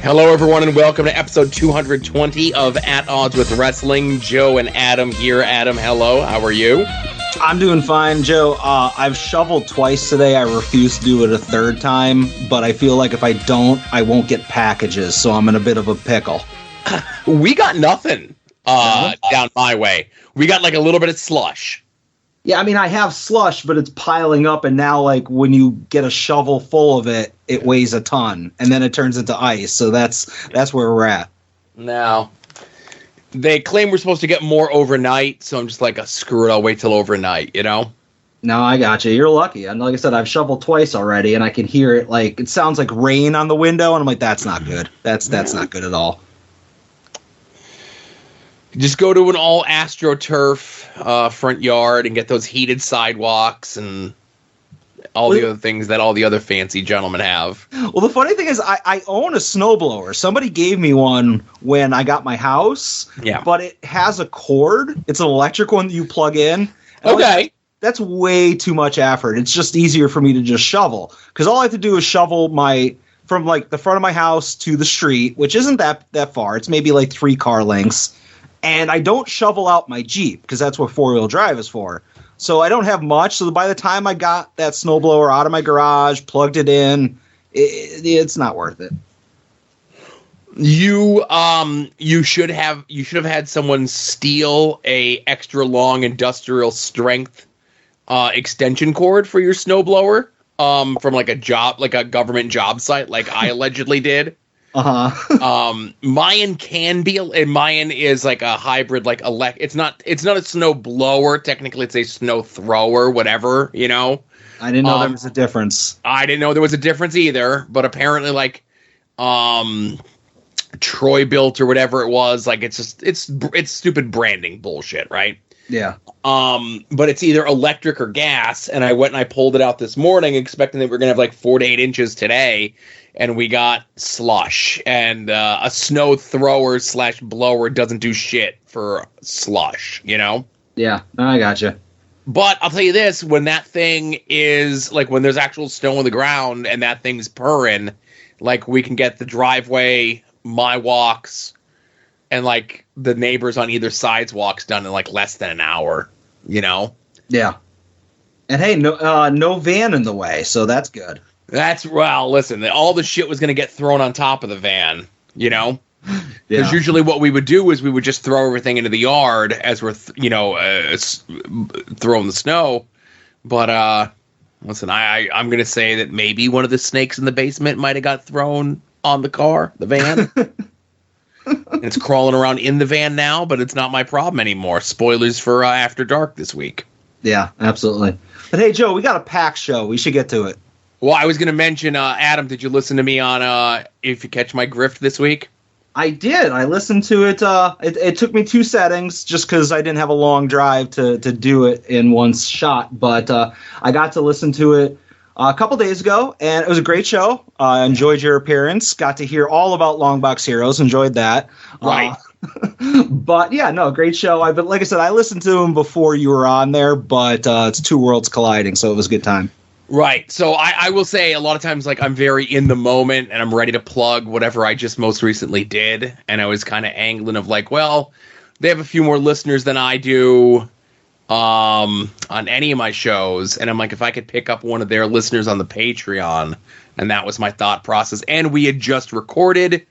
Hello, everyone, and welcome to episode 220 of At Odds with Wrestling. Joe and Adam here. Adam, hello. How are you? I'm doing fine, Joe. I've shoveled twice today. I refuse to do it a third time, but I feel like if I don't, I won't get packages, so I'm in a bit of a pickle. We got nothing down my way. We got like a little bit of slush. Yeah, I mean, I have slush, but it's piling up, and now, like, when you get a shovel full of it, it weighs a ton, and then it turns into ice, so that's where we're at. No. They claim we're supposed to get more overnight, so I'm just like, screw it, I'll wait till overnight, you know? No, I got you. You're lucky. And like I said, I've shoveled twice already, and I can hear it, like, it sounds like rain on the window, and I'm like, that's not good. That's not good at all. Just go to an all AstroTurf front yard and get those heated sidewalks and all the other things that all the other fancy gentlemen have. Well, the funny thing is I own a snowblower. Somebody gave me one when I got my house. Yeah. But it has a cord. It's an electric one that you plug in. Okay. That's way too much effort. It's just easier for me to just shovel. Because all I have to do is shovel from like the front of my house to the street, which isn't that far. It's maybe like 3 car lengths. And I don't shovel out my Jeep because that's what 4-wheel drive is for. So I don't have much. So by the time I got that snowblower out of my garage, plugged it in, it's not worth it. You should have had someone steal a extra long industrial strength extension cord for your snowblower from like a government job site, like I allegedly did. Mayan can be, and Mayan is like a hybrid, like it's not a snow blower. Technically, it's a snow thrower, whatever, you know. I didn't know there was a difference. I didn't know there was a difference either, but apparently, like, Troy Built or whatever it was, like, it's stupid branding bullshit, right? Yeah. But it's either electric or gas, and I went and I pulled it out this morning, expecting that we we're gonna have like 4 to 8 inches today. And we got slush, and a snow thrower / blower doesn't do shit for slush, you know? Yeah, I gotcha. But I'll tell you this, when that thing is, like, when there's actual snow on the ground and that thing's purring, like, we can get the driveway, my walks, and, like, the neighbors on either side's walks done in, like, less than an hour, you know? Yeah. And hey, no van in the way, so that's good. Well, listen, all the shit was going to get thrown on top of the van, you know? Because Yeah. usually what we would do is we would just throw everything into the yard as we're, throwing the snow. But, listen, I'm going to say that maybe one of the snakes in the basement might have got thrown on the van. And it's crawling around in the van now, but it's not my problem anymore. Spoilers for After Dark this week. Yeah, absolutely. But hey, Joe, we got a packed show. We should get to it. Well, I was going to mention, Adam, did you listen to me on If You Catch My Grift this week? I did. I listened to it. It took me 2 settings just because I didn't have a long drive to do it in one shot. But I got to listen to it a couple days ago, and it was a great show. I enjoyed your appearance. Got to hear all about Longbox Heroes. Enjoyed that. Right. But yeah, no, great show. But like I said, I listened to him before you were on there, but it's 2 worlds colliding, so it was a good time. Right. So I will say a lot of times, like, I'm very in the moment and I'm ready to plug whatever I just most recently did. And I was kind of angling of like, well, they have a few more listeners than I do on any of my shows. And I'm like, if I could pick up one of their listeners on the Patreon. And that was my thought process. And we had just recorded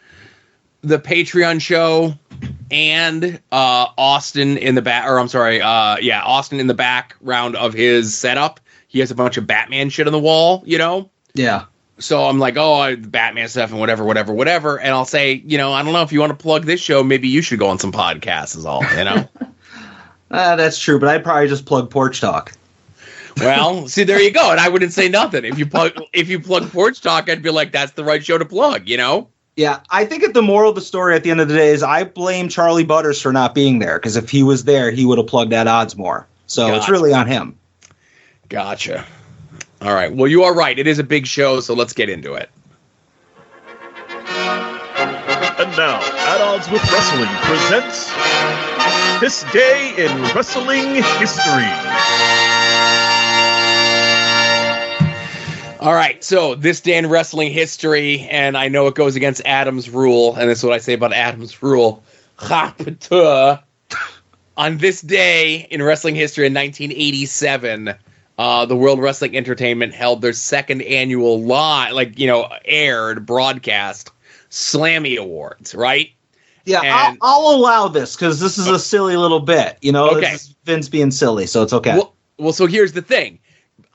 the Patreon show and Austin in the Austin in the background of his setup. He has a bunch of Batman shit on the wall, you know? Yeah. So I'm like, Batman stuff and whatever. And I'll say, I don't know if you want to plug this show, maybe you should go on some podcasts is all, you know? That's true, but I'd probably just plug Porch Talk. Well, see, there you go. And I wouldn't say nothing. If you plug Porch Talk, I'd be like, that's the right show to plug, you know? Yeah, I think the moral of the story at the end of the day is I blame Charlie Butters for not being there, because if he was there, he would have plugged at odds more. So It's really on him. Gotcha. All right. Well, you are right. It is a big show, so let's get into it. And now, At Odds with Wrestling presents This Day in Wrestling History. All right, so this day in wrestling history, and I know it goes against Adam's rule, and this is what I say about Adam's rule. On this day in wrestling history in 1987, the World Wrestling Entertainment held their second annual aired broadcast Slammy Awards, right? Yeah, And- I'll allow this because this is a silly little bit. Okay. This is Vince being silly, so it's okay. Well, so here's the thing.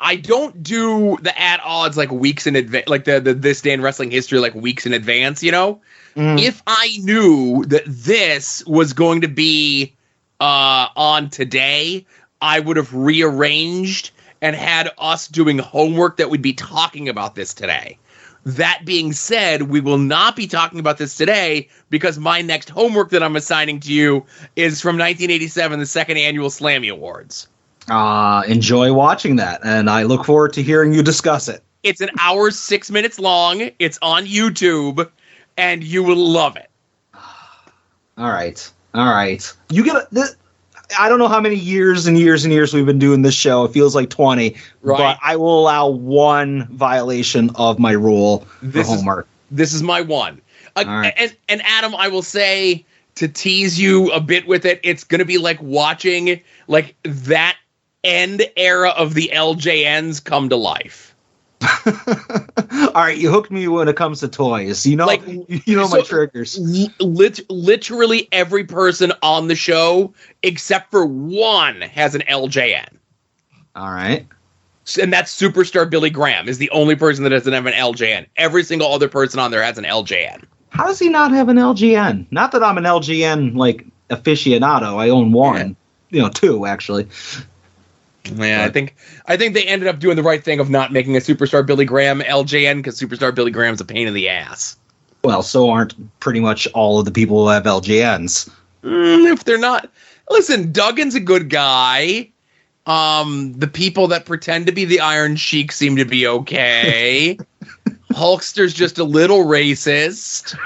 I don't do the at odds like weeks in advance, like the this day in wrestling history like weeks in advance, If I knew that this was going to be on today, I would have rearranged and had us doing homework that would be talking about this today. That being said, we will not be talking about this today because my next homework that I'm assigning to you is from 1987, the second annual Slammy Awards. Enjoy watching that, and I look forward to hearing you discuss it. It's an hour, 6 minutes long. It's on YouTube, and you will love it. All right. You get I don't know how many years and years and years we've been doing this show. It feels like 20, right. But I will allow one violation of my rule for homework. This is my one. Right. And Adam, I will say, to tease you a bit with it, it's going to be like watching like that end era of the LJNs come to life. All right, you hooked me when it comes to toys. My triggers. Literally every person on the show, except for one, has an LJN. All right. And that's Superstar Billy Graham is the only person that doesn't have an LJN. Every single other person on there has an LJN. How does he not have an LGN? Not that I'm an LGN aficionado. I own one. Yeah. Two actually. Yeah, I think they ended up doing the right thing of not making a Superstar Billy Graham LJN because Superstar Billy Graham's a pain in the ass. Well, so aren't pretty much all of the people who have LGNs. If they're not, listen, Duggan's a good guy. The people that pretend to be the Iron Sheik seem to be okay. Hulkster's just a little racist.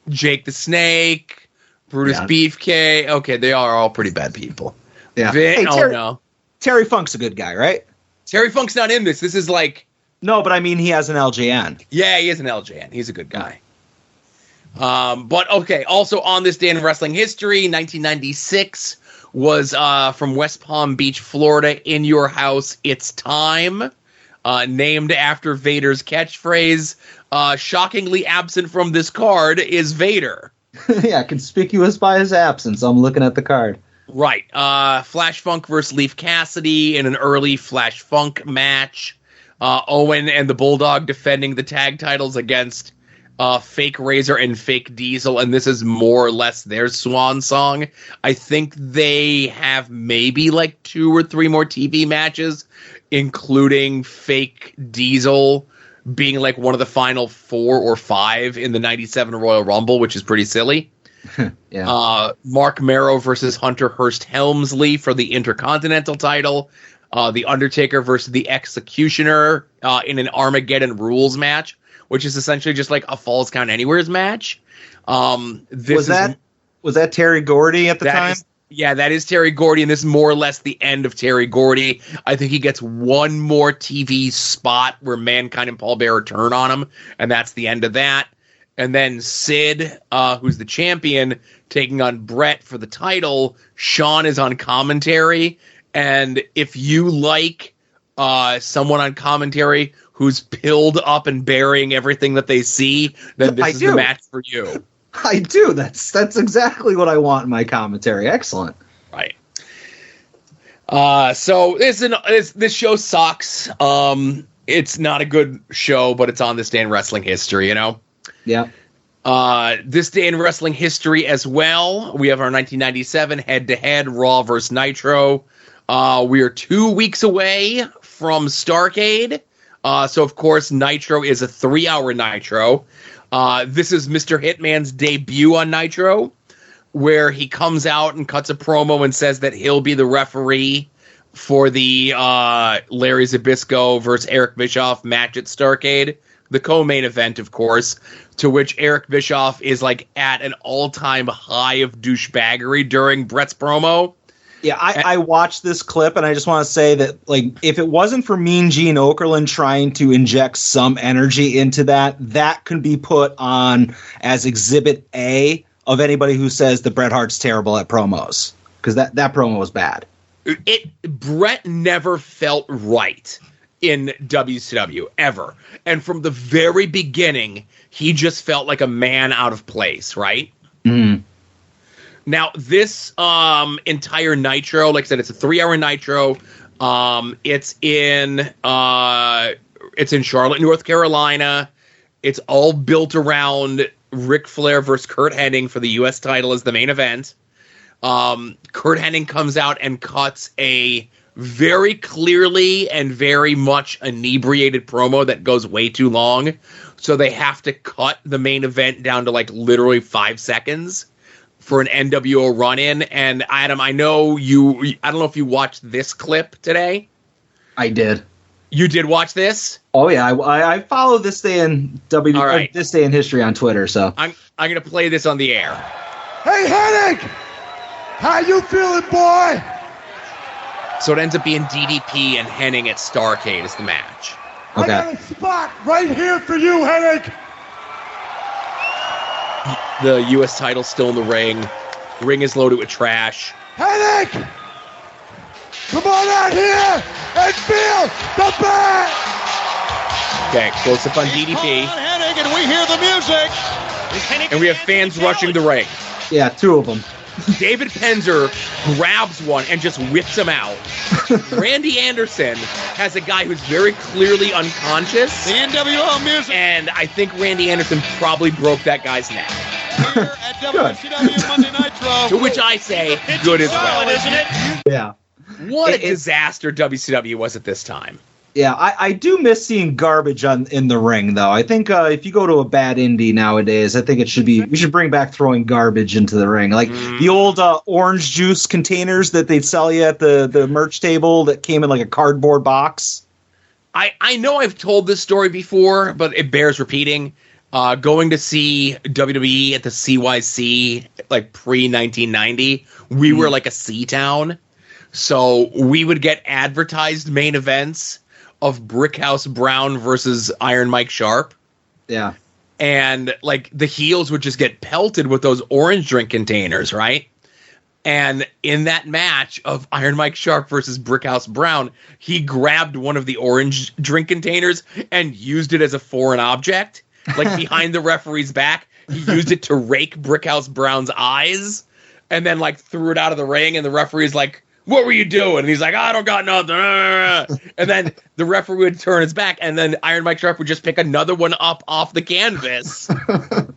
Jake the Snake, Brutus Beefcake. Okay, they are all pretty bad people. Yeah. Terry Funk's a good guy, right? Terry Funk's not in this. This is like... No, but I mean he has an LJN. Yeah, he is an LJN. He's a good guy. But okay, also on this day in wrestling history, 1996 was from West Palm Beach, Florida, In Your House, It's Time. Named after Vader's catchphrase. Shockingly absent from this card is Vader. Yeah, conspicuous by his absence. I'm looking at the card. Right. Flash Funk versus Leaf Cassidy in an early Flash Funk match. Owen and the Bulldog defending the tag titles against Fake Razor and Fake Diesel, and this is more or less their swan song. I think they have maybe like 2 or 3 more TV matches, including Fake Diesel being like one of the final 4 or 5 in the 97 Royal Rumble, which is pretty silly. Yeah. Mark Merrow versus Hunter Hearst Helmsley for the Intercontinental title. The Undertaker versus the Executioner in an Armageddon Rules match, which is essentially just like a Falls Count Anywheres match. Was that Terry Gordy at the time? That is Terry Gordy, and this is more or less the end of Terry Gordy. I think he gets one more TV spot where Mankind and Paul Bearer turn on him, and that's the end of that. And then Sid, who's the champion, taking on Brett for the title. Sean is on commentary. And if you like someone on commentary who's pilled up and burying everything that they see, then this is the match for you. I do. That's exactly what I want in my commentary. Excellent. Right. So this show sucks. It's not a good show, but it's on this day in wrestling history, Yeah. This day in wrestling history as well, we have our 1997 head-to-head Raw vs. Nitro. We are 2 weeks away from Starrcade. So, of course, Nitro is a 3-hour Nitro. This is Mr. Hitman's debut on Nitro, where he comes out and cuts a promo and says that he'll be the referee for the Larry Zbyszko versus Eric Bischoff match at Starrcade. The co-main event, of course, to which Eric Bischoff is like at an all-time high of douchebaggery during Brett's promo. Yeah, I watched this clip, and I just want to say that, like, if it wasn't for Mean Gene Okerlund trying to inject some energy into that could be put on as Exhibit A of anybody who says that Bret Hart's terrible at promos, because that promo was bad. Bret never felt right in WCW ever, and from the very beginning, he just felt like a man out of place, right? Mm. Now, this entire Nitro, like I said, it's a 3-hour Nitro. It's in Charlotte, North Carolina. It's all built around Ric Flair versus Kurt Hennig for the U.S. title as the main event. Kurt Hennig comes out and cuts a very clearly and very much inebriated promo that goes way too long. So they have to cut the main event down to like literally 5 seconds for an NWO run-in. And Adam, I don't know if you watched this clip today. I did. You did watch this? Oh yeah, I follow This Day in This Day in History on Twitter. So I'm going to play this on the air. Hey Hennig, how you feeling, boy? So it ends up being DDP and Hennig at Starrcade as the match. okay. I got a spot right here for you, Hennig. The U.S. title still in the ring. Ring is loaded with trash. Hennig, come on out here and feel the bat. Okay, close up on DDP. Hennig, and we hear the music. And we have fans rushing the ring. Yeah, 2 of them. David Penzer grabs one and just whips him out. Randy Anderson has a guy who's very clearly unconscious. The NWO music. And I think Randy Anderson probably broke that guy's neck. Here at WCW Monday Nitro. To which I say, good as well. Isn't it? Yeah. What a disaster WCW was at this time. Yeah, I do miss seeing garbage in the ring, though. I think if you go to a bad indie nowadays, I think we should bring back throwing garbage into the ring. Like the old orange juice containers that they'd sell you at the merch table that came in like a cardboard box. I know I've told this story before, but it bears repeating. Going to see WWE at the CYC, like pre-1990, we were like a C-town. So we would get advertised main events of Brickhouse Brown versus Iron Mike Sharp. Yeah. And like the heels would just get pelted with those orange drink containers, right? And in that match of Iron Mike Sharp versus Brickhouse Brown, he grabbed one of the orange drink containers and used it as a foreign object. Like behind the referee's back, he used it to rake Brickhouse Brown's eyes and then like threw it out of the ring. And the referee's like, what were you doing? And he's like, I don't got nothing. And then the referee would turn his back, and then Iron Mike Sharp would just pick another one up off the canvas.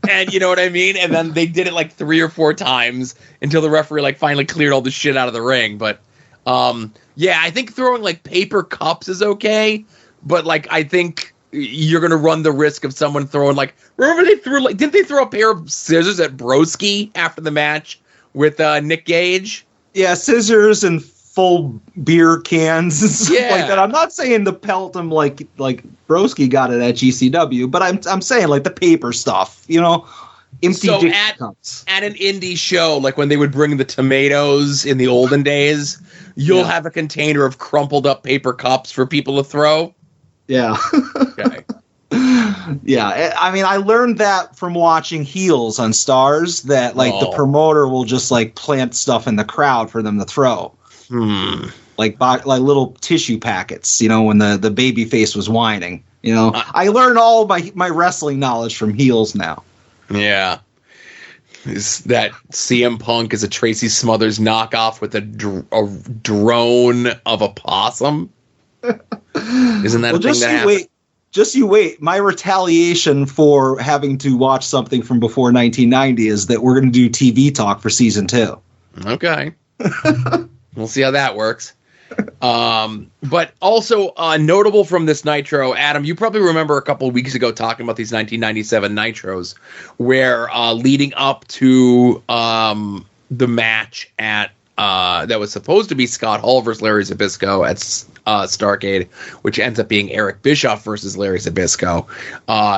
And you know what I mean? And then they did it like 3 or 4 times until the referee like finally cleared all the shit out of the ring. But yeah, I think throwing like paper cups is okay. But like I think you're gonna run the risk of someone throwing like, remember they threw like, didn't they throw a pair of scissors at Broski after the match with Nick Gage? Yeah, scissors and full beer cans and stuff Yeah. like that. I'm not saying to pelt him like Broski got it at GCW, but I'm saying like the paper stuff, you know, empty So dick at cups. an indie show, like when they would bring the tomatoes in the olden days, you'll have a container of crumpled up paper cups for people to throw. Yeah. Okay. Yeah, I mean, I learned that from watching Heels on Stars, that like the promoter will just like plant stuff in the crowd for them to throw, like little tissue packets. You know, when the baby face was whining. You know, I learned all my wrestling knowledge from Heels now. Yeah. Is that CM Punk is a Tracy Smothers knockoff with a drone of a possum? Isn't that a thing that happened? Just you wait. My retaliation for having to watch something from before 1990 is that we're going to do TV talk for season 2. Okay. We'll see how that works. But also notable from this Nitro, Adam, you probably remember a couple of weeks ago talking about these 1997 Nitros where leading up to the match at that was supposed to be Scott Hall versus Larry Zbyszko at Starrcade, which ends up being Eric Bischoff versus Larry Zbyszko.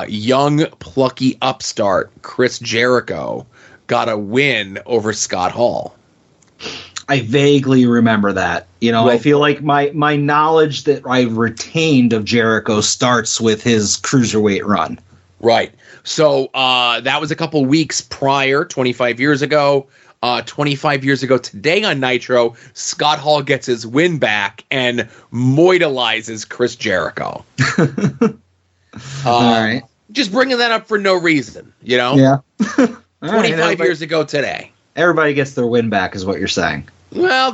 Young, plucky upstart Chris Jericho got a win over Scott Hall. I vaguely remember that. Well, I feel like my knowledge that I've retained of Jericho starts with his cruiserweight run. Right. So that was a couple weeks prior, 25 years ago. 25 years ago today on Nitro, Scott Hall gets his win back and moidalizes Chris Jericho. All right. Just bringing that up for no reason, Yeah. 25 years ago today. Everybody gets their win back is what you're saying. Well,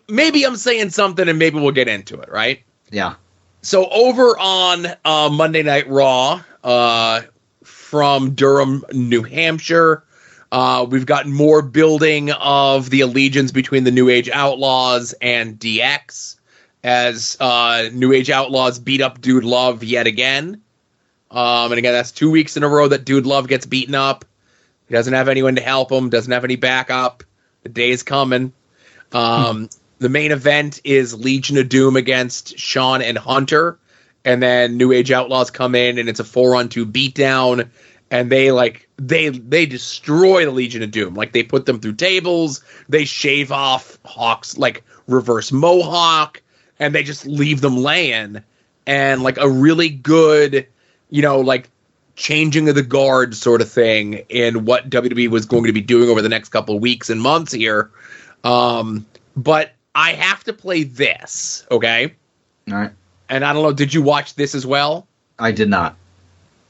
maybe I'm saying something and maybe we'll get into it, right? Yeah. So over on Monday Night Raw from Durham, New Hampshire, we've got more building of the allegiance between the New Age Outlaws and DX as New Age Outlaws beat up Dude Love yet again. And again, that's 2 weeks in a row that Dude Love gets beaten up. He doesn't have anyone to help him, doesn't have any backup. The day is coming. The main event is Legion of Doom against Sean and Hunter. And then New Age Outlaws come in, and it's a 4-on-2 beatdown. And they destroy the Legion of Doom. Like, they put them through tables. They shave off Hawk's, reverse mohawk. And they just leave them laying. And, a really good, changing of the guard sort of thing in what WWE was going to be doing over the next couple of weeks and months here. But I have to play this, okay? All right. And I don't know, did you watch this as well? I did not.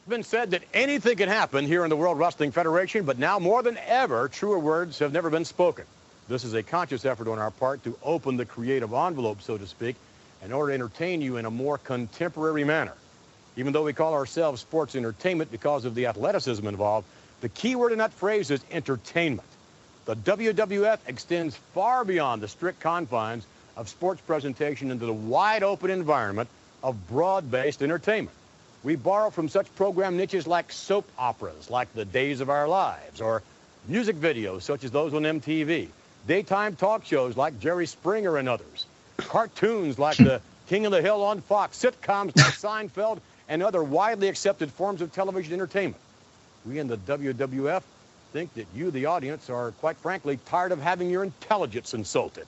It's been said that anything can happen here in the World Wrestling Federation, but now more than ever, truer words have never been spoken. This is a conscious effort on our part to open the creative envelope, so to speak, in order to entertain you in a more contemporary manner. Even though we call ourselves sports entertainment because of the athleticism involved, the key word in that phrase is entertainment. The WWF extends far beyond the strict confines of sports presentation into the wide open environment of broad-based entertainment. We borrow from such program niches like soap operas, like The Days of Our Lives, or music videos such as those on MTV, daytime talk shows like Jerry Springer and others, cartoons like The King of the Hill on Fox, sitcoms like Seinfeld, and other widely accepted forms of television entertainment. We in the WWF think that you, the audience, are, quite frankly, tired of having your intelligence insulted.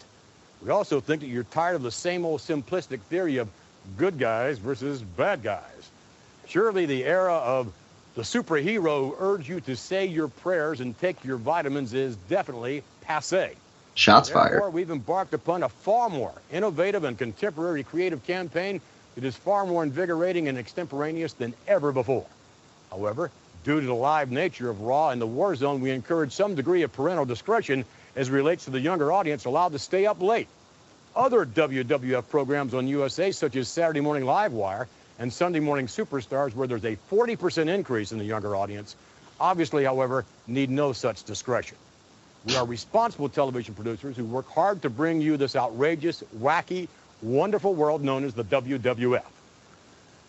We also think that you're tired of the same old simplistic theory of good guys versus bad guys. Surely the era of the superhero who urge you to say your prayers and take your vitamins is definitely passé. Shots Therefore, fired. we've embarked upon a far more innovative and contemporary creative campaign that is far more invigorating and extemporaneous than ever before. However, due to the live nature of Raw and the War Zone, we encourage some degree of parental discretion as relates to the younger audience allowed to stay up late. Other WWF programs on USA, such as Saturday Morning Live Wire and Sunday Morning Superstars, where there's a 40% increase in the younger audience, obviously, however, need no such discretion. We are responsible television producers who work hard to bring you this outrageous, wacky, wonderful world known as the WWF.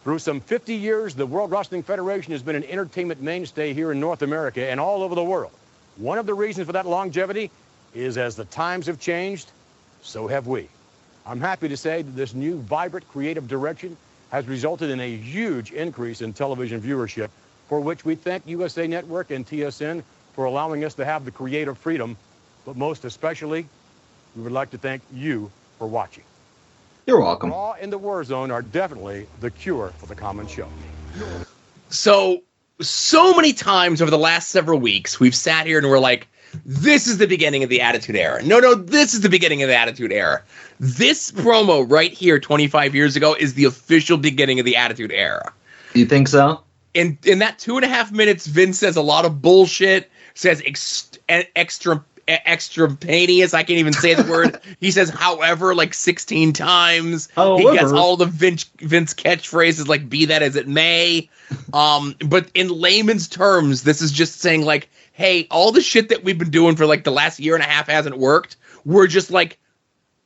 Through some 50 years, the World Wrestling Federation has been an entertainment mainstay here in North America and all over the world. One of the reasons for that longevity is as the times have changed, so have we. I'm happy to say that this new, vibrant, creative direction has resulted in a huge increase in television viewership, for which we thank USA Network and TSN for allowing us to have the creative freedom, but most especially, we would like to thank you for watching. You're welcome. Raw and the War Zone are definitely the cure for the common show. So many times over the last several weeks, we've sat here and we're like, this is the beginning of the Attitude Era. No, this is the beginning of the Attitude Era. This promo right here 25 years ago is the official beginning of the Attitude Era. You think so? In that 2.5 minutes, Vince says a lot of bullshit, says extraneous. I can't even say the word. He says, however, 16 times. However. He gets all the Vince catchphrases, like, be that as it may. But in layman's terms, this is just saying, hey, all the shit that we've been doing for, the last year and a half hasn't worked. We're just,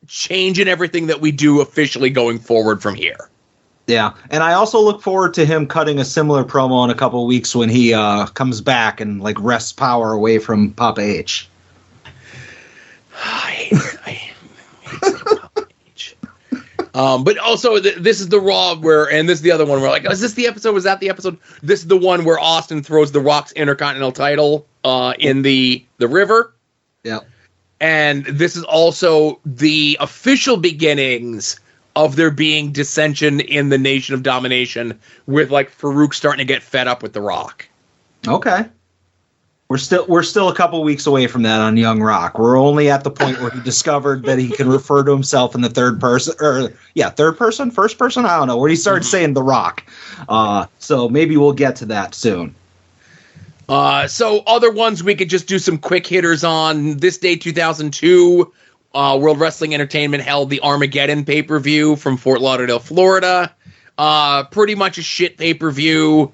changing everything that we do officially going forward from here. Yeah, and I also look forward to him cutting a similar promo in a couple of weeks when he comes back and wrests power away from Papa H. I hate Papa H. But also, this is the Raw and this is the other one where is this the episode? Was that the episode? This is the one where Austin throws the Rock's Intercontinental title in the river. Yeah. And this is also the official beginnings of there being dissension in the Nation of Domination, with like Farouk starting to get fed up with The Rock. Okay. We're still a couple weeks away from that on Young Rock. We're only at the point where he discovered that he can refer to himself in the third person, first person. I don't know, where he started saying The Rock. So maybe we'll get to that soon. So other ones we could just do some quick hitters on. This day, 2002, World Wrestling Entertainment held the Armageddon pay-per-view from Fort Lauderdale, Florida. Pretty much a shit pay-per-view.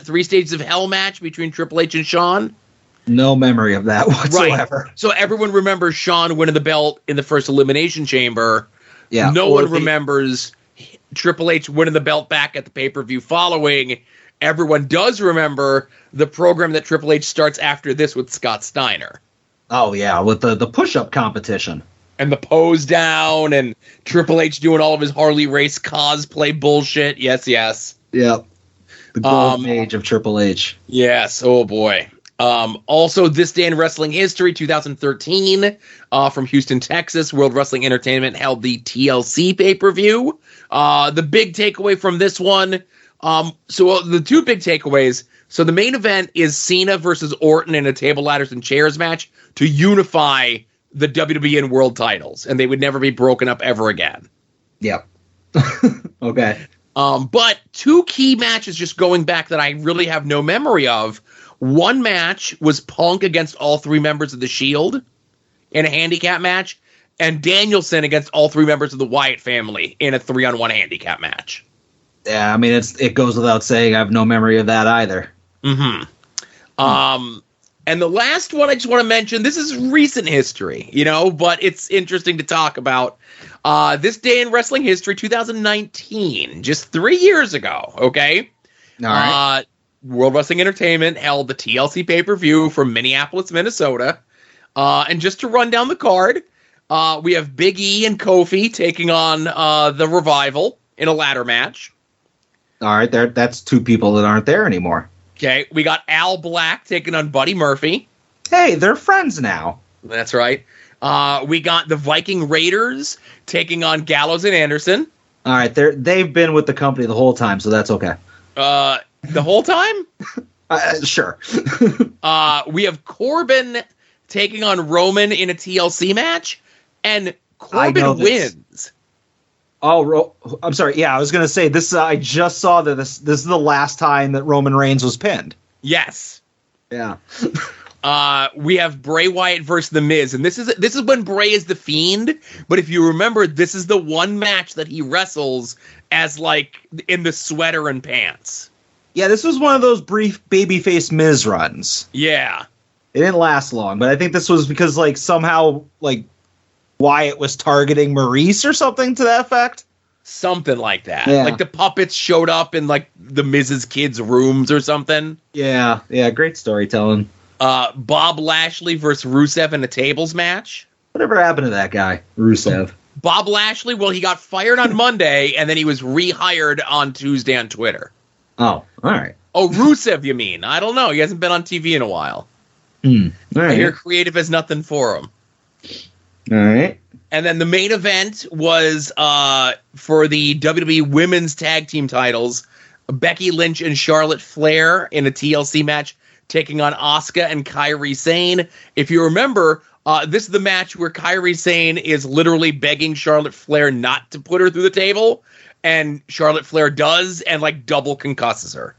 3 Stages of Hell match between Triple H and Shawn. No memory of that whatsoever. Right. So everyone remembers Shawn winning the belt in the first Elimination Chamber. Yeah. No one remembers Triple H winning the belt back at the pay-per-view following. Everyone does remember the program that Triple H starts after this with Scott Steiner. Oh, yeah, with the push-up competition. And the pose down, and Triple H doing all of his Harley Race cosplay bullshit. Yes, yes. Yep. The golden age of Triple H. Yes, oh boy. Also, this day in wrestling history, 2013, from Houston, Texas, World Wrestling Entertainment held the TLC pay-per-view. The big takeaway from this one, so the two big takeaways. So the main event is Cena versus Orton in a table, ladders, and chairs match to unify the WWE and world titles, and they would never be broken up ever again. Yep. Okay. But two key matches just going back that I really have no memory of. One match was Punk against all three members of the Shield in a handicap match, and Danielson against all three members of the Wyatt family in a 3-on-1 handicap match. Yeah, I mean, it goes without saying I have no memory of that either. Mm-hmm. And the last one I just want to mention, this is recent history, but it's interesting to talk about. This day in wrestling history, 2019, just 3 years ago, okay? All right. World Wrestling Entertainment held the TLC pay-per-view from Minneapolis, Minnesota. And just to run down the card, we have Big E and Kofi taking on the Revival in a ladder match. All right, that's two people that aren't there anymore. Okay, we got Al Black taking on Buddy Murphy. Hey, they're friends now. That's right. We got the Viking Raiders taking on Gallows and Anderson. All right, they've been with the company the whole time, so that's okay. The whole time? Sure. We have Corbin taking on Roman in a TLC match, and Corbin wins. Oh, I'm sorry. Yeah, I was going to say this. I just saw that this is the last time that Roman Reigns was pinned. Yes. Yeah. We have Bray Wyatt versus The Miz, and this is when Bray is the Fiend. But if you remember, this is the one match that he wrestles as like in the sweater and pants. Yeah, this was one of those brief babyface Miz runs. Yeah. It didn't last long, but I think this was because like somehow like Wyatt was targeting Maurice or something to that effect. Something like that. Yeah. Like the puppets showed up in like the Miz's kids' rooms or something. Yeah, great storytelling. Bob Lashley versus Rusev in a tables match. Whatever happened to that guy, Rusev? Bob Lashley, well, he got fired on Monday, and then he was rehired on Tuesday on Twitter. Oh, all right. Oh, Rusev, you mean? I don't know. He hasn't been on TV in a while. All right. I hear creative has nothing for him. All right. And then the main event was for the WWE Women's Tag Team titles, Becky Lynch and Charlotte Flair in a TLC match taking on Asuka and Kairi Sane. If you remember, this is the match where Kairi Sane is literally begging Charlotte Flair not to put her through the table, and Charlotte Flair does, and like double concusses her.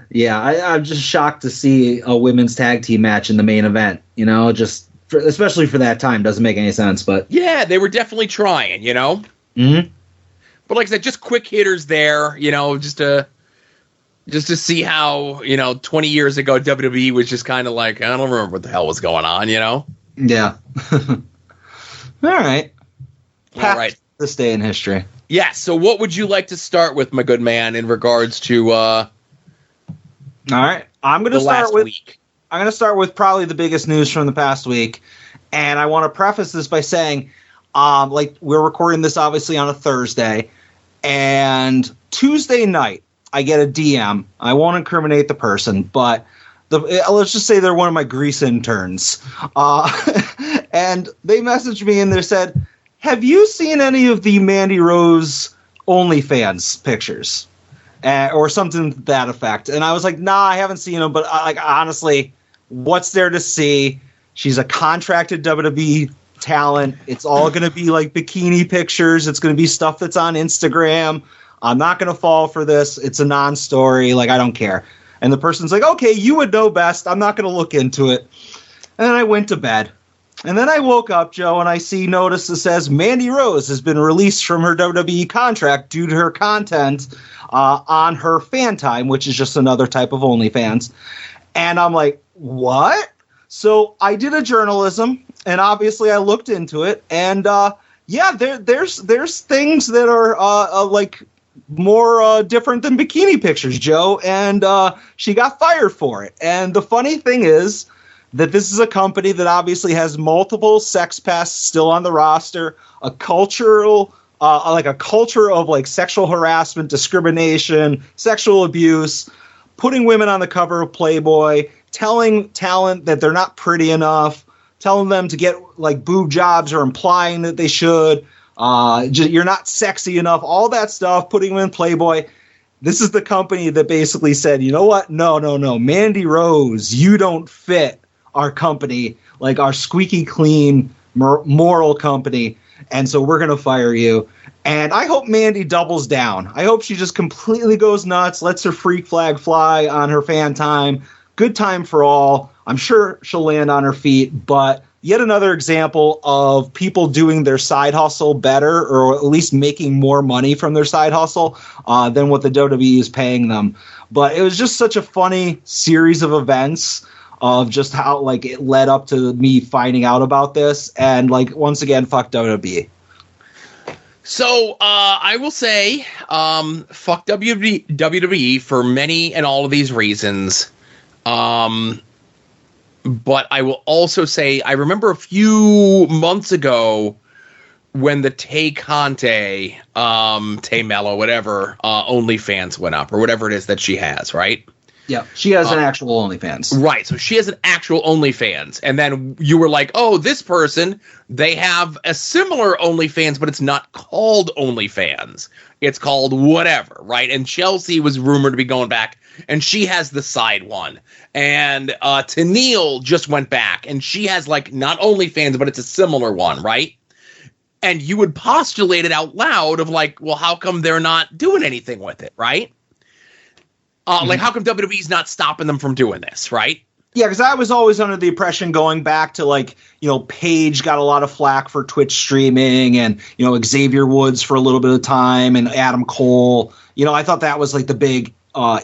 Yeah, I'm just shocked to see a women's tag team match in the main event. Especially for that time, doesn't make any sense. But yeah, they were definitely trying, Mm-hmm. But like I said, just quick hitters there, just to see how 20 years ago WWE was just kind of like, I don't remember what the hell was going on, Yeah. All right. All right. This day in history. Yeah. So what would you like to start with, my good man, in regards to? All right. I'm going to start with. Week. I'm going to start with probably the biggest news from the past week. And I want to preface this by saying, we're recording this obviously on a Thursday. And Tuesday night, I get a DM. I won't incriminate the person, but Let's just say they're one of my grease interns. And they messaged me and they said, have you seen any of the Mandy Rose OnlyFans pictures? Or something to that effect. And I was like, nah, I haven't seen them, but honestly, what's there to see? She's a contracted WWE talent. It's all going to be like bikini pictures. It's going to be stuff that's on Instagram. I'm not going to fall for this. It's a non-story. Like, I don't care. And the person's like, okay, you would know best. I'm not going to look into it. And then I went to bed. And then I woke up, Joe, and I see notice that says Mandy Rose has been released from her WWE contract due to her content on her fan time, which is just another type of OnlyFans. And I'm like, what? So I did a journalism, and obviously I looked into it. And there's things that are like more different than bikini pictures, Joe. And she got fired for it. And the funny thing is that this is a company that obviously has multiple sex pests still on the roster, a culture of like sexual harassment, discrimination, sexual abuse, putting women on the cover of Playboy, telling talent that they're not pretty enough, telling them to get like boob jobs or implying that they should, you're not sexy enough, all that stuff, putting them in Playboy. This is the company that basically said, you know what? No, Mandy Rose, you don't fit our company, like our squeaky clean moral company, and so we're going to fire you. And I hope Mandy doubles down. I hope she just completely goes nuts, lets her freak flag fly on her fan time. Good time for all. I'm sure she'll land on her feet, but yet another example of people doing their side hustle better, or at least making more money from their side hustle than what the WWE is paying them. But it was just such a funny series of events of just how like it led up to me finding out about this, and like once again, fuck WWE. So I will say, fuck WWE for many and all of these reasons. But I will also say, I remember a few months ago when the Tay Conte, Tay Mello, whatever, OnlyFans went up, or whatever it is that she has, right? Yeah, she has an actual OnlyFans. Right, so she has an actual OnlyFans. And then you were like, oh, this person, they have a similar OnlyFans, but it's not called OnlyFans. It's called whatever, right? And Chelsea was rumored to be going back, and she has the side one. And Tennille just went back, and she has, like, not OnlyFans, but it's a similar one, right? And you would postulate it out loud of, like, well, how come they're not doing anything with it, right? Like, how come WWE's not stopping them from doing this, right? Yeah, because I was always under the impression going back to, like, you know, Paige got a lot of flack for Twitch streaming, and, you know, Xavier Woods for a little bit of time, and Adam Cole. You know, I thought that was, like, the big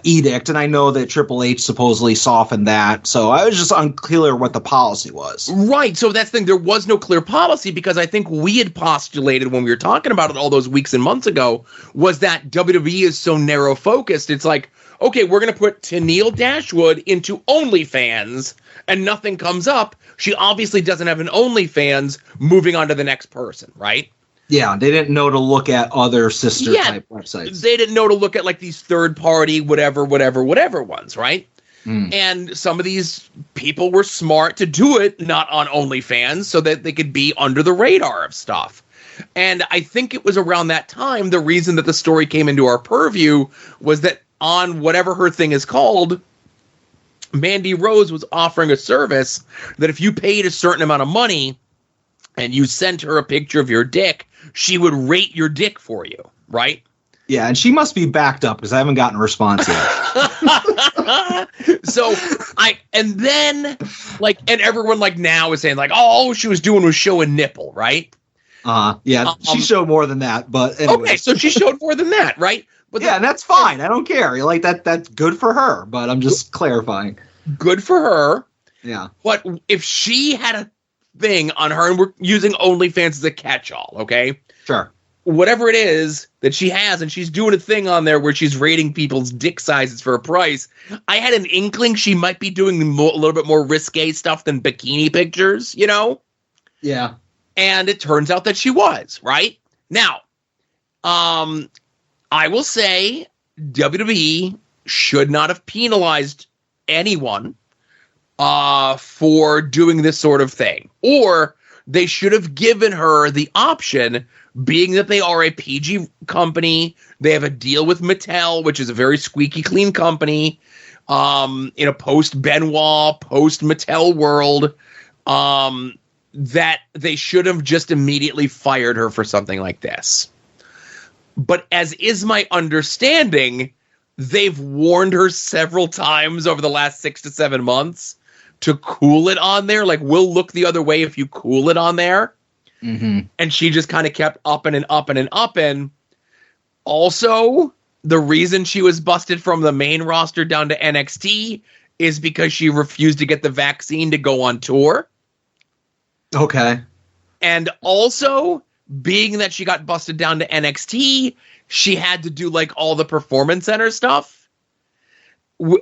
edict, and I know that Triple H supposedly softened that, so I was just unclear what the policy was. Right, so that's the thing. There was no clear policy, because I think we had postulated when we were talking about it all those weeks and months ago, was that WWE is so narrow-focused. It's like, okay, we're going to put Tennille Dashwood into OnlyFans, and nothing comes up. She obviously doesn't have an OnlyFans. Moving on to the next person, right? Yeah, they didn't know to look at other sister-type websites. They didn't know to look at, like, these third-party whatever ones, right? And some of these people were smart to do it not on OnlyFans so that they could be under the radar of stuff. And I think it was around that time, the reason that the story came into our purview was that on whatever her thing is called, Mandy Rose was offering a service that if you paid a certain amount of money and you sent her a picture of your dick, she would rate your dick for you, right? Yeah, and she must be backed up because I haven't gotten a response yet. And everyone like now is saying like, oh, all she was doing was showing nipple, right? Yeah, she showed more than that, but anyway. Okay, so she showed more than that, right? But yeah, and that's fine. I don't care. Like that's good for her, but I'm just clarifying. Good for her. Yeah. But if she had a thing on her, and we're using OnlyFans as a catch-all, okay? Sure. Whatever it is that she has, and she's doing a thing on there where she's rating people's dick sizes for a price, I had an inkling she might be doing a little bit more risque stuff than bikini pictures, you know? Yeah. And it turns out that she was, right? Now, I will say WWE should not have penalized anyone for doing this sort of thing. Or they should have given her the option, being that they are a PG company. They have a deal with Mattel, which is a very squeaky clean company, in a post-Benoit, post-Mattel world, that they should have just immediately fired her for something like this. But as is my understanding, they've warned her several times over the last 6 to 7 months to cool it on there. Like, we'll look the other way if you cool it on there. Mm-hmm. And she just kind of kept upping and upping and upping. Also, the reason she was busted from the main roster down to NXT is because she refused to get the vaccine to go on tour. Okay. And also, being that she got busted down to NXT, she had to do like all the Performance Center stuff.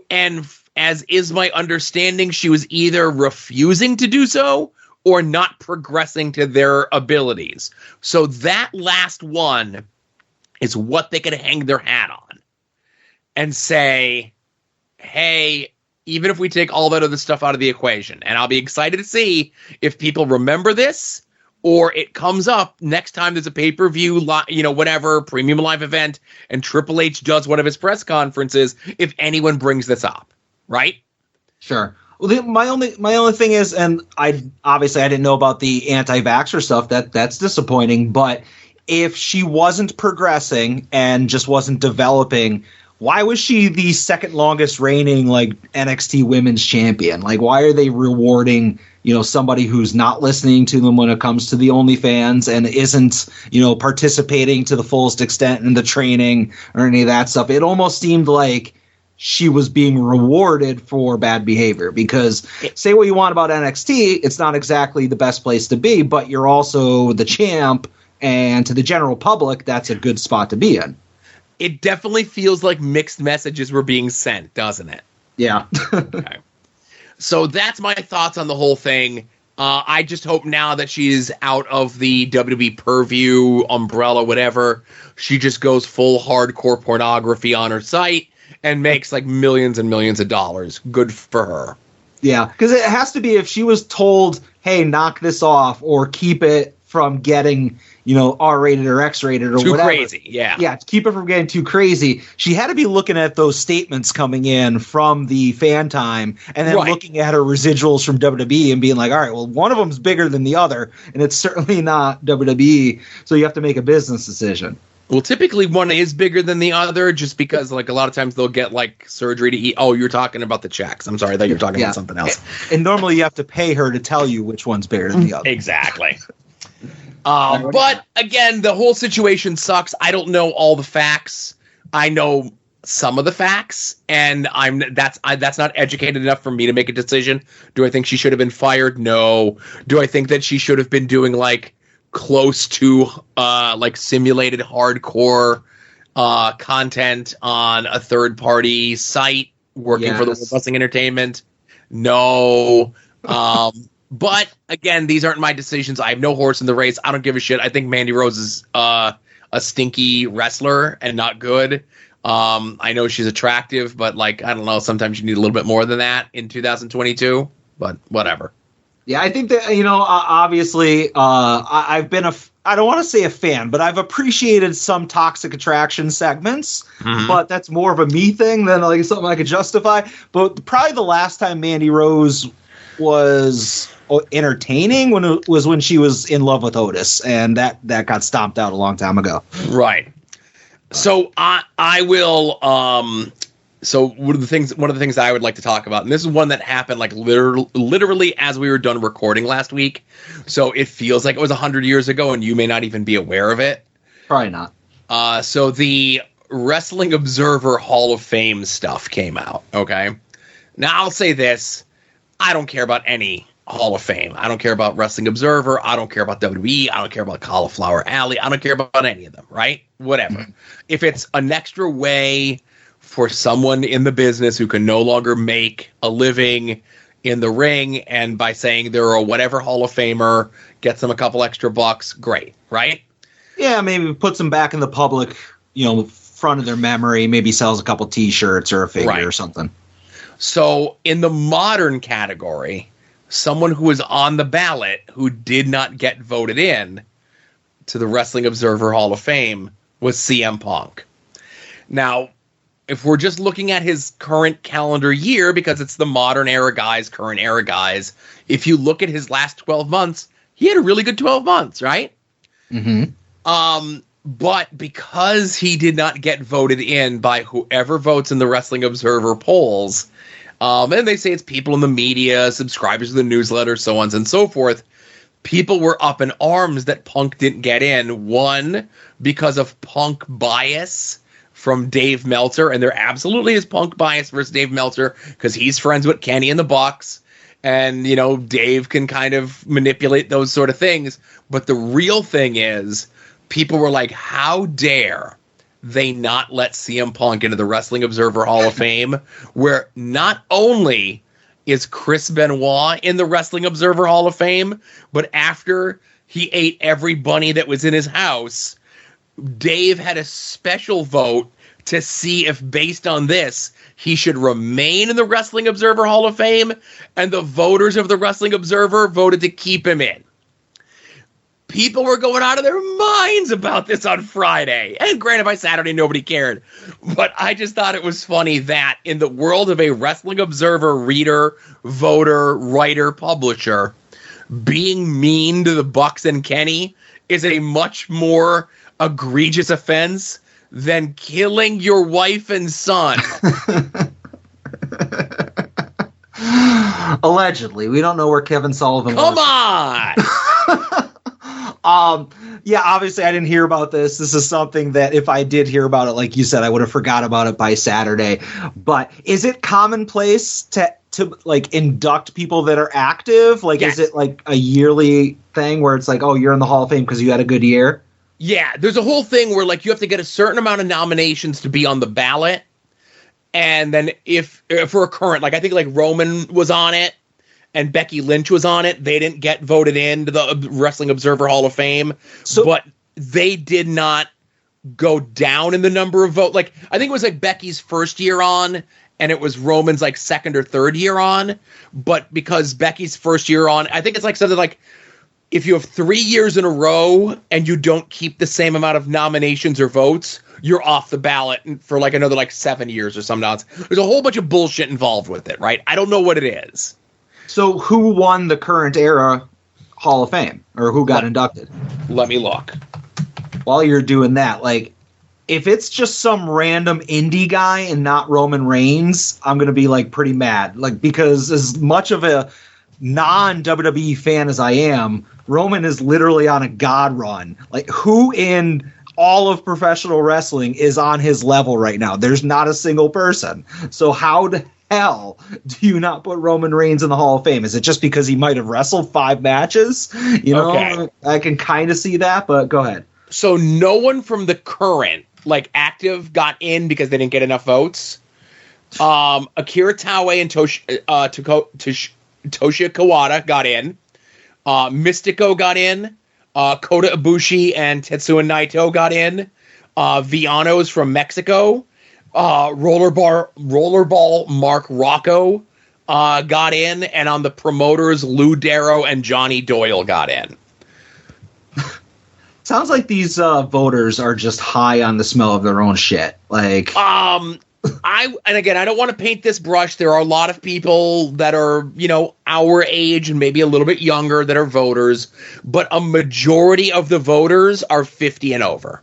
And as is my understanding, she was either refusing to do so or not progressing to their abilities. So that last one is what they could hang their hat on and say, hey, even if we take all that other stuff out of the equation, and I'll be excited to see if people remember this, or it comes up next time there's a pay-per-view, whatever, premium live event, and Triple H does one of his press conferences, if anyone brings this up, right? Sure. Well, my only thing is, and I didn't know about the anti-vaxxer stuff. That's disappointing. But if she wasn't progressing and just wasn't developing, why was she the second longest reigning NXT Women's Champion? Why are they rewarding somebody who's not listening to them when it comes to the OnlyFans and isn't participating to the fullest extent in the training or any of that stuff? It almost seemed like she was being rewarded for bad behavior, because say what you want about NXT, it's not exactly the best place to be, but you're also the champ, and to the general public, that's a good spot to be in. It definitely feels like mixed messages were being sent, doesn't it? Yeah. Okay. So that's my thoughts on the whole thing. I just hope now that she's out of the WWE purview, umbrella, whatever, she just goes full hardcore pornography on her site and makes millions and millions of dollars. Good for her. Yeah, because it has to be, if she was told, hey, knock this off or keep it from getting, R-rated or X-rated or too whatever. Crazy, yeah. Yeah, to keep it from getting too crazy. She had to be looking at those statements coming in from the fan time and then looking at her residuals from WWE and being like, all right, well, one of them's bigger than the other, and it's certainly not WWE, so you have to make a business decision. Well, typically one is bigger than the other, just because a lot of times they'll get surgery to eat. Oh, you're talking about the checks. I'm sorry, I thought you were talking about something else. And normally you have to pay her to tell you which one's bigger than the other. Exactly. But again, the whole situation sucks. I don't know all the facts. I know some of the facts, and that's not educated enough for me to make a decision. Do I think she should have been fired? No. Do I think that she should have been doing close to simulated hardcore content on a third party site working for the World Wrestling Entertainment? No. But again, these aren't my decisions. I have no horse in the race. I don't give a shit. I think Mandy Rose is a stinky wrestler and not good. I know she's attractive, but I don't know, sometimes you need a little bit more than that in 2022, but whatever. Yeah, I think that, obviously, I've been I don't want to say a fan, but I've appreciated some Toxic Attraction segments, but that's more of a me thing than something I could justify. But probably the last time Mandy Rose was entertaining was when she was in love with Otis, and that got stomped out a long time ago. Right. So I will. So one of the things I would like to talk about, and this is one that happened literally as we were done recording last week. So it feels like it was 100 years ago, and you may not even be aware of it. Probably not. So the Wrestling Observer Hall of Fame stuff came out. Okay. Now I'll say this: I don't care about any Hall of Fame. I don't care about Wrestling Observer. I don't care about WWE. I don't care about Cauliflower Alley. I don't care about any of them. Right? Whatever. If it's an extra way for someone in the business who can no longer make a living in the ring, and by saying they're a whatever Hall of Famer gets them a couple extra bucks, great, right? Yeah, maybe puts them back in the public, front of their memory, maybe sells a couple T-shirts or a figure or something. So in the modern category, someone who was on the ballot who did not get voted in to the Wrestling Observer Hall of Fame was CM Punk. Now, if we're just looking at his current calendar year, because it's the modern era guys, current era guys, if you look at his last 12 months, he had a really good 12 months, right? Mm-hmm. But because he did not get voted in by whoever votes in the Wrestling Observer polls, and they say it's people in the media, subscribers to the newsletter, so on and so forth, people were up in arms that Punk didn't get in. One, because of Punk bias from Dave Meltzer, and there absolutely is Punk bias versus Dave Meltzer, because he's friends with Kenny and the Bucks, and, you know, Dave can kind of manipulate those sort of things. But the real thing is, people were like, how dare they not let CM Punk into the Wrestling Observer Hall of Fame, where not only is Chris Benoit in the Wrestling Observer Hall of Fame, but after he ate every bunny that was in his house, Dave had a special vote to see if, based on this, he should remain in the Wrestling Observer Hall of Fame, and the voters of the Wrestling Observer voted to keep him in. People were going out of their minds about this on Friday. And granted, by Saturday, nobody cared. But I just thought it was funny that in the world of a Wrestling Observer reader, voter, writer, publisher, being mean to the Bucks and Kenny is a much more egregious offense than killing your wife and son. Allegedly. We don't know where Kevin Sullivan Come was. on! Yeah, obviously I didn't hear about this. This is something that if I did hear about it, like you said, I would have forgot about it by Saturday. But is it commonplace to like induct people that are active? Like, Yes. Is it like a yearly thing where it's like, oh, you're in the Hall of Fame because you had a good year? Yeah, there's a whole thing where, like, you have to get a certain amount of nominations to be on the ballot. And then if for a current, like, I think, like, Roman was on it and Becky Lynch was on it, they didn't get voted into the Wrestling Observer Hall of Fame. But they did not go down in the number of votes. Like, I think it was, like, Becky's first year on, and it was Roman's, like, second or third year on. But because Becky's first year on, I think it's, like, something like, if you have 3 years in a row and you don't keep the same amount of nominations or votes, you're off the ballot for like another like 7 years or something else. There's a whole bunch of bullshit involved with it, right? I don't know what it is. So who won the current era Hall of Fame, or who got inducted? Let me look. While you're doing that, like, if it's just some random indie guy and not Roman Reigns, I'm going to be like pretty mad. Like, because as much of a non-WWE fan as I am, Roman is literally on a god run. Like, who in all of professional wrestling is on his level right now? There's not a single person. So how the hell do you not put Roman Reigns in the Hall of Fame? Is it just because he might have wrestled 5 matches? You know, Okay. I can kind of see that, but go ahead. So no one from the current, like, active got in because they didn't get enough votes. Akira Taue and Toshia Kawada got in. Mystico got in. Kota Ibushi and Tetsuya Naito got in. Villanos from Mexico. Rollerball Mark Rocco got in. And on the promoters, Lou Darrow and Johnny Doyle got in. Sounds like these voters are just high on the smell of their own shit. Like, And again, I don't want to paint this brush. There are a lot of people that are, you know, our age and maybe a little bit younger that are voters, but a majority of the voters are 50 and over.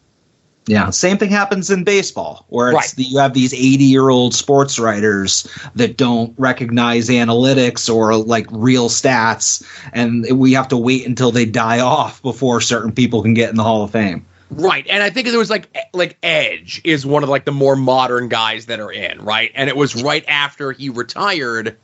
yeah, same thing happens in baseball, where Right. you have these 80-year-old sports writers that don't recognize analytics or like real stats, and we have to wait until they die off before certain people can get in the Hall of Fame. Right. And I think there was like Edge is one of like the more modern guys that are in, right? And it was right after he retired.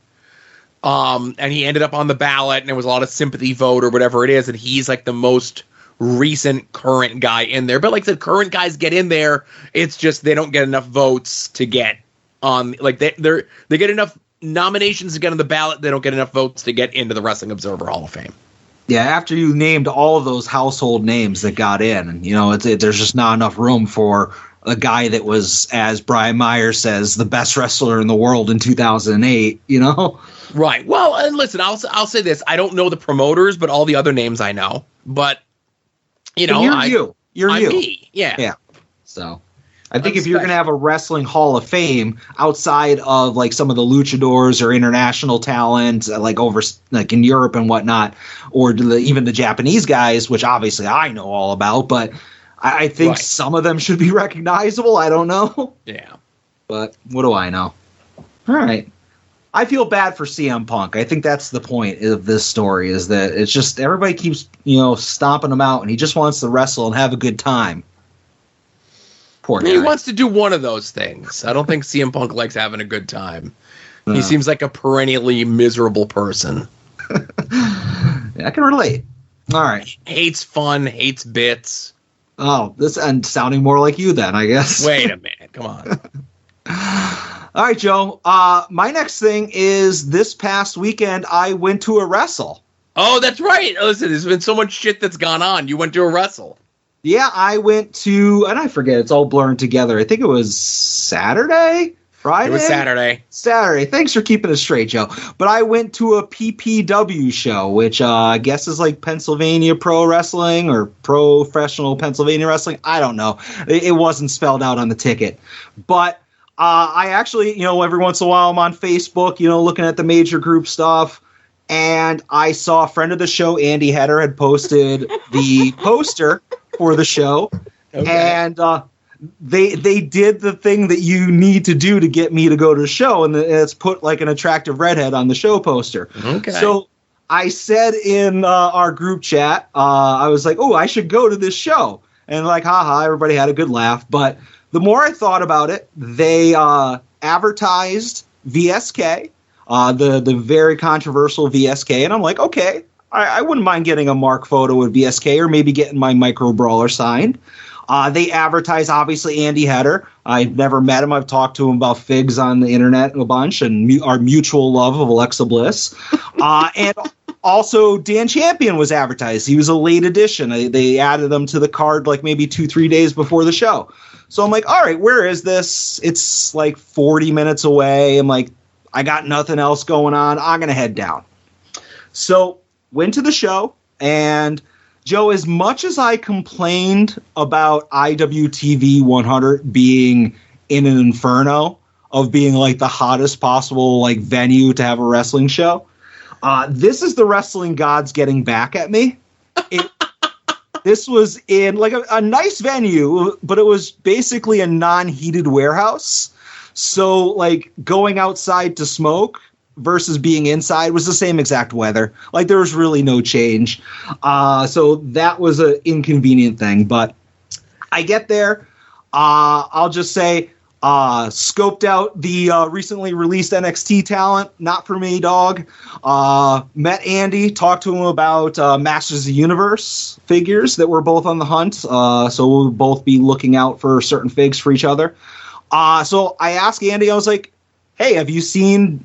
And he ended up on the ballot, and it was a lot of sympathy vote or whatever it is, and he's like the most recent current guy in there. But like the current guys get in there, it's just they don't get enough votes to get on, like they get enough nominations to get on the ballot, they don't get enough votes to get into the Wrestling Observer Hall of Fame. Yeah, after you named all of those household names that got in, and you know, there's just not enough room for a guy that was, as Brian Myers says, the best wrestler in the world in 2008, you know? Right. Well, and listen, I'll say this. I don't know the promoters, but all the other names I know. But, you know, You're I'm you. me. Yeah. Yeah. So I think if you're going to have a wrestling hall of fame outside of like some of the luchadors or international talent, like over like in Europe and whatnot, or even the Japanese guys, which obviously I know all about, but I think some of them should be recognizable. I don't know. Yeah. But what do I know? All right. I feel bad for CM Punk. I think that's the point of this story, is that it's just everybody keeps, stomping him out, and he just wants to wrestle and have a good time. Poor guy. He wants to do one of those things. I don't think CM Punk likes having a good time. He seems like a perennially miserable person. Yeah, I can relate. All right. Hates fun, hates bits. Oh, and sounding more like you then, I guess. Wait a minute. Come on. All right, Joe. My next thing is this past weekend I went to a wrestle. Oh, that's right. Listen, there's been so much shit that's gone on. You went to a wrestle. Yeah, I went to, and I forget, it's all blurring together. I think it was Saturday? Friday? It was Saturday. Saturday. Thanks for keeping it straight, Joe. But I went to a PPW show, which I guess is like Pennsylvania Pro Wrestling or Professional Pennsylvania Wrestling. I don't know. It wasn't spelled out on the ticket. But I actually, every once in a while I'm on Facebook, looking at the major group stuff. And I saw a friend of the show, Andy Header, had posted the poster for the show. Okay. And they did the thing that you need to do to get me to go to the show, and it's put like an attractive redhead on the show poster. Okay. So I said in our group chat, I was like, oh, I should go to this show. And like, haha, everybody had a good laugh. But the more I thought about it, they advertised VSK, the very controversial VSK. And I'm like, okay, I wouldn't mind getting a mark photo with VSK or maybe getting my micro brawler signed. They advertise, obviously, Andy Header. I've never met him. I've talked to him about figs on the internet a bunch and our mutual love of Alexa Bliss. And also Dan Champion was advertised. He was a late addition. They added him to the card like maybe 2-3 days before the show. So I'm like, all right, where is this? It's like 40 minutes away. I'm like, I got nothing else going on. I'm going to head down. So went to the show, and Joe, as much as I complained about IWTV 100 being in an inferno of being like the hottest possible like venue to have a wrestling show, this is the wrestling gods getting back at me. This was in like a nice venue, but it was basically a non-heated warehouse. So like going outside to smoke versus being inside was the same exact weather. Like there was really no change. So that was an inconvenient thing. But I get there. I'll just say scoped out the recently released NXT talent. Not for me, dog. Met Andy. Talked to him about Masters of the Universe figures that were both on the hunt. So we'll both be looking out for certain figs for each other. So I asked Andy, I was like, hey, have you seen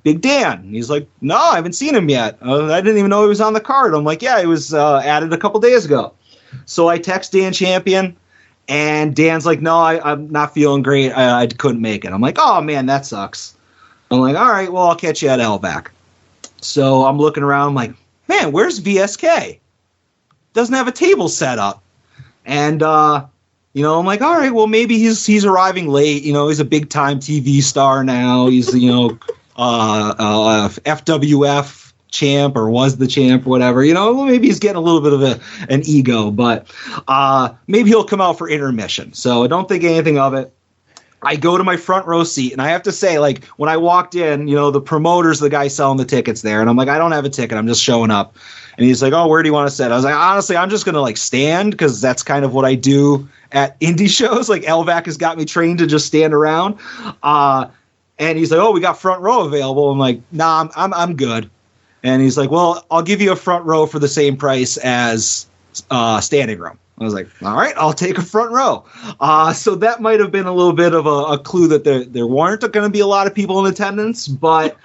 Big Dan? And he's like, no, I haven't seen him yet. I didn't even know he was on the card. I'm like, yeah, he was added a couple days ago. So I text Dan Champion, and Dan's like, no, I'm not feeling great. I couldn't make it. I'm like, oh, man, that sucks. I'm like, all right, well, I'll catch you at Lvac. So I'm looking around. I'm like, man, where's VSK? Doesn't have a table set up. And I'm like, all right, well, maybe he's arriving late. He's a big time TV star now. He's FWF champ or was the champ, or whatever. Maybe he's getting a little bit of an ego, but maybe he'll come out for intermission. So I don't think anything of it. I go to my front row seat, and I have to say, like, when I walked in, the promoter's the guy selling the tickets there, and I'm like, I don't have a ticket. I'm just showing up. And he's like, oh, where do you want to sit? I was like, honestly, I'm just going to, like, stand, because that's kind of what I do at indie shows. Like, Lvac has got me trained to just stand around. And he's like, oh, we got front row available. I'm like, nah, I'm good. And he's like, well, I'll give you a front row for the same price as standing room. I was like, all right, I'll take a front row. So that might have been a little bit of a clue that there weren't going to be a lot of people in attendance. But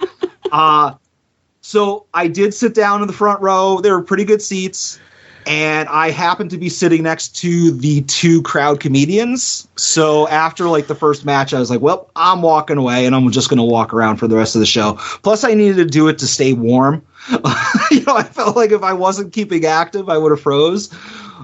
so I did sit down in the front row. There were pretty good seats. And I happened to be sitting next to the two crowd comedians. So after like the first match, I was like, well, I'm walking away and I'm just going to walk around for the rest of the show. Plus, I needed to do it to stay warm. I felt like if I wasn't keeping active, I would have froze.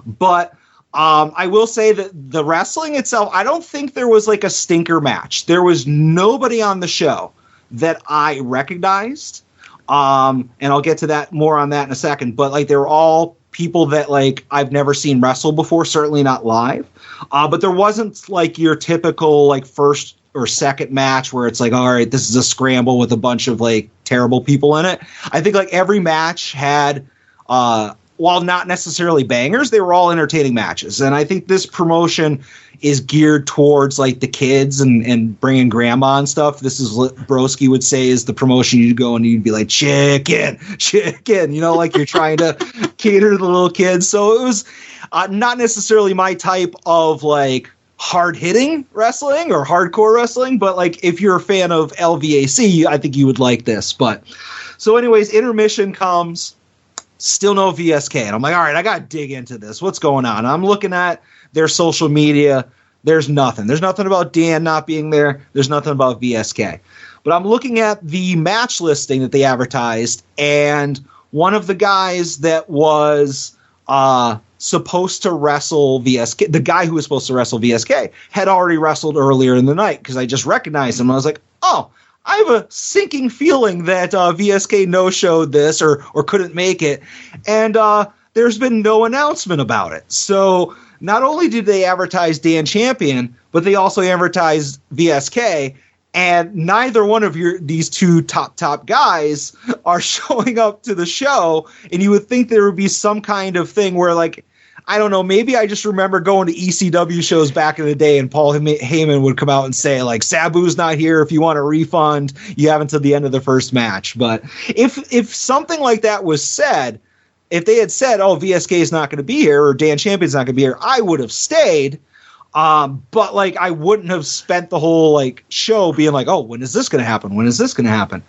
But I will say that the wrestling itself, I don't think there was like a stinker match. There was nobody on the show that I recognized. And I'll get to that more on that in a second. But like they were all people that like I've never seen wrestle before, certainly not live. But there wasn't like your typical like first or second match where it's like, all right, this is a scramble with a bunch of like terrible people in it. I think like every match had, while not necessarily bangers, they were all entertaining matches. And I think this promotion is geared towards like the kids and bringing grandma and stuff. This is what Broski would say is the promotion you'd go and you'd be like, chicken, like you're trying to cater to the little kids. So it was not necessarily my type of like hard hitting wrestling or hardcore wrestling, but like if you're a fan of LVAC, I think you would like this. But so anyways, intermission comes, still no VSK. And I'm like, all right, I got to dig into this. What's going on? And I'm looking at their social media. There's nothing. There's nothing about Dan not being there. There's nothing about VSK. But I'm looking at the match listing that they advertised, and one of the guys that was supposed to wrestle VSK, the guy who was supposed to wrestle VSK, had already wrestled earlier in the night because I just recognized him. I was like, oh, I have a sinking feeling that VSK no-showed this or couldn't make it. And there's been no announcement about it. So not only did they advertise Dan Champion, but they also advertised VSK. And neither one of these two top guys are showing up to the show. And you would think there would be some kind of thing where, like, I don't know, maybe I just remember going to ECW shows back in the day and Paul Heyman would come out and say, like, Sabu's not here. If you want a refund, you have until the end of the first match. But if something like that was said, if they had said, oh, VSK is not going to be here or Dan Champion's not going to be here, I would have stayed. But like I wouldn't have spent the whole like show being like, oh, when is this going to happen? When is this going to happen?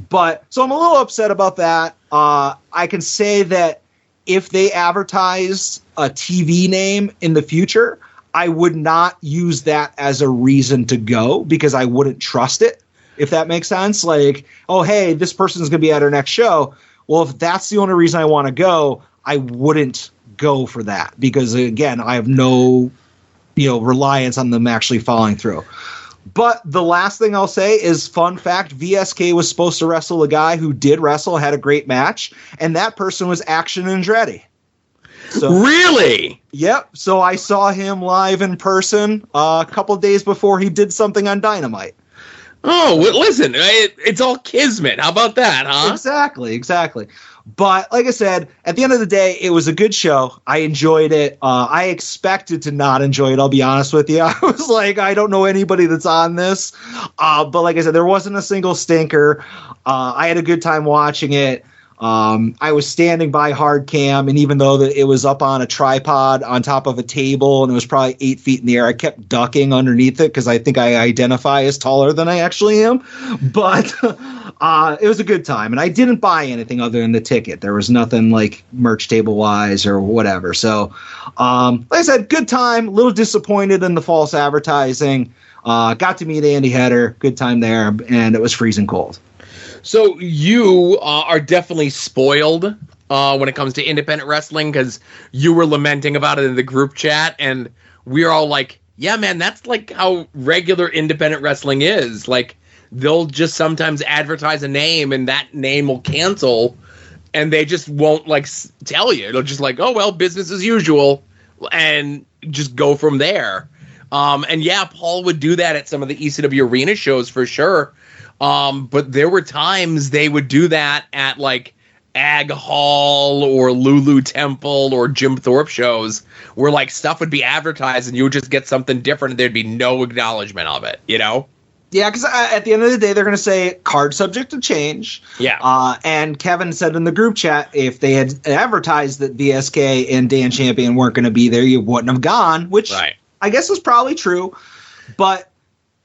But so I'm a little upset about that. I can say that if they advertised a TV name in the future, I would not use that as a reason to go because I wouldn't trust it, if that makes sense. Like, oh, hey, this person's going to be at our next show. Well, if that's the only reason I want to go, I wouldn't go for that because, again, I have no reliance on them actually following through. But the last thing I'll say is, fun fact, VSK was supposed to wrestle a guy who did wrestle, had a great match, and that person was Action Andretti. So, really? Yep. So I saw him live in person a couple of days before he did something on Dynamite. Oh, well, listen, it's all kismet. How about that, huh? Exactly. But like I said, at the end of the day, it was a good show. I enjoyed it. I expected to not enjoy it, I'll be honest with you. I was like, I don't know anybody that's on this. But like I said, there wasn't a single stinker. I had a good time watching it. I was standing by hard cam, and even though that it was up on a tripod on top of a table and it was probably 8 feet in the air, I kept ducking underneath it because I think I identify as taller than I actually am. But it was a good time, and I didn't buy anything other than the ticket. There was nothing like merch table wise or whatever. So like I said, good time. A little disappointed in the false advertising. Got to meet Andy Header. Good time there, and it was freezing cold. So you are definitely spoiled when it comes to independent wrestling because you were lamenting about it in the group chat, and we're all like, yeah, man, that's like how regular independent wrestling is. Like, they'll just sometimes advertise a name, and that name will cancel, and they just won't, like, tell you. It'll just like, oh, well, business as usual, and just go from there. And, yeah, Paul would do that at some of the ECW arena shows for sure. But there were times they would do that at like Ag Hall or Lulu Temple or Jim Thorpe shows where like stuff would be advertised and you would just get something different and there'd be no acknowledgement of it, Yeah, because at the end of the day, they're going to say card subject to change. Yeah. And Kevin said in the group chat, if they had advertised that VSK and Dan Champion weren't going to be there, you wouldn't have gone, which right. I guess was probably true. But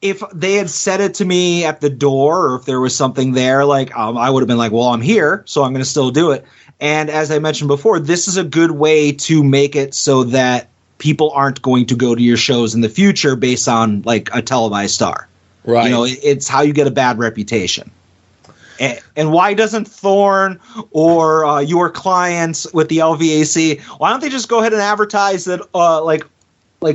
if they had said it to me at the door, or if there was something there, like I would have been like, well, I'm here, so I'm going to still do it. And as I mentioned before, this is a good way to make it so that people aren't going to go to your shows in the future based on like a televised star. Right. You know, it's how you get a bad reputation. And why doesn't Thorne or your clients with the LVAC, why don't they just go ahead and advertise that like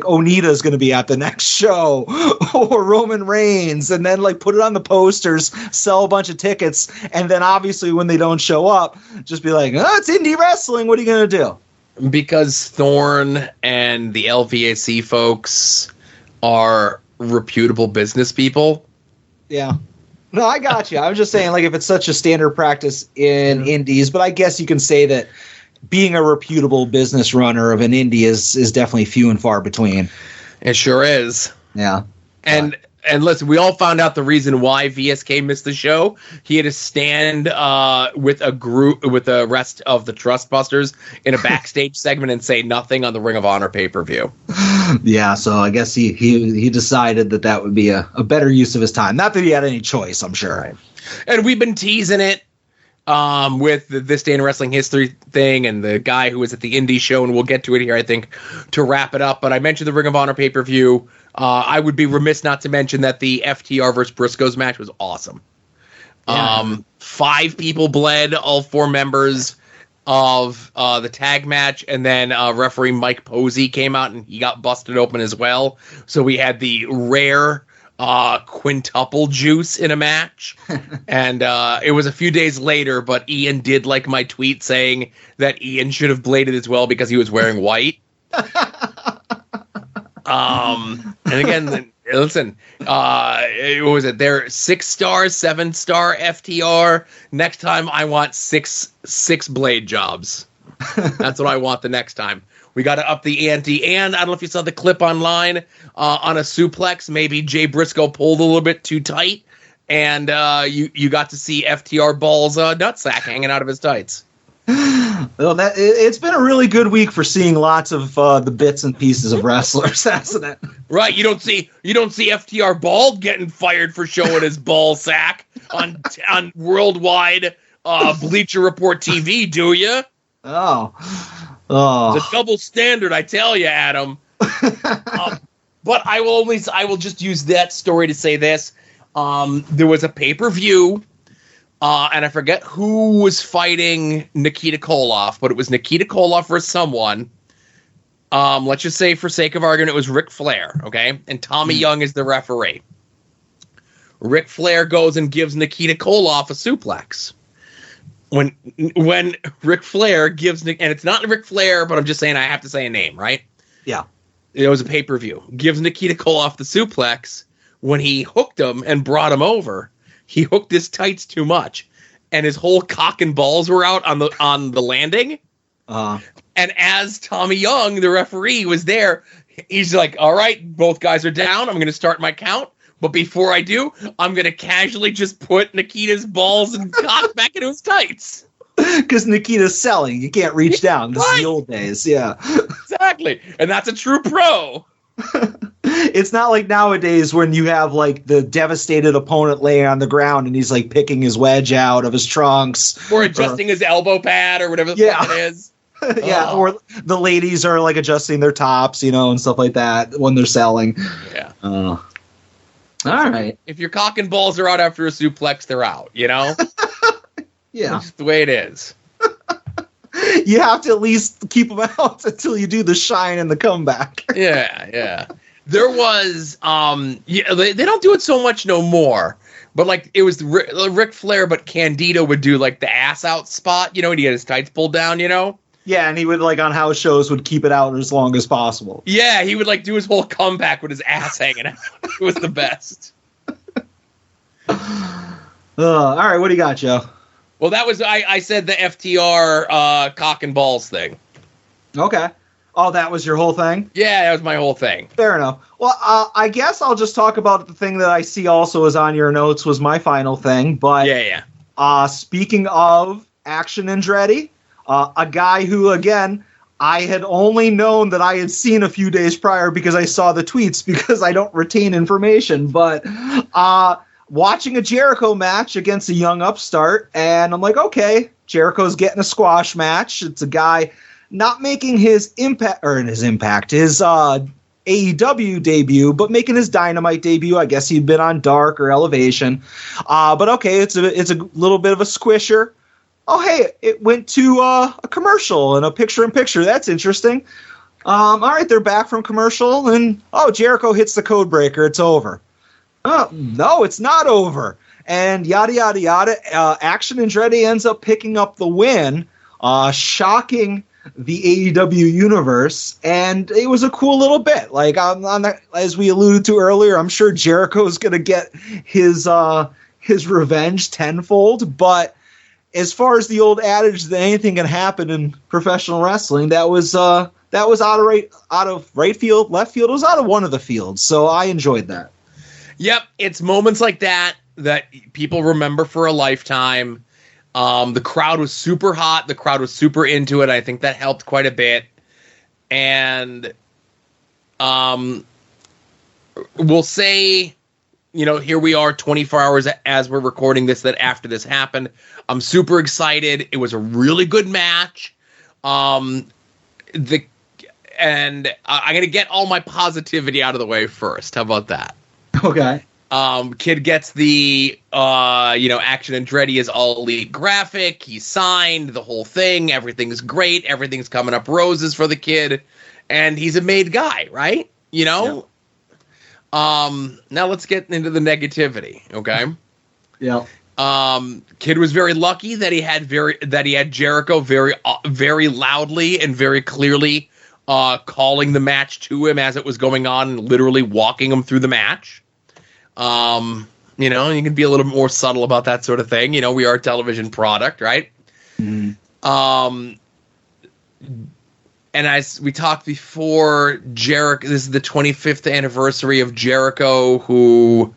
Onita's going to be at the next show or Roman Reigns, and then like put it on the posters, sell a bunch of tickets, and then obviously when they don't show up, just be like, oh, it's indie wrestling. What are you going to do? Because Thorne and the LVAC folks are reputable business people. Yeah. No, I got you. I was just saying, like, if it's such a standard practice in indies, but I guess you can say that being a reputable business runner of an indie is definitely few and far between. It sure is. Yeah. And listen, we all found out the reason why VSK missed the show. He had to stand with a group, with the rest of the Trustbusters in a backstage segment and say nothing on the Ring of Honor pay-per-view. Yeah, so I guess he decided that would be a better use of his time. Not that he had any choice, I'm sure. Right. And we've been teasing it with This Day in Wrestling History thing and the guy who was at the indie show, and we'll get to it here, I think, to wrap it up. But I mentioned the Ring of Honor pay-per-view. I would be remiss not to mention that the FTR versus Briscoes match was awesome. Yeah. 5 people bled, all 4 members of the tag match, and then referee Mike Posey came out and he got busted open as well. So we had the rare quintuple juice in a match. And it was a few days later, but Ian did like my tweet saying that Ian should have bladed as well because he was wearing white. And again, listen, what was it? They're 6-star, 7-star FTR. Next time I want six blade jobs. That's what I want the next time. We got to up the ante. And I don't know if you saw the clip online on a suplex. Maybe Jay Briscoe pulled a little bit too tight, and you got to see FTR Ball's nutsack hanging out of his tights. Well, it's been a really good week for seeing lots of the bits and pieces of wrestlers, hasn't it? Right, you don't see FTR Ball getting fired for showing his ball sack on worldwide Bleacher Report TV, do you? Oh, it's a double standard, I tell you, Adam. But I will just use that story to say this: there was a pay-per-view. And I forget who was fighting Nikita Koloff, but it was Nikita Koloff versus someone. Let's just say, for sake of argument, it was Ric Flair, okay? And Tommy Young is the referee. Ric Flair goes and gives Nikita Koloff a suplex. When Ric Flair gives, and it's not Ric Flair, but I'm just saying I have to say a name, right? Yeah. It was a pay-per-view. Gives Nikita Koloff the suplex. When he hooked him and brought him over, he hooked his tights too much, and his whole cock and balls were out on the landing. And as Tommy Young, the referee, was there, he's like, all right, both guys are down. I'm going to start my count. But before I do, I'm going to casually just put Nikita's balls and cock back into his tights. Because Nikita's selling. You can't reach down. This is the old days. Yeah. Exactly. And that's a true pro. It's not like nowadays when you have like the devastated opponent laying on the ground and he's like picking his wedge out of his trunks. Or adjusting his elbow pad or whatever the fuck it is. Yeah, or the ladies are like adjusting their tops, and stuff like that when they're selling. Yeah. All right. If your cock and balls are out after a suplex, they're out, Yeah. That's just the way it is. You have to at least keep them out until you do the shine and the comeback. Yeah. There was, they don't do it so much no more, but like it was Ric Flair, but Candido would do like the ass out spot, and he'd get his tights pulled down, Yeah, and he would like on house shows would keep it out as long as possible. Yeah, he would like do his whole comeback with his ass hanging out. It was the best. All right, what do you got, Joe? Well, that was, I said the FTR cock and balls thing. Okay. Oh, that was your whole thing? Yeah, that was my whole thing. Fair enough. Well, I guess I'll just talk about the thing that I see also is on your notes was my final thing. But yeah. Speaking of Action Andretti, a guy who, again, I had only known that I had seen a few days prior because I saw the tweets because I don't retain information. But watching a Jericho match against a young upstart, and I'm like, okay, Jericho's getting a squash match. It's a guy not making his AEW debut, but making his Dynamite debut. I guess he'd been on Dark or Elevation. But okay, it's a little bit of a squisher. Oh, hey, it went to a commercial and a picture-in-picture. That's interesting. All right, they're back from commercial, and Jericho hits the code breaker. It's over. No, it's not over. And yada, yada, yada. Action Andretti ends up picking up the win, shocking the AEW universe, and it was a cool little bit. Like, as we alluded to earlier, I'm sure Jericho's going to get his revenge tenfold, but as far as the old adage that anything can happen in professional wrestling, that was out of right field, left field. It was out of one of the fields, so I enjoyed that. Yep, it's moments like that people remember for a lifetime. The crowd was super hot. The crowd was super into it. I think that helped quite a bit. And we'll say, here we are 24 hours as we're recording this, that after this happened. I'm super excited. It was a really good match. And I'm going to get all my positivity out of the way first. How about that? Okay. Kid gets the, Action Andretti is all elite graphic. He's signed the whole thing. Everything's great. Everything's coming up roses for the kid. And he's a made guy, right? Yeah. Now let's get into the negativity. Okay. Yeah. Kid was very lucky that he had Jericho very loudly and very clearly, calling the match to him as it was going on and literally walking him through the match. You can be a little more subtle about that sort of thing. We are a television product, right? Mm-hmm. And as we talked before, Jericho, this is the 25th anniversary of Jericho, who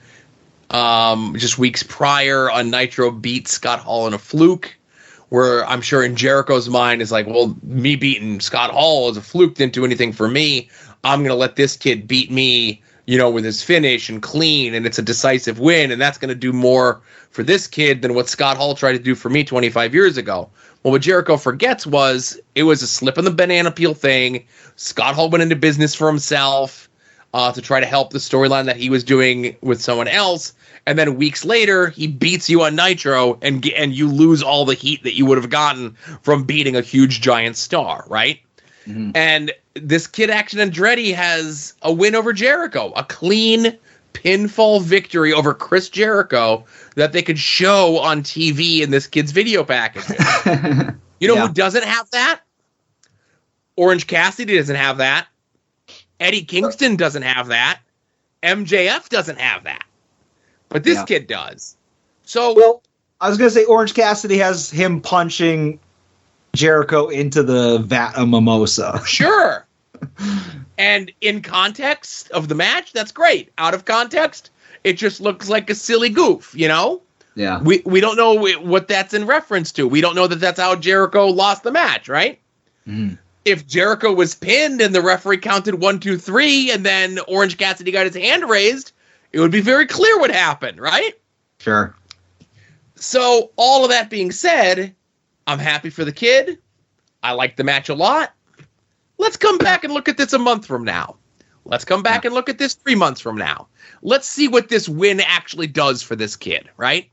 just weeks prior on Nitro beat Scott Hall in a fluke, where I'm sure in Jericho's mind is like, well, me beating Scott Hall as a fluke didn't do anything for me. I'm going to let this kid beat me, with his finish and clean, and it's a decisive win, and that's going to do more for this kid than what Scott Hall tried to do for me 25 years ago. Well, what Jericho forgets was it was a slip in the banana peel thing. Scott Hall went into business for himself to try to help the storyline that he was doing with someone else, and then weeks later, he beats you on Nitro, and you lose all the heat that you would have gotten from beating a huge giant star, right? Mm-hmm. And this kid Action Andretti has a win over Jericho, a clean pinfall victory over Chris Jericho that they could show on TV in this kid's video package. Who doesn't have that? Orange Cassidy doesn't have that. Eddie Kingston doesn't have that. MJF doesn't have that. But this kid does. So, I was going to say Orange Cassidy has him punching Jericho into the vat of mimosa. Sure. And in context of the match, that's great. Out of context, it just looks like a silly goof, Yeah. We don't know what that's in reference to. We don't know that that's how Jericho lost the match, right? Mm. If Jericho was pinned and the referee counted 1, 2, 3, and then Orange Cassidy got his hand raised, it would be very clear what happened, right? Sure. So, all of that being said, I'm happy for the kid. I like the match a lot. Let's come back and look at this a month from now. Let's come back and look at this 3 months from now. Let's see what this win actually does for this kid, right?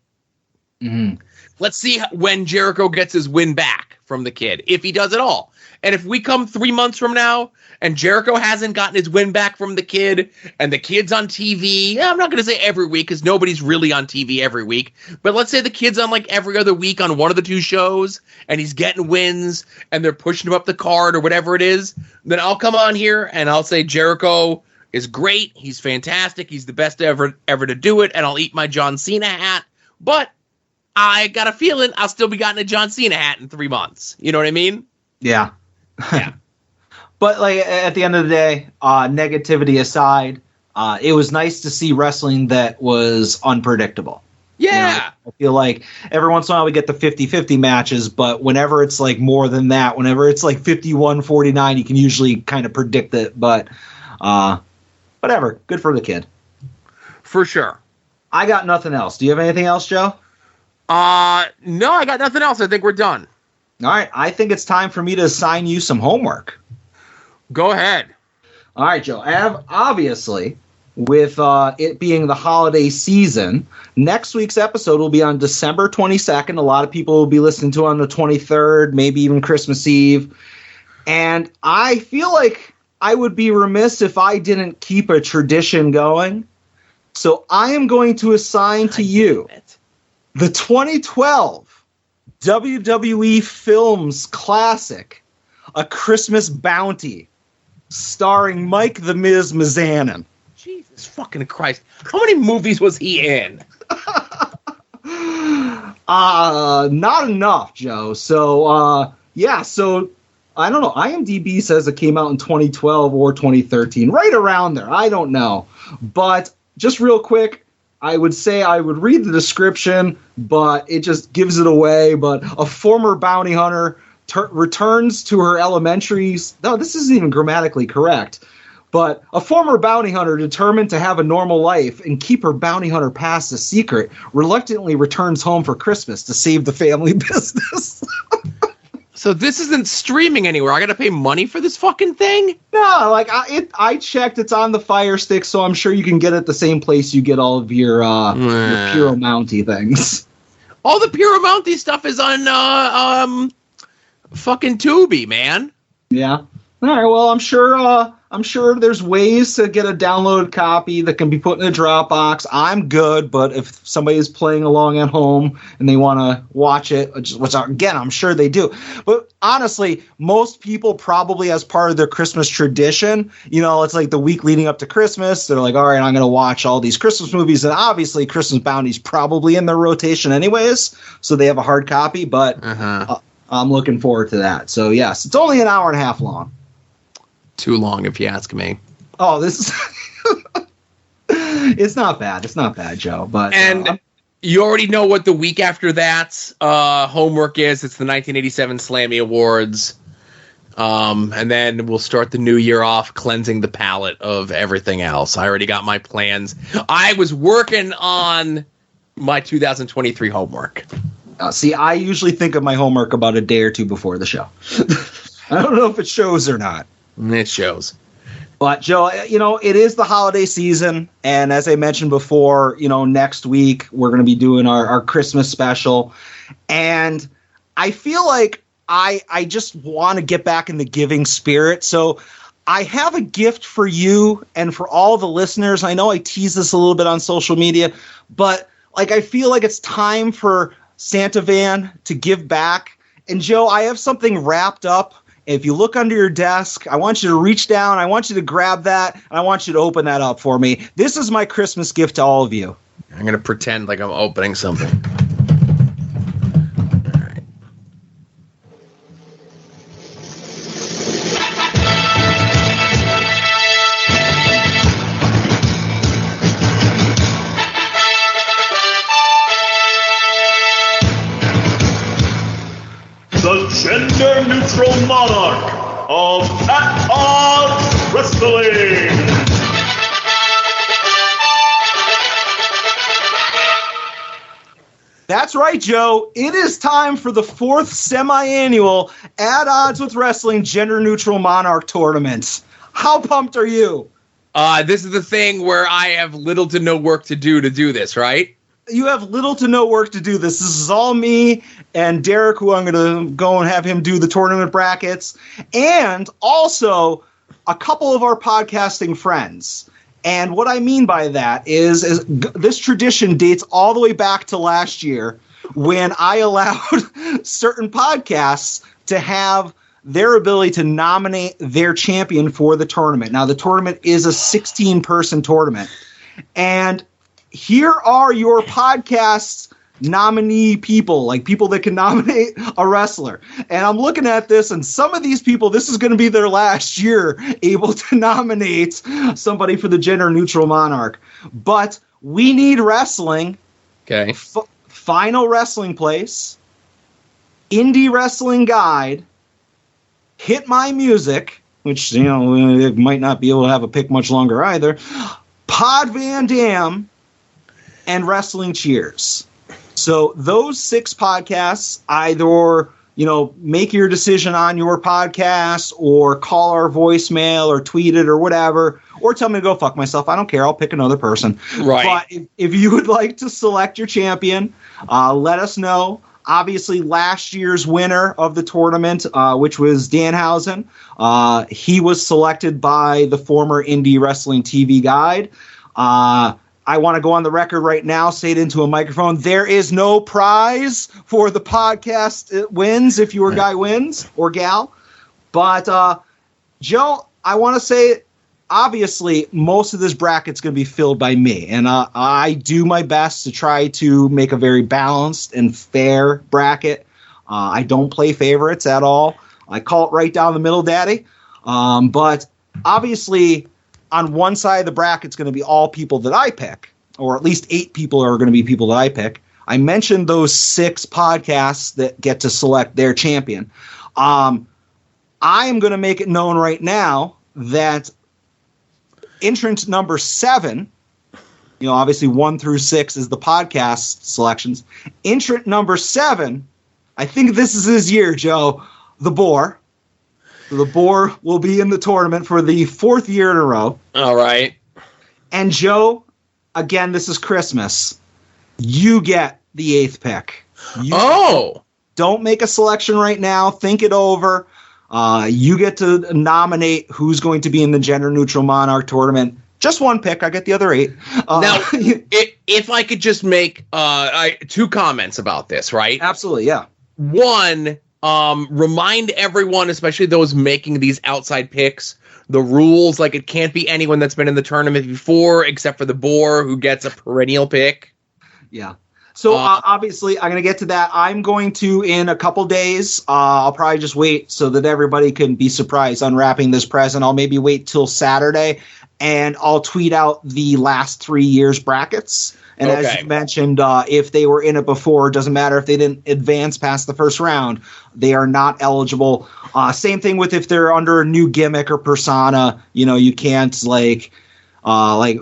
Mm-hmm. Let's see when Jericho gets his win back from the kid, if he does at all. And if we come 3 months from now and Jericho hasn't gotten his win back from the kid and the kid's on TV, I'm not going to say every week because nobody's really on TV every week, but let's say the kid's on like every other week on one of the two shows and he's getting wins and they're pushing him up the card or whatever it is, then I'll come on here and I'll say Jericho is great. He's fantastic. He's the best ever to do it. And I'll eat my John Cena hat. But I got a feeling I'll still be getting a John Cena hat in 3 months. You know what I mean? Yeah. Yeah. But like at the end of the day, negativity aside, it was nice to see wrestling that was unpredictable. Yeah. I feel like every once in a while we get the 50-50 matches, but whenever it's like more than that, whenever it's like 51-49, you can usually kind of predict it. But whatever, good for the kid. For sure. I got nothing else. Do you have anything else, Joe? No, I got nothing else. I think we're done. All right, I think it's time for me to assign you some homework. Go ahead. All right, Joe. Obviously, with it being the holiday season, next week's episode will be on December 22nd. A lot of people will be listening to it on the 23rd, maybe even Christmas Eve. And I feel like I would be remiss if I didn't keep a tradition going. So I am going to assign to you the 2012 WWE Films classic, A Christmas Bounty, starring Mike the Miz Mizanin. Jesus fucking Christ. How many movies was he in? Not enough, Joe. So, so I don't know. IMDb says it came out in 2012 or 2013, right around there. I don't know. But just real quick, I would say I would read the description, but it just gives it away. But a former bounty hunter returns to her elementaries. No, this isn't even grammatically correct. But a former bounty hunter determined to have a normal life and keep her bounty hunter past a secret reluctantly returns home for Christmas to save the family business. So this isn't streaming anywhere. I got to pay money for this fucking thing? No, like I checked. It's on the Fire Stick, so I'm sure you can get it the same place you get all of your Puro Mounty things. All the Puro Mounty stuff is on fucking Tubi, man. Yeah. All right. Well, I'm sure there's ways to get a downloaded copy that can be put in a Dropbox. I'm good, but if somebody is playing along at home and they want to watch it, which again, I'm sure they do. But honestly, most people probably as part of their Christmas tradition, it's like the week leading up to Christmas. They're like, all right, I'm going to watch all these Christmas movies. And obviously Christmas Bounty's probably in their rotation anyways. So they have a hard copy, but I'm looking forward to that. So yes, it's only an hour and a half long. Too long, if you ask me. Oh, this is it's not bad. It's not bad, Joe. But you already know what the week after that homework is. It's the 1987 Slammy Awards. And then we'll start the new year off cleansing the palate of everything else. I already got my plans. I was working on my 2023 homework. See, I usually think of my homework about a day or two before the show. I don't know if it shows or not. It shows. But, Joe, it is the holiday season. And as I mentioned before, next week we're going to be doing our Christmas special. And I feel like I just want to get back in the giving spirit. So I have a gift for you and for all the listeners. I know I tease this a little bit on social media, but I feel like it's time for Santa Van to give back. And, Joe, I have something wrapped up. If you look under your desk, I want you to reach down. I want you to grab that, and I want you to open that up for me. This is my Christmas gift to all of you. I'm going to pretend like I'm opening something. All right. The gender-neutral monarch of At Odds Wrestling. That's right, Joe. It is time for the 4th semi-annual At Odds with Wrestling Gender-Neutral Monarch Tournament. How pumped are you? This is the thing where I have little to no work to do this, right? You have little to no work to do this. This is all me and Derek, who I'm going to go and have him do the tournament brackets, and also a couple of our podcasting friends. And what I mean by that is this tradition dates all the way back to last year when I allowed certain podcasts to have their ability to nominate their champion for the tournament. Now, the tournament is a 16-person tournament. And here are your podcast nominee people, like people that can nominate a wrestler. And I'm looking at this, and some of these people, this is going to be their last year able to nominate somebody for the gender neutral monarch. But we need wrestling. Okay. Final Wrestling Place, Indie Wrestling Guide, Hit My Music, which, it might not be able to have a pick much longer either, Pod Van Dam, and Wrestling Cheers. So those 6 podcasts, either, make your decision on your podcast or call our voicemail or tweet it or whatever, or tell me to go fuck myself. I don't care. I'll pick another person. Right. But if you would like to select your champion, let us know. Obviously, last year's winner of the tournament, which was Danhausen, he was selected by the former Indie Wrestling TV Guide. I want to go on the record right now, say it into a microphone. There is no prize for the podcast wins if your guy wins or gal. But, Joe, I want to say, obviously, most of this bracket's going to be filled by me. And I do my best to try to make a very balanced and fair bracket. I don't play favorites at all. I call it right down the middle, Daddy. But obviously, on one side of the bracket, it's going to be all people that I pick, or at least 8 people are going to be people that I pick. I mentioned those 6 podcasts that get to select their champion. I am going to make it known right now that entrant number 7, obviously 1 through 6 is the podcast selections. Entrant number 7, I think this is his year, Joe, the Boar. The Boar will be in the tournament for the 4th year in a row. All right. And Joe, again, this is Christmas. You get the 8th pick. Don't make a selection right now. Think it over. You get to nominate who's going to be in the Gender Neutral Monarch tournament. Just 1 pick. I get the other 8. Now, if I could just make 2 comments about this, right? Absolutely, yeah. 1, remind everyone, especially those making these outside picks, the rules. Like, it can't be anyone that's been in the tournament before, except for the Boar, who gets a perennial pick. Yeah. So obviously, I'm going to get to that. I'm going to, in a couple days, I'll probably just wait so that everybody can be surprised unwrapping this present. I'll maybe wait till Saturday, and I'll tweet out the last 3 years brackets. And as you mentioned, if they were in it before, it doesn't matter if they didn't advance past the first round, they are not eligible. Same thing with if they're under a new gimmick or persona, you can't like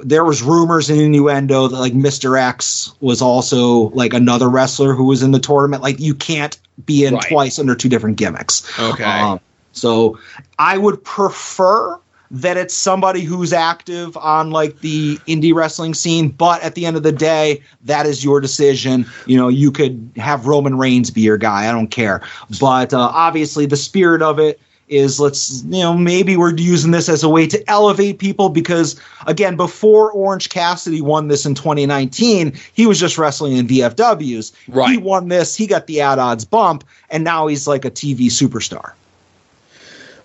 there was rumors and innuendo that like Mr. X was also like another wrestler who was in the tournament. Like you can't be in twice under 2 different gimmicks. Okay. So I would prefer that it's somebody who's active on like the indie wrestling scene, but at the end of the day, that is your decision. You could have Roman Reigns be your guy. I don't care. But obviously the spirit of it is maybe we're using this as a way to elevate people because, again, before Orange Cassidy won this in 2019, he was just wrestling in VFWs. Right. He won this. He got the odds bump, and now he's like a TV superstar.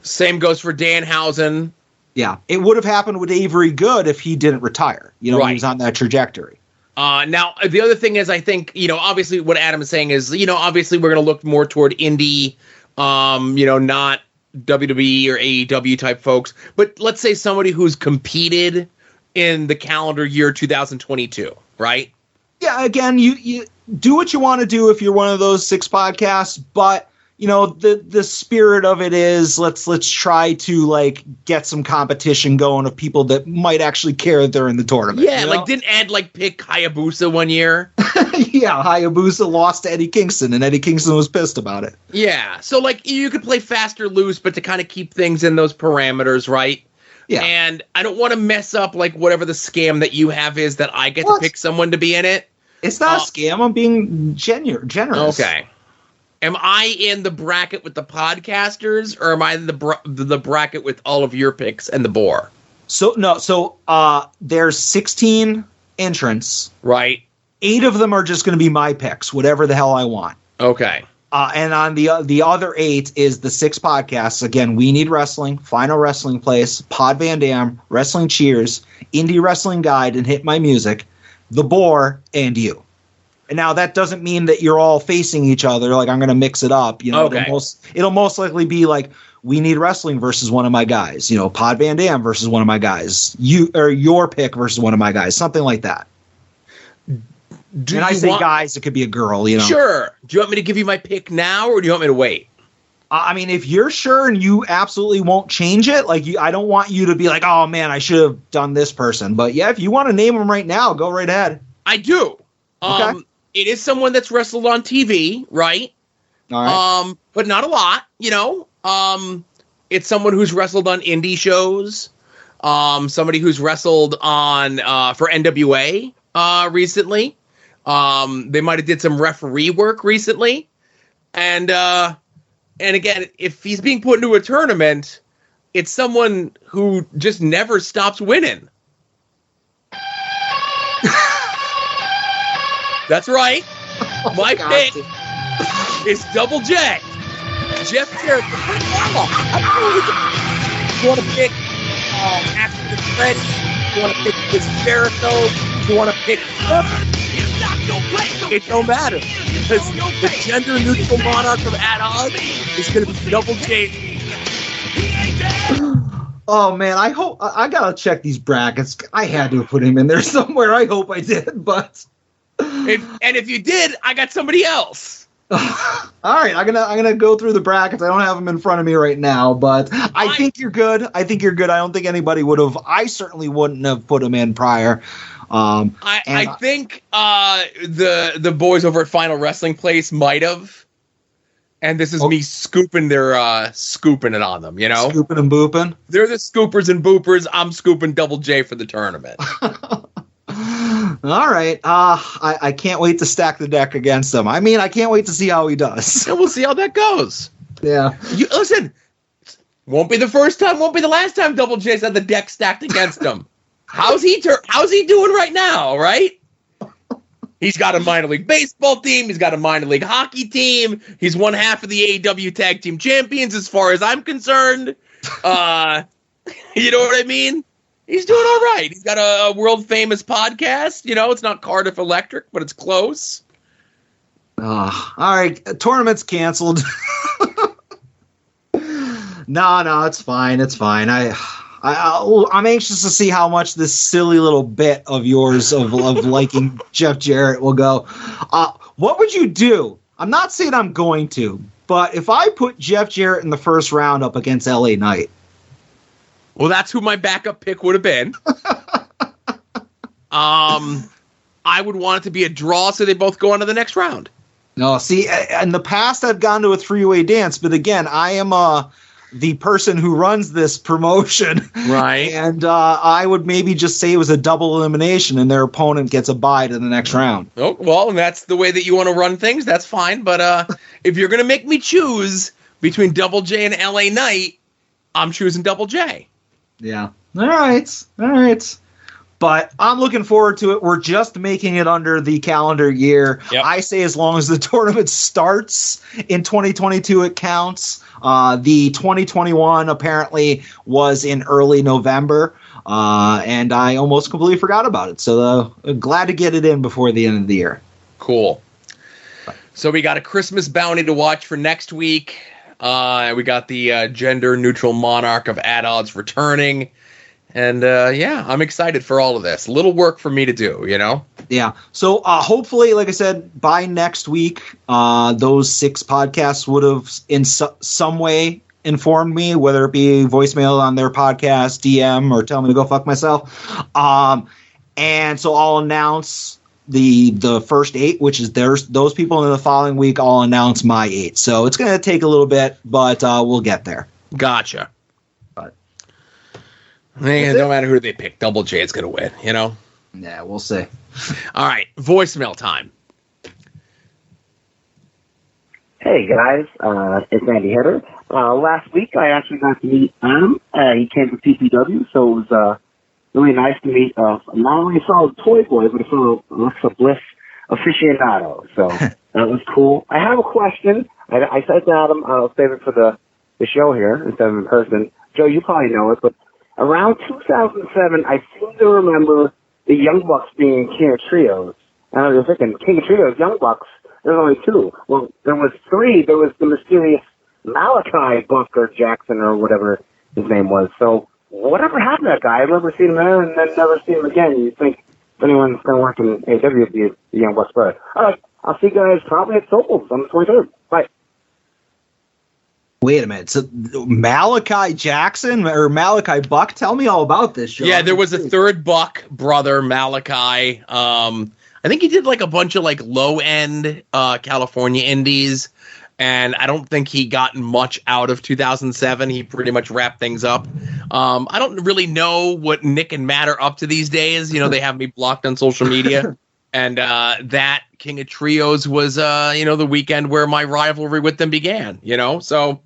Same goes for Danhausen. Yeah, it would have happened with Avery Good if he didn't retire. He was on that trajectory. Now, the other thing is, I think, obviously what Adam is saying is, obviously we're going to look more toward indie, not WWE or AEW type folks. But let's say somebody who's competed in the calendar year 2022, right? Yeah, again, you do what you want to do if you're one of those 6 podcasts, but the spirit of it is let's try to like get some competition going of people that might actually care that they're in the tournament. Yeah, like didn't Ed pick Hayabusa one year? Yeah, Hayabusa lost to Eddie Kingston, and Eddie Kingston was pissed about it. Yeah, so you could play fast or loose, but to kind of keep things in those parameters, right? Yeah. And I don't want to mess up whatever the scam that you have is that I get to pick someone to be in it. It's not a scam. I'm being generous. Okay. Am I in the bracket with the podcasters, or am I in the bracket with all of your picks and the Boar? So there's 16 entrants. Right. 8 of them are just going to be my picks, whatever the hell I want. Okay. And on the other 8 is the 6 podcasts. Again, We Need Wrestling, Final Wrestling Place, Pod Van Dam, Wrestling Cheers, Indie Wrestling Guide, and Hit My Music, The Boar, and you. And now that doesn't mean that you're all facing each other. Like I'm going to mix it up. Okay. It'll most likely be like We Need Wrestling versus one of my guys. Pod Van Dam versus one of my guys. Your pick versus one of my guys. Something like that. And I say guys, it could be a girl, you know. Sure. Do you want me to give you my pick now, or do you want me to wait? I mean, if you're sure and you absolutely won't change it, I don't want you to be like, oh man, I should have done this person. But yeah, if you want to name them right now, go right ahead. I do. Okay. It is someone that's wrestled on TV, right? All right. But not a lot, you know. It's someone who's wrestled on indie shows. Somebody who's wrestled on for NWA recently. They might have did some referee work recently, and again, if he's being put into a tournament, it's someone who just never stops winning. That's right. My pick is Double J. Jeff Jarrett. You want to pick Action Andretti? You want to pick Chris Jericho? You want to pick it don't matter, because the gender-neutral monarch of At Odds is going to be Double J. Oh man, I hope I gotta check these brackets. I had to have put him in there somewhere. I hope I did, but if you did, I got somebody else. All right, I'm gonna go through the brackets. I don't have them in front of me right now, but I think you're good. I don't think anybody would have. I certainly wouldn't have put him in prior. I think the boys over at Final Wrestling Place might have, and this is me scooping it on them, you know? Scooping and booping? They're the scoopers and boopers. I'm scooping Double J for the tournament. All right. I can't wait to stack the deck against him. I mean, I can't wait to see how he does. And we'll see how that goes. Yeah. Listen, won't be the first time, won't be the last time Double J's had the deck stacked against him. How's he doing right now, right? He's got a minor league baseball team. He's got a minor league hockey team. He's one half of the AEW Tag Team Champions as far as I'm concerned. You know what I mean? He's doing all right. He's got a world-famous podcast. You know, it's not Cardiff Electric, but it's close. All right. Tournament's canceled. No, it's fine. It's fine. I'm anxious to see how much this silly little bit of yours of liking Jeff Jarrett will go. What would you do? I'm not saying I'm going to, but if I put Jeff Jarrett in the first round up against LA Knight. Well, that's who my backup pick would have been. I would want it to be a draw so they both go on to the next round. No, see, in the past I've gone to a three-way dance, but again, I am the person who runs this promotion. Right. And I would maybe just say it was a double elimination and their opponent gets a bye to the next round. Oh, well, and that's the way that you want to run things. That's fine. But if you're going to make me choose between Double J and LA Knight, I'm choosing Double J. Yeah. All right. But I'm looking forward to it. We're just making it under the calendar year. Yep. I say as long as the tournament starts in 2022, it counts. The 2021 apparently was in early November, and I almost completely forgot about it. So glad to get it in before the end of the year. Cool. So we got a Christmas bounty to watch for next week. We got the gender-neutral monarch of At Odds returning. And, I'm excited for all of this. A little work for me to do, you know? Yeah. So hopefully, like I said, by next week, those 6 podcasts would have in some way informed me, whether it be voicemail on their podcast, DM, or tell me to go fuck myself. And so I'll announce the first 8, which is those people, in the following week I'll announce my 8. So it's going to take a little bit, but we'll get there. Gotcha. No matter who they pick, Double J is going to win, you know? Yeah, we'll see. All right, voicemail time. Hey, guys. It's Andy Hitter. Last week, I actually got to meet Adam. He came from PPW, so it was really nice to meet not only a fellow toy boy, but a fellow Alexa Bliss aficionado. So that was cool. I have a question. I said to Adam, I'll save it for the show here instead of in person. Joe, you probably know it, but around 2007, I seem to remember the Young Bucks being King of Trios. And I was thinking, King of Trios, Young Bucks, there's only 2. Well, there was 3. There was the mysterious Malachi Buck or Jackson or whatever his name was. So whatever happened to that guy? I remember seeing him there and then never seen him again. You'd think if anyone's going to work in AEW, it'd be the Young Bucks Brad. All right. I'll see you guys probably at Sokol on the 23rd. Bye. Wait a minute. So Malachi Jackson or Malachi Buck? Tell me all about this show. Yeah, there was a third Buck brother, Malachi. I think he did like a bunch of like low end California indies, and I don't think he got much out of 2007. He pretty much wrapped things up. I don't really know what Nick and Matt are up to these days. You know, they have me blocked on social media. And that King of Trios was, the weekend where my rivalry with them began, So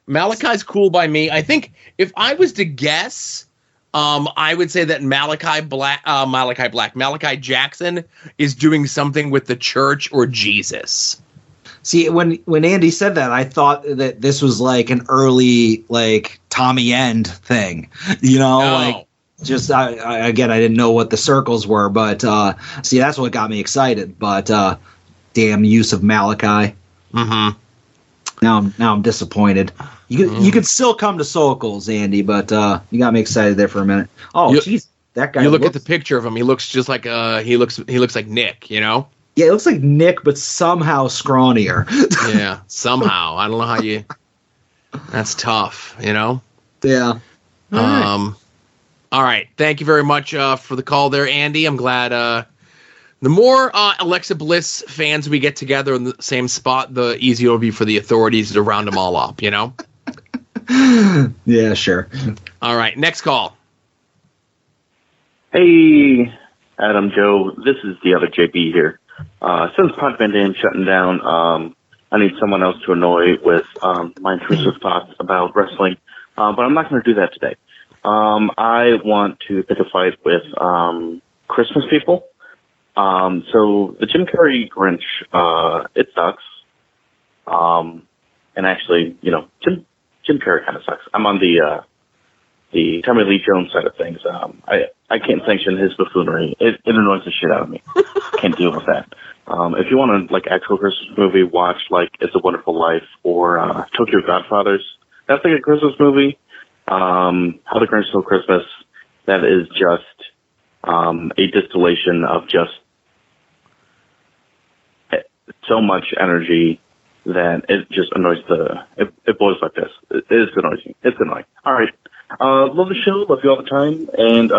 Malachi's cool by me. I think if I was to guess, I would say that Malachi Jackson is doing something with the church or Jesus. See, when Andy said that, I thought that this was like an early, like, Tommy End thing, like. Just I didn't know what the circles were, but see, that's what got me excited. But damn use of Malachi. Mm-hmm. Now I'm disappointed. You could still come to Sokol's, Andy, but you got me excited there for a minute. Oh, jeez, that guy. You look at the picture of him; he looks just like he looks like Nick. Yeah, it looks like Nick, but somehow scrawnier. Yeah, somehow. I don't know how you. That's tough, Yeah. All right. Thank you very much for the call there, Andy. I'm glad the more Alexa Bliss fans we get together in the same spot, the easier it'll be for the authorities to round them all up, Yeah, sure. All right. Next call. Hey, Adam, Joe. This is the other JB here. Since Pod Van Dam shutting down, I need someone else to annoy with my intrusive thoughts about wrestling, but I'm not going to do that today. I want to pick a fight with Christmas people. So the Jim Carrey Grinch, it sucks. And actually, Jim Carrey kind of sucks. I'm on the Tommy Lee Jones side of things. I can't sanction his buffoonery. It annoys the shit out of me. Can't deal with that. If you want to actual Christmas movie, watch It's a Wonderful Life or Tokyo Godfathers. That's like a Christmas movie. How the Grinch Stole Christmas, that is just a distillation of just so much energy that it just annoys it blows like this. It is annoying. It's annoying. All right. Love the show. Love you all the time. And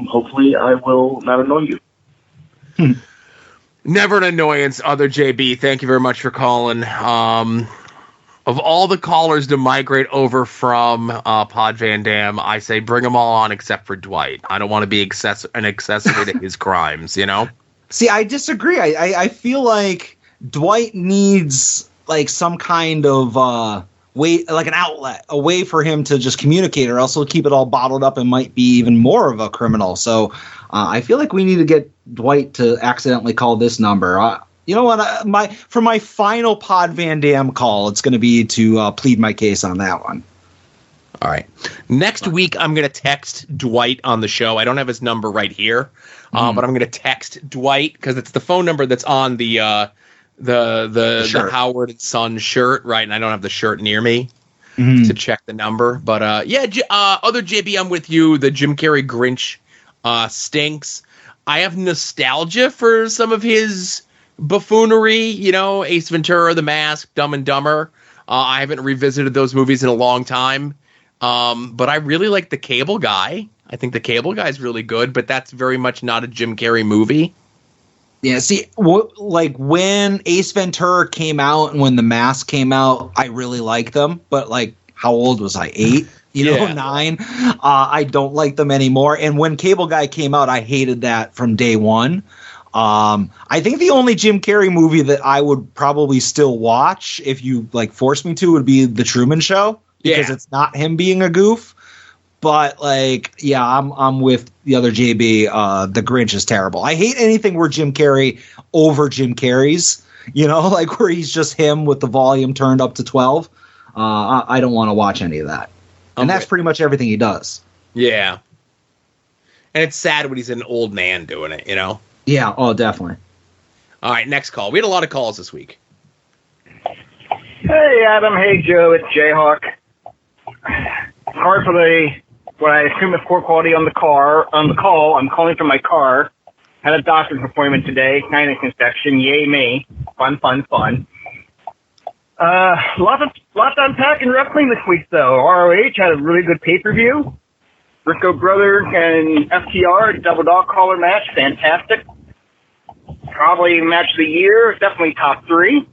hopefully I will not annoy you. Never an annoyance, other JB. Thank you very much for calling. Of all the callers to migrate over from Pod Van Dam, I say bring them all on except for Dwight. I don't want to be an accessory to his crimes, See, I disagree. I feel like Dwight needs some kind of way, like an outlet, a way for him to just communicate, or else he'll keep it all bottled up and might be even more of a criminal. So I feel like we need to get Dwight to accidentally call this number. You know what? For my final Pod Van Dam call, it's going to be to plead my case on that one. All right. Next week, I'm going to text Dwight on the show. I don't have his number right here, but I'm going to text Dwight because it's the phone number that's on the Howard and Son shirt, right? And I don't have the shirt near me to check the number. But other JB, I'm with you. The Jim Carrey Grinch stinks. I have nostalgia for some of his buffoonery, Ace Ventura, The Mask, Dumb and Dumber. I haven't revisited those movies in a long time. But I really like The Cable Guy. I think The Cable Guy is really good, but that's very much not a Jim Carrey movie. Yeah, see, when Ace Ventura came out and when The Mask came out, I really liked them. But how old was I? 8? 9. I don't like them anymore. And when Cable Guy came out, I hated that from day one. I think the only Jim Carrey movie that I would probably still watch if you force me to would be The Truman Show, because it's not him being a goof. But I'm with the other JB. The Grinch is terrible. I hate anything where Jim Carrey over Jim Carrey's, where he's just him with the volume turned up to 12. I don't want to watch any of that. And that's pretty much everything he does. Yeah. And it's sad when he's an old man doing it, Yeah, oh, definitely. All right, next call. We had a lot of calls this week. Hey, Adam. Hey, Joe. It's Jayhawk. Sorry for what I assume is poor quality on the call. I'm calling from my car. Had a doctor's appointment today, sinus infection. Yay me! Fun. Lots to unpack in wrestling this week, though. ROH had a really good pay-per-view. Briscoe Brothers and FTR, double dog collar match, fantastic. Probably match of the year, definitely top 3.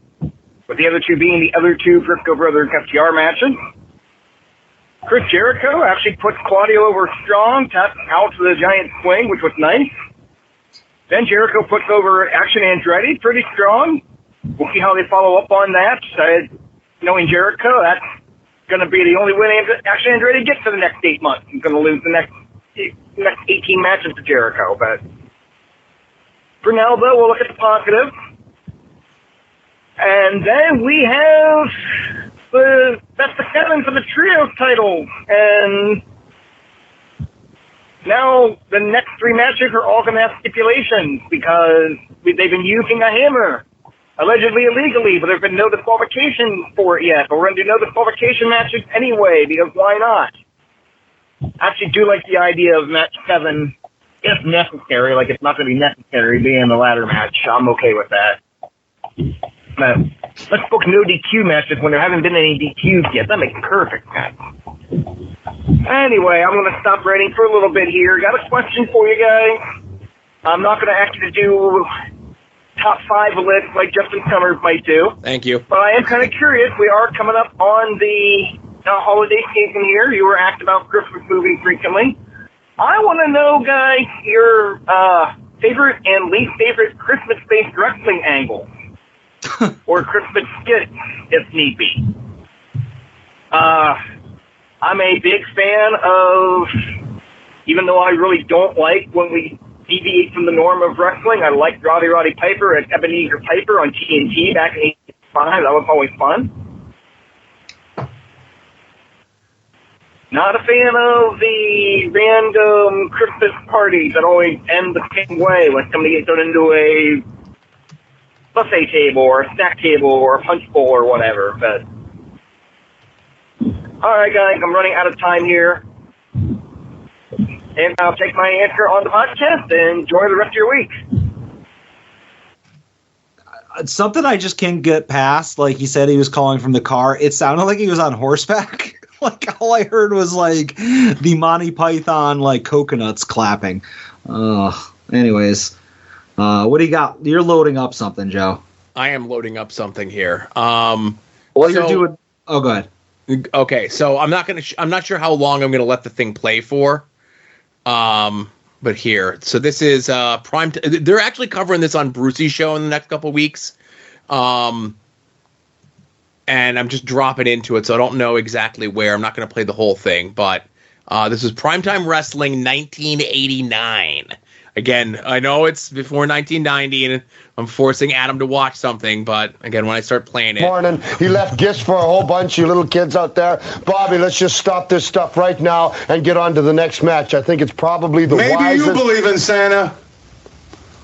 With the other two being the other two Briscoe Brothers FTR matches. Chris Jericho actually puts Claudio over strong, tapped out to the giant swing, which was nice. Then Jericho puts over Action Andretti, pretty strong. We'll see how they follow up on that. Knowing Jericho, that's going to be the only win Action Andretti gets for the next 8 months. He's going to lose the next 18 matches to Jericho. But for now, though, we'll look at the positive. And then we have the Best of 7 for the Trios title. And now the next 3 matches are all going to have stipulations because they've been using a hammer. Allegedly illegally, but there's been no disqualification for it yet. But we're going to do no disqualification matches anyway, because why not? I actually do like the idea of match 7, if necessary. Like, it's not going to be necessary being the ladder match. I'm okay with that. But let's book no DQ matches when there haven't been any DQs yet. That makes perfect sense. Anyway, I'm going to stop writing for a little bit here. Got a question for you guys. I'm not going to ask you to do top 5 list like Justin Summers might do. Thank you. But I am kind of curious. We are coming up on the holiday season here. You were asked about Christmas movies recently. I want to know, guys, your favorite and least favorite Christmas-based wrestling angle. Or Christmas skit, if need be. I'm a big fan of, even though I really don't like when we deviate from the norm of wrestling, I liked Roddy Piper and Ebenezer Piper on TNT back in '85. That was always fun. Not a fan of the random Christmas parties that always end the same way, when somebody gets thrown into a buffet table or a snack table or a punch bowl or whatever. But all right, guys, I'm running out of time here. And I'll take my answer on the podcast and enjoy the rest of your week. It's something I just can't get past. Like he said, he was calling from the car. It sounded like he was on horseback. Like all I heard was like the Monty Python like coconuts clapping. Anyways, what do you got? You're loading up something, Joe. I am loading up something here. You're doing. Oh, go ahead. Okay, so I'm not sure how long I'm gonna let the thing play for. But here, so this is prime. They're actually covering this on Brucey's show in the next couple weeks. And I'm just dropping into it, so I don't know exactly where. I'm not going to play the whole thing, but this is Primetime Wrestling 1989. Again, I know it's before 1990, and I'm forcing Adam to watch something, but again, when I start playing it... Morning, he left gifts for a whole bunch of you little kids out there. Bobby, let's just stop this stuff right now and get on to the next match. I think it's probably the wisest... Maybe you believe in Santa,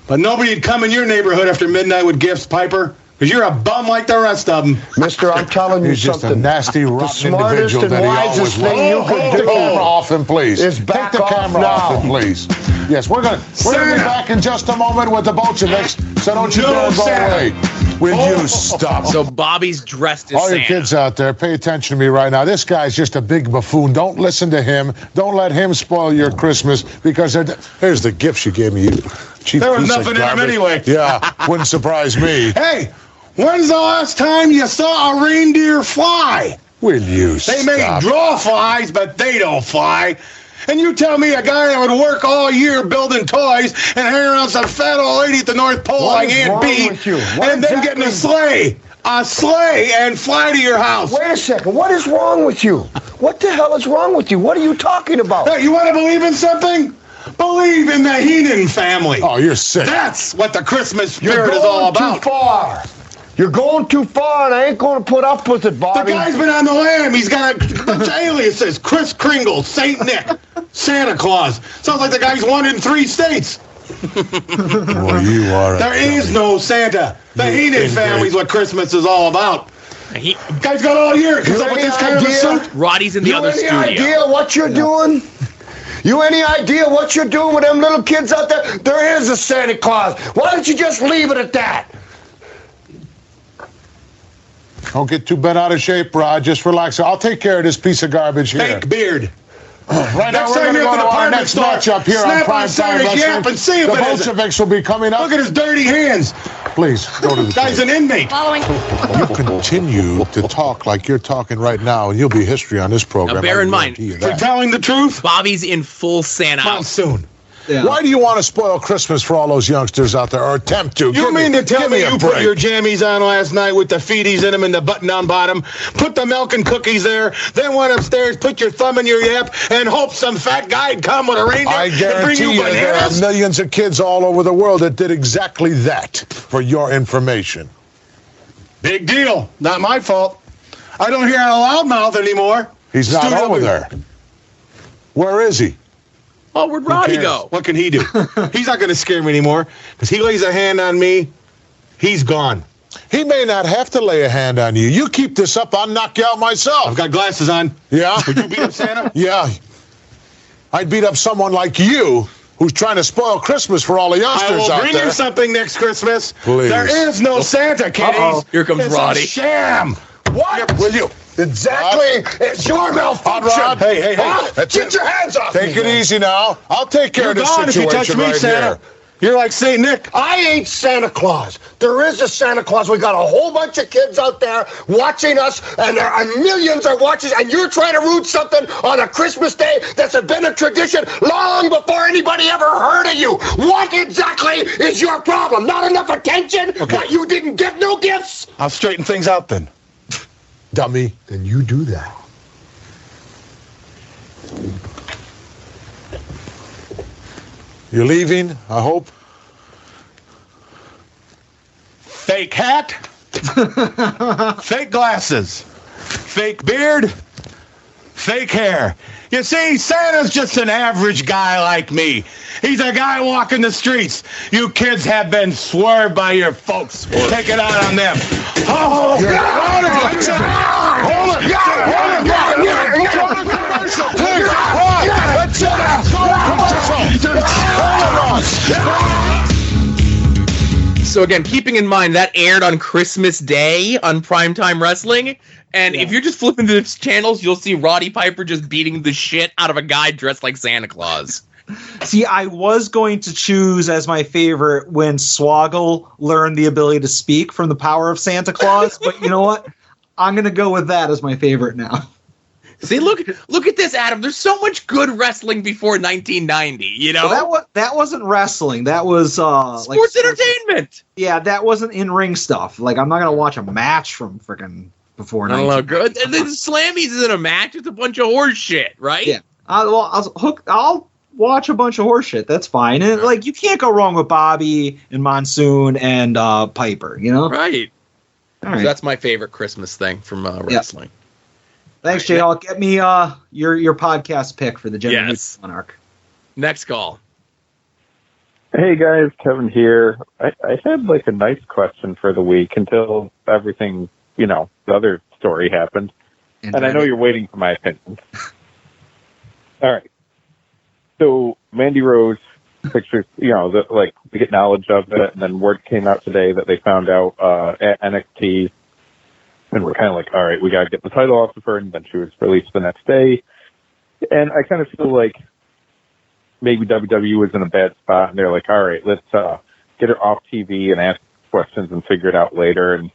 but nobody'd come in your neighborhood after midnight with gifts, Piper. Because you're a bum like the rest of them. Mister, I'm telling you something. He's just a nasty, rotten individual that he always was. Thing you could do. Take the camera off him, please. Is back Take the camera off him, please. Yes, we're gonna be back in just a moment with the Bolsheviks, so don't you dare go away. Will you stop? So Bobby's dressed as all Santa. Your kids out there, pay attention to me right now. This guy's just a big buffoon. Don't listen to him. Don't let him spoil your Christmas, because here's the gifts you gave me, you cheap There was piece nothing of in them garbage. anyway. Yeah, wouldn't surprise me. Hey, when's the last time you saw a reindeer fly? Will you They stop? may draw flies, but they don't fly. And you tell me a guy that would work all year building toys and hang around some fat old lady at the North Pole like Aunt Bee, and then get in a sleigh, and fly to your house. Wait a second. What is wrong with you? What the hell is wrong with you? What are you talking about? Hey, you want to believe in something? Believe in the Heenan family. Oh, you're sick. That's what the Christmas spirit is all about. Too far. You're going too far, and I ain't going to put up with it, Bobby. The guy's been on the lam. He's got a bunch of aliases. Chris Kringle, St. Nick, Santa Claus. Sounds like the guy's won in 3 states. Well, you are. There is no Santa. The Heenan family's what Christmas is all about. Guy's got all year. Comes up with this kind of a suit. Roddy's in the other studio. Any idea what you're doing? You any idea what you're doing with them little kids out there? There is a Santa Claus. Why don't you just leave it at that? Don't get too bent out of shape, Rod. Just relax. I'll take care of this piece of garbage here. Fake beard. Right now, Next we're time going to you're go at to the our department next store, matchup here on snap on Prime Time Sarah's Wrestling. yap and see if the it is. Bolsheviks will be coming up. Look at his dirty hands. Please, go to the Guy's an inmate. Following. You continue to talk like you're talking right now, and you'll be history on this program. Now, bear I in mind, guarantee you For that. telling the truth, Bobby's in full Santa outfit. monsoon. Yeah. Why do you want to spoil Christmas for all those youngsters out there, or attempt to? You mean to tell me a you put break. your jammies on last night with the feeties in them and the button-down bottom, put the milk and cookies there, then went upstairs, put your thumb in your yap, and hope some fat guy'd come with a reindeer I and bring guarantee you you there are bananas? millions of kids all over the world that did exactly that, for your information. Big deal. Not my fault. I don't hear a loudmouth anymore. He's not Studio- over there. Where is he? Oh, where'd Who Roddy cares? go? What can he do? He's not going to scare me anymore because he lays a hand on me. He's gone. He may not have to lay a hand on you. You keep this up, I'll knock you out myself. I've got glasses on. Yeah? Would you beat up Santa? Yeah. I'd beat up someone like you who's trying to spoil Christmas for all the I youngsters will out bring there. you something next Christmas. Please. There is no Santa, kiddies. Uh-oh. Here comes It's Roddy. a sham. What? Will you? Exactly. It's your malfunction. Rod. Hey, hey, hey. Huh? That's Get it. your hands off Take me, it man. easy now. I'll take care You're of this gone if you situation touch me, right Santa. here. You're like St. Nick. I ain't Santa Claus. There is a Santa Claus. We got a whole bunch of kids out there watching us, and there are millions are watching, and you're trying to root something on a Christmas day that's been a tradition long before anybody ever heard of you. What exactly is your problem? Not enough attention? Okay. What, you didn't get no gifts? I'll straighten things out then. Dummy, then you do that. You're leaving, I hope? Fake hat. Fake glasses. Fake beard. Fake hair. You see, Santa's just an average guy like me. He's a guy walking the streets. You kids have been swerved by your folks. Take it out on them. Oh, God! Hold it! So again, keeping in mind that aired on Christmas Day on Primetime Wrestling, and if you're just flipping through the channels, you'll see Roddy Piper just beating the shit out of a guy dressed like Santa Claus. See, I was going to choose as my favorite when Swoggle learned the ability to speak from the power of Santa Claus, but you know what? I'm going to go with that as my favorite now. See, look at this, Adam. There's so much good wrestling before 1990. You know, Well, that wasn't wrestling. That was sports entertainment. Yeah, that wasn't in ring stuff. Like I'm not gonna watch a match from freaking before. I don't know. Good. The Slammies isn't a match. It's a bunch of horse shit, right? Yeah. I'll watch a bunch of horse shit. That's fine. And like you can't go wrong with Bobby and Monsoon and Piper. You know. Right. All right. So that's my favorite Christmas thing from wrestling. Thanks, Jay. I'll get me your podcast pick for the General Monarch. Next call. Hey guys, Kevin here. I had like a nice question for the week until everything, the other story happened. And I know you're waiting for my opinion. All right. So Mandy Rose pictures, we get knowledge of it, and then word came out today that they found out at NXT. And we're kind of like, all right, we got to get the title off of her, and then she was released the next day. And I kind of feel like maybe WWE was in a bad spot, and they're like, all right, let's get her off TV and ask questions and figure it out later. And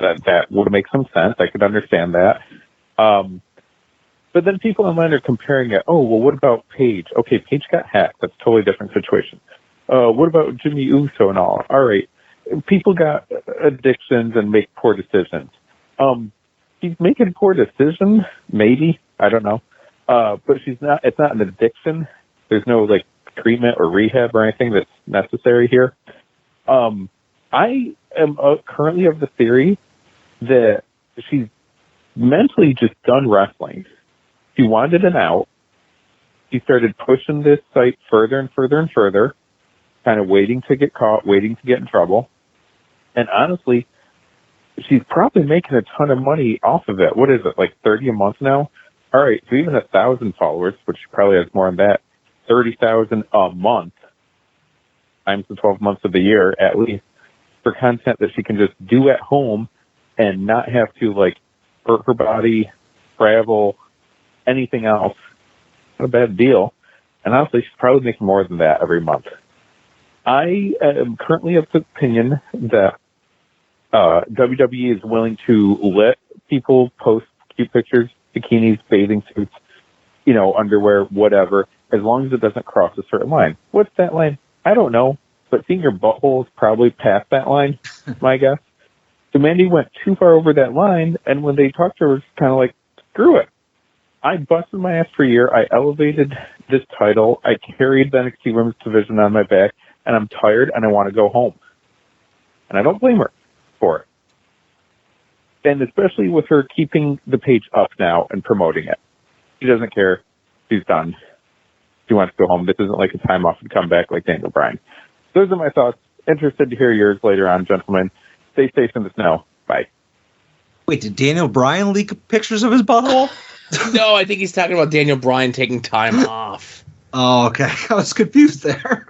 that would make some sense. I could understand that. But then people online are comparing it. Oh, well, what about Paige? Okay, Paige got hacked. That's a totally different situation. What about Jimmy Uso and all? All right. People got addictions and make poor decisions. She's making poor decisions, maybe. I don't know. But she's not, it's not an addiction. There's no treatment or rehab or anything that's necessary here. I am currently of the theory that she's mentally just done wrestling. She wanted an out. She started pushing this site further and further and further, kind of waiting to get caught, waiting to get in trouble. And honestly, she's probably making a ton of money off of it. What is it, like $30 a month now? all right, so even 1,000 followers, which she probably has more than that, 30,000 a month times the 12 months of the year at least for content that she can just do at home and not have to like hurt her body, travel, anything else. Not a bad deal. And honestly, she's probably making more than that every month. I am currently of the opinion that WWE is willing to let people post cute pictures, bikinis, bathing suits, underwear, whatever, as long as it doesn't cross a certain line. What's that line? I don't know, but seeing your butthole is probably past that line, my guess. So Mandy went too far over that line, and when they talked to her, it was kind of like, screw it. I busted my ass for a year. I elevated this title. I carried the NXT Women's Division on my back, and I'm tired, and I want to go home. And I don't blame her for it. And especially with her keeping the page up now and promoting it. She doesn't care. She's done. She wants to go home. This isn't like a time off and come back like Daniel Bryan. Those are my thoughts. Interested to hear yours later on, gentlemen. Stay safe in the snow. Bye. Wait, did Daniel Bryan leak pictures of his butthole? No, I think he's talking about Daniel Bryan taking time off. Oh, okay. I was confused there.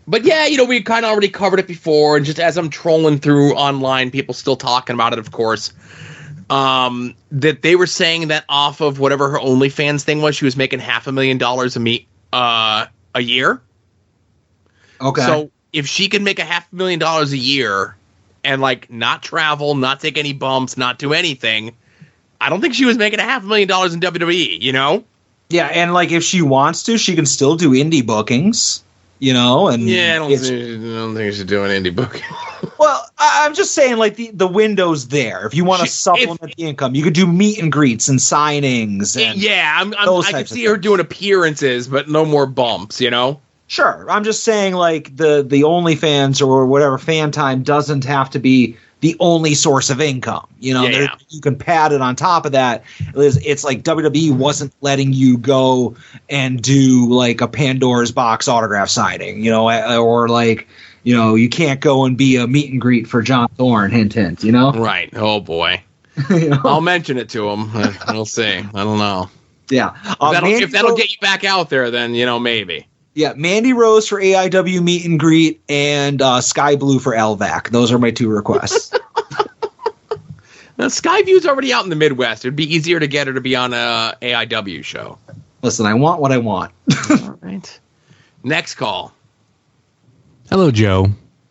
But yeah, we kind of already covered it before, and just as I'm trolling through online, people still talking about it, of course, that they were saying that off of whatever her OnlyFans thing was, she was making $500,000 a year. Okay. So if she can make $500,000 a year and not travel, not take any bumps, not do anything, I don't think she was making $500,000 in WWE, Yeah, and if she wants to, she can still do indie bookings, and I don't think she's doing indie booking. Well, I'm just saying, the window's there. If you want to supplement the income, you could do meet and greets and signings. And I could see her doing appearances, but no more bumps, Sure. I'm just saying, the OnlyFans or whatever fan time doesn't have to be the only source of income. You can pad it on top of that. It's like WWE wasn't letting you go and do a Pandora's box autograph signing, or you can't go and be a meet and greet for John Thorne, hint, hint, Right. Oh boy. I'll mention it to him. We'll see. I don't know. Yeah. If that'll get you back out there, then, maybe. Yeah, Mandy Rose for AIW meet and greet and Sky Blue for LVAC. Those are my two requests. Now, Skyview's already out in the Midwest. It'd be easier to get her to be on a AIW show. Listen, I want what I want. All right. Next call. Hello, Joe.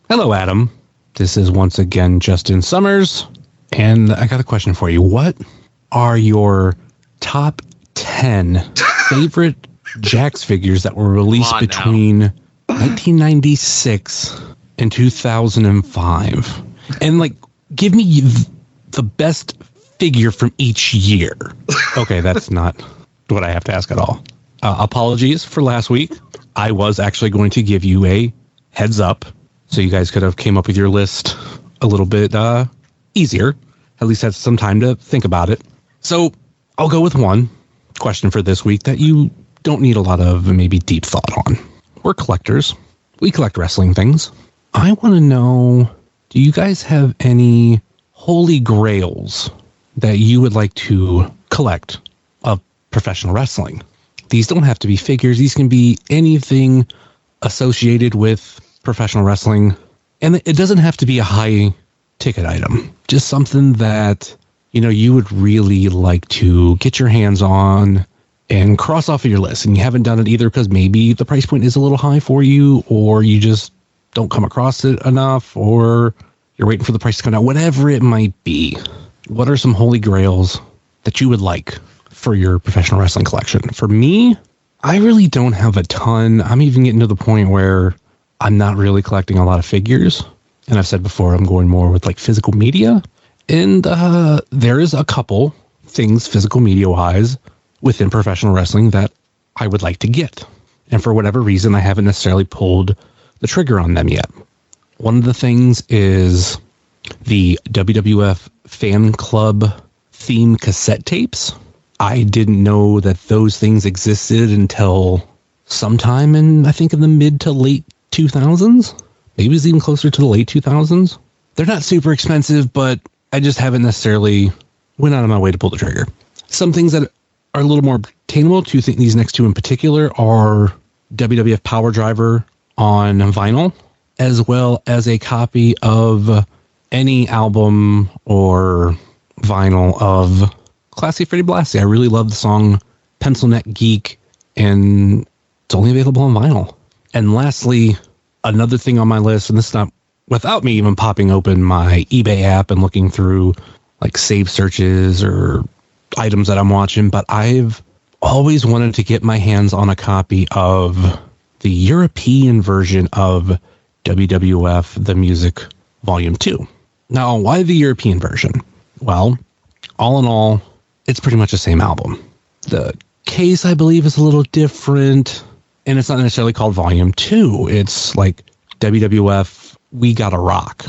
Hello, Adam. This is once again Justin Summers, and I got a question for you. What are your top 10 favorite Jax figures that were released between 1996 and 2005? And give me the best figure from each year. Okay, that's not what I have to ask at all. Apologies for last week. I was actually going to give you a heads up so you guys could have came up with your list a little bit easier. At least had some time to think about it. So I'll go with one question for this week that you don't need a lot of maybe deep thought on. We're collectors. We collect wrestling things. I want to know, do you guys have any holy grails that you would like to collect of professional wrestling? These don't have to be figures. These can be anything associated with professional wrestling. And it doesn't have to be a high ticket item. Just something that, you would really like to get your hands on and cross off of your list. And you haven't done it either because maybe the price point is a little high for you, or you just don't come across it enough, or you're waiting for the price to come down, whatever it might be. What are some holy grails that you would like for your professional wrestling collection? For me, I really don't have a ton. I'm even getting to the point where I'm not really collecting a lot of figures. And I've said before, I'm going more with physical media. And there is a couple things physical media wise within professional wrestling that I would like to get. And for whatever reason, I haven't necessarily pulled the trigger on them yet. One of the things is the WWF fan club theme cassette tapes. I didn't know that those things existed until sometime in the mid to late 2000s. Maybe it's even closer to the late 2000s. They're not super expensive, but I just haven't necessarily went out of my way to pull the trigger. Some things that are a little more obtainable. These next two in particular are WWF Power Driver on vinyl, as well as a copy of any album or vinyl of Classy Freddie Blassie. I really love the song Pencil Neck Geek, and it's only available on vinyl. And lastly, another thing on my list, and this is not without me even popping open my eBay app and looking through like save searches or items that I'm watching, but I've always wanted to get my hands on a copy of the European version of WWF The Music Volume 2. Now, why the European version? Well, all in all, it's pretty much the same album. The case, I believe, is a little different, and it's not necessarily called Volume 2. It's like WWF We Gotta Rock.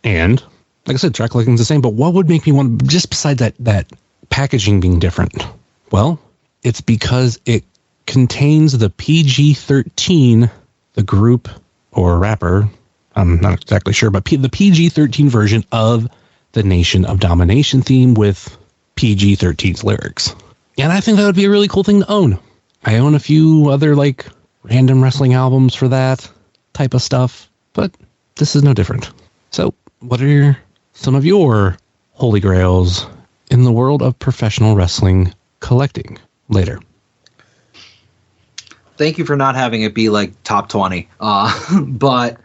And, like I said, track listing's the same, but what would make me want to, just besides that packaging being different? Well, it's because it contains the PG-13, the group or rapper, I'm not exactly sure, but the PG-13 version of the Nation of Domination theme with PG-13's lyrics. And I think that would be a really cool thing to own. I own a few other like random wrestling albums for that type of stuff, but this is no different. So what are some of your holy grails in the world of professional wrestling collecting? Later. Thank you for not having it be like top 20. But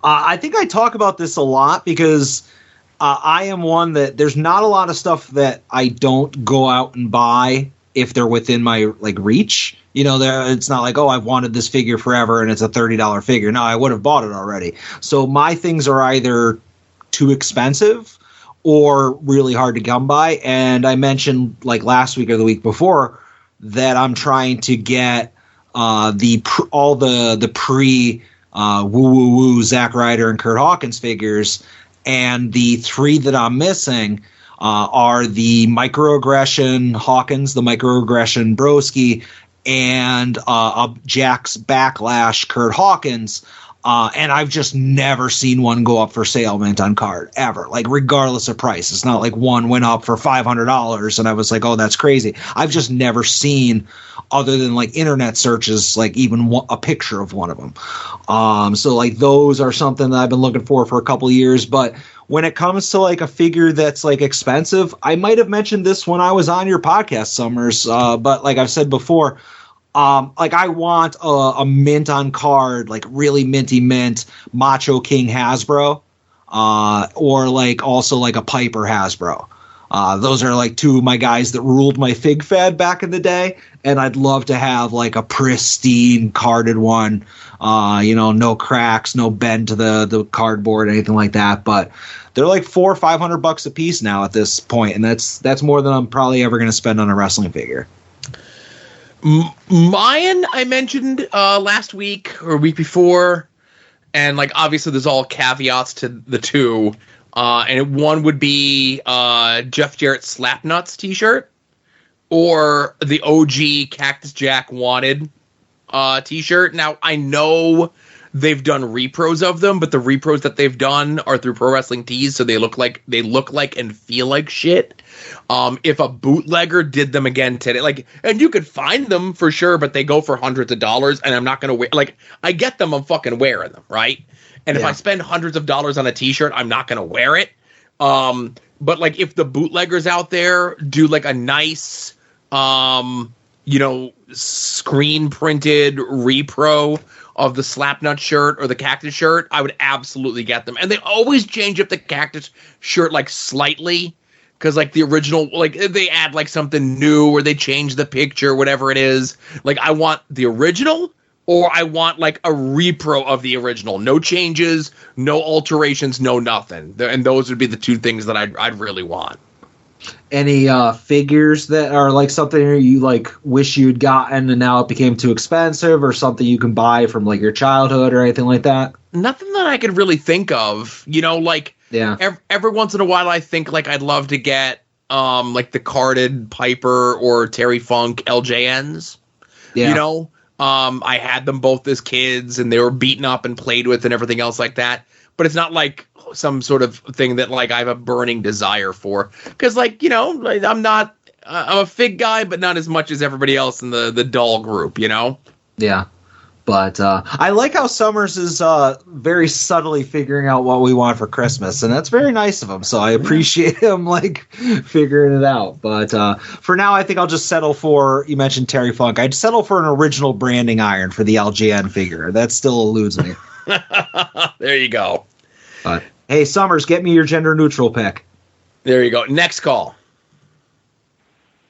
I think I talk about this a lot because I am one that there's not a lot of stuff that I don't go out and buy if they're within my like reach. You know, it's not like, oh, I've wanted this figure forever and it's a $30 figure. No, I would have bought it already. So my things are either too expensive or really hard to come by. And I mentioned like last week or the week before that I'm trying to get all the pre woo woo woo Zack Ryder and Kurt Hawkins figures, and the three that I'm missing are the Microaggression Hawkins, the Microaggression Broski, and Jack's Backlash Kurt Hawkins. And I've just never seen one go up for sale mint on card ever, like regardless of price. It's not like one went up for $500 and I was like, oh, that's crazy. I've just never seen, other than like internet searches, like even a picture of one of them. So like those are something that I've been looking for a couple of years. But when it comes to like a figure that's like expensive, I might have mentioned this when I was on your podcast, Summers. But like I've said before, like I want a mint on card, like really minty mint Macho King Hasbro, or like also like a Piper Hasbro. Those are like two of my guys that ruled my fig fed back in the day, and I'd love to have like a pristine carded one. No cracks, no bend to the cardboard, anything like that. But they're like $400 or $500 a piece now at this point, and that's more than I'm probably ever going to spend on a wrestling figure. Mine, I mentioned last week or week before, and like obviously there's all caveats to the two. And one would be Jeff Jarrett Slapnuts t-shirt, or the OG Cactus Jack Wanted t-shirt. Now I know they've done repros of them, but the repros that they've done are through Pro Wrestling Tees, so they look like and feel like shit. If a bootlegger did them again today, and you could find them for sure, but they go for hundreds of dollars, and I'm not gonna wear. I get them, I'm fucking wearing them, right? And if I spend hundreds of dollars on a t-shirt, I'm not gonna wear it. But like if the bootleggers out there do like a nice, screen printed repro of the Slapnut shirt or the Cactus shirt, I would absolutely get them. And they always change up the Cactus shirt like slightly, because like the original, like they add like something new or they change the picture, whatever it is. Like I want the original, or I want like a repro of the original. No changes, no alterations, no nothing. And those would be the two things that I'd really want. Any figures that are like something you like wish you'd gotten and now it became too expensive, or something you can buy from like your childhood or anything like that? Nothing that I could really think of. Every once in a while I think like I'd love to get like the carded Piper or Terry Funk LJNs. Yeah. I had them both as kids and they were beaten up and played with and everything else like that. But it's not like some sort of thing that like I have a burning desire for. Because I'm not I'm a Fig guy, but not as much as everybody else in the doll group, you know? Yeah. But I like how Summers is very subtly figuring out what we want for Christmas, and that's very nice of him. So I appreciate him figuring it out. But for now, I think I'll just settle for, you mentioned Terry Funk, I'd settle for an original branding iron for the LJN figure. That still eludes me. There you go. But hey, Summers, get me your gender neutral pick. There you go. Next call.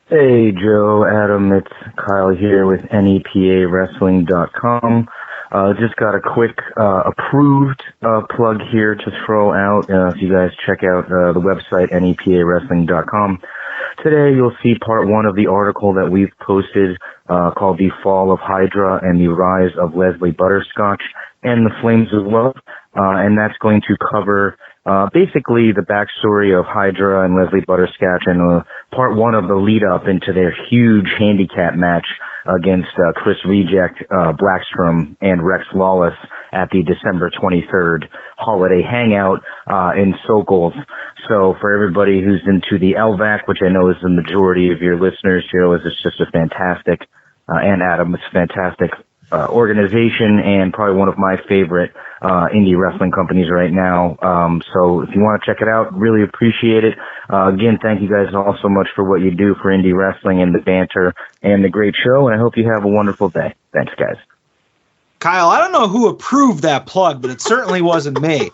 Hey, Joe, Adam, it's Kyle here with NEPAWrestling.com. Just got a quick approved plug here to throw out. If you guys check out the website, NEPAWrestling.com, today you'll see part 1 of the article that we've posted called The Fall of Hydra and the Rise of Leslie Butterscotch and the Flames of Love. And that's going to cover basically the backstory of Hydra and Leslie Butterscotch and part 1 of the lead up into their huge handicap match against Chris Reject, Blackstrom, and Rex Lawless at the December 23rd holiday hangout in Sokol's. So for everybody who's into the LVAC, which I know is the majority of your listeners, Joe, is it's just a fantastic, and Adam, it's a fantastic organization and probably one of my favorite indie wrestling companies right now. So if you want to check it out, really appreciate it. Again, thank you guys all so much for what you do for indie wrestling and the banter and the great show, and I hope you have a wonderful day. Thanks, guys. Kyle, I don't know who approved that plug, but it certainly wasn't me.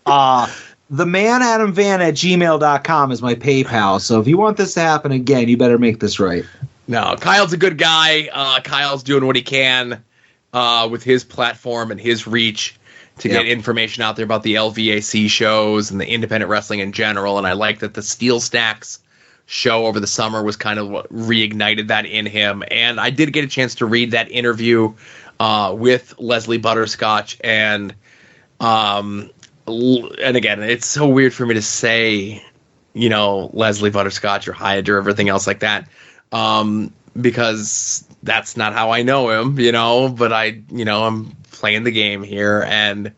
themanadamvan@gmail.com is my PayPal, so if you want this to happen again, you better make this right. No, Kyle's a good guy. Kyle's doing what he can with his platform and his reach to get information out there about the LVAC shows and the independent wrestling in general. And I like that the Steel Stacks show over the summer was kind of what reignited that in him. And I did get a chance to read that interview with Leslie Butterscotch. And again, it's so weird for me to say, Leslie Butterscotch or Hydra or everything else like that. Because that's not how I know him, but I'm playing the game here, and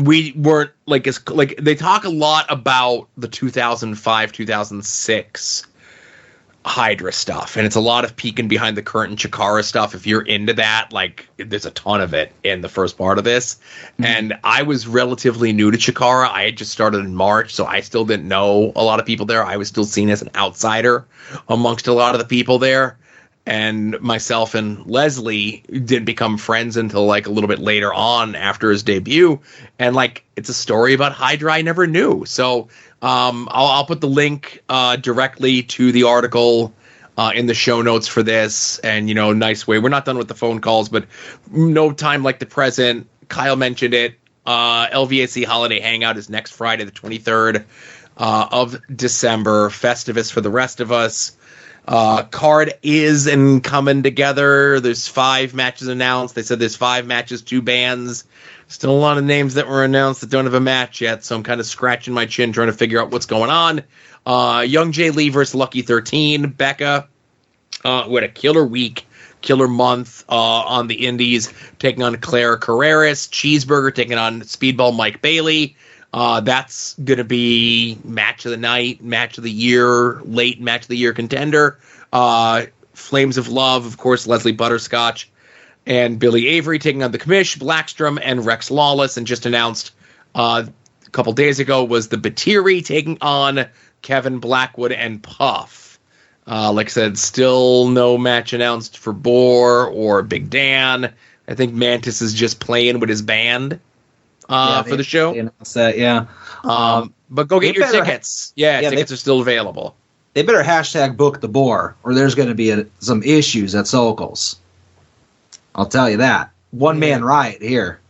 we weren't like they talk a lot about the 2005-2006 Hydra stuff, and it's a lot of peeking behind the curtain Chikara stuff. If you're into that, there's a ton of it in the first part of this. Mm-hmm. And I was relatively new to Chikara. I had just started in March, so I still didn't know a lot of people there. I was still seen as an outsider amongst a lot of the people there. And myself and Leslie didn't become friends until a little bit later on after his debut. And it's a story about Hydra I never knew. So I'll put the link directly to the article in the show notes for this. And, nice way. We're not done with the phone calls, but no time like the present. Kyle mentioned it. LVAC Holiday Hangout is next Friday, the 23rd of December. Festivus for the rest of us. Card is and coming together. There's 5 matches announced. They said there's 5 matches, 2 bands. Still a lot of names that were announced that don't have a match yet, so I'm kind of scratching my chin trying to figure out what's going on. Young Jay Lee versus Lucky 13. Becca, who had a killer week, killer month on the indies, taking on Claire Carreras. Cheeseburger taking on Speedball Mike Bailey. That's going to be match of the night, match of the year, late match of the year contender. Flames of Love, of course, Leslie Butterscotch and Billy Avery taking on the Commish, Blackstrom, and Rex Lawless. And just announced a couple days ago was the Batiri taking on Kevin Blackwood and Puff. Like I said, still no match announced for Boar or Big Dan. I think Mantis is just playing with his band. For the show. They announced that, yeah. But go get your tickets. Tickets are still available. They better hashtag book the Boar, or there's going to be some issues at Sokol's. I'll tell you that. One man riot here.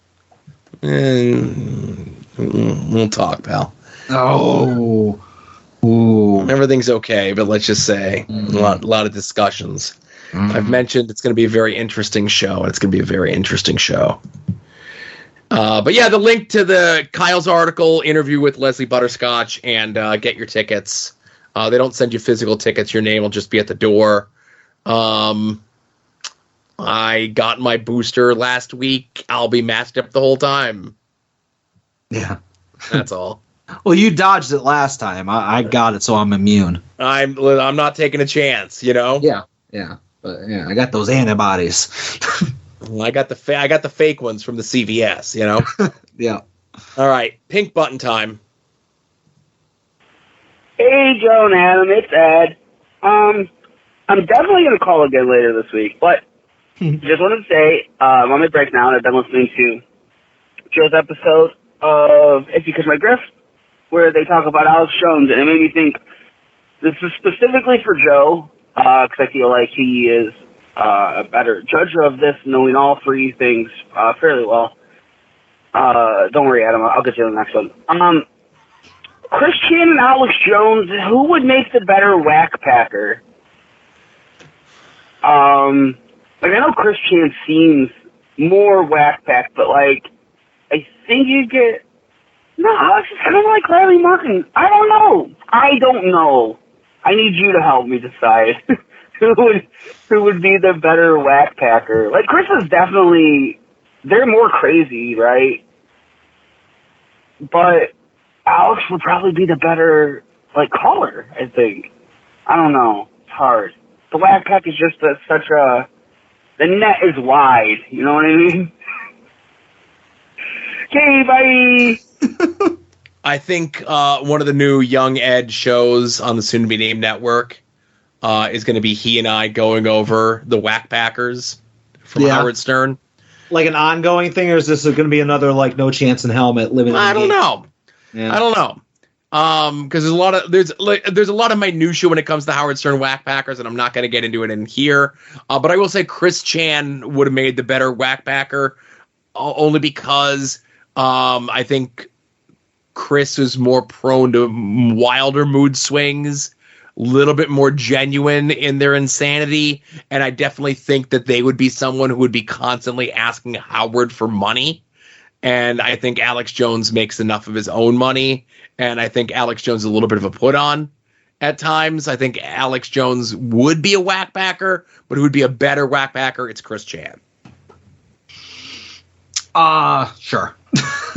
We'll talk, pal. Oh. Ooh. Everything's okay, but let's just say a lot of discussions. I've mentioned it's going to be a very interesting show, and it's going to be a very interesting show. But yeah, the link to the Kyle's article, interview with Leslie Butterscotch, and get your tickets. They don't send you physical tickets. Your name will just be at the door. I got my booster last week. I'll be masked up the whole time. Yeah. That's all. Well, you dodged it last time. I got it, so I'm immune. I'm not taking a chance, you know. Yeah, but yeah, I got those antibodies. I got the fake ones from the CVS, you know. Yeah. All right, pink button time. Hey, Joe and Adam, it's Ed. I'm definitely going to call again later this week, but just wanted to say I'm on my break now, and I've been listening to Joe's episode of If You Kiss My Griff, where they talk about Alex Jones, and it made me think this is specifically for Joe, because I feel like he is a better judge of this, knowing all three things fairly well. Don't worry, Adam, I'll get you on the next one. Chris Chan and Alex Jones, who would make the better whack packer? Like, I know Chris Chan seems more whack pack, but like, I think you get, no, Alex is kind of like Riley Martin. I don't know. I need you to help me decide who would be the better whack packer. Like, Chris is definitely, they're more crazy, right? But Alex would probably be the better, like, caller, I think. I don't know. It's hard. The whack pack is just such a, the net is wide. You know what I mean? Okay, bye. I think one of the new Young Ed shows on the soon-to-be-named network is going to be he and I going over the Whack Packers from Howard Stern. Like an ongoing thing, or is this going to be another, like, No Chance in Helmet living? I don't know. Yeah. I don't know. Because there's a lot of minutia when it comes to Howard Stern Whack Packers, and I'm not going to get into it in here. But I will say Chris Chan would have made the better Whack Packer, only because I think Chris is more prone to wilder mood swings, a little bit more genuine in their insanity, and I definitely think that they would be someone who would be constantly asking Howard for money. And I think Alex Jones makes enough of his own money, and I think Alex Jones is a little bit of a put-on at times. I think Alex Jones would be a whack packer, but who would be a better whack packer? It's Chris Chan. Sure.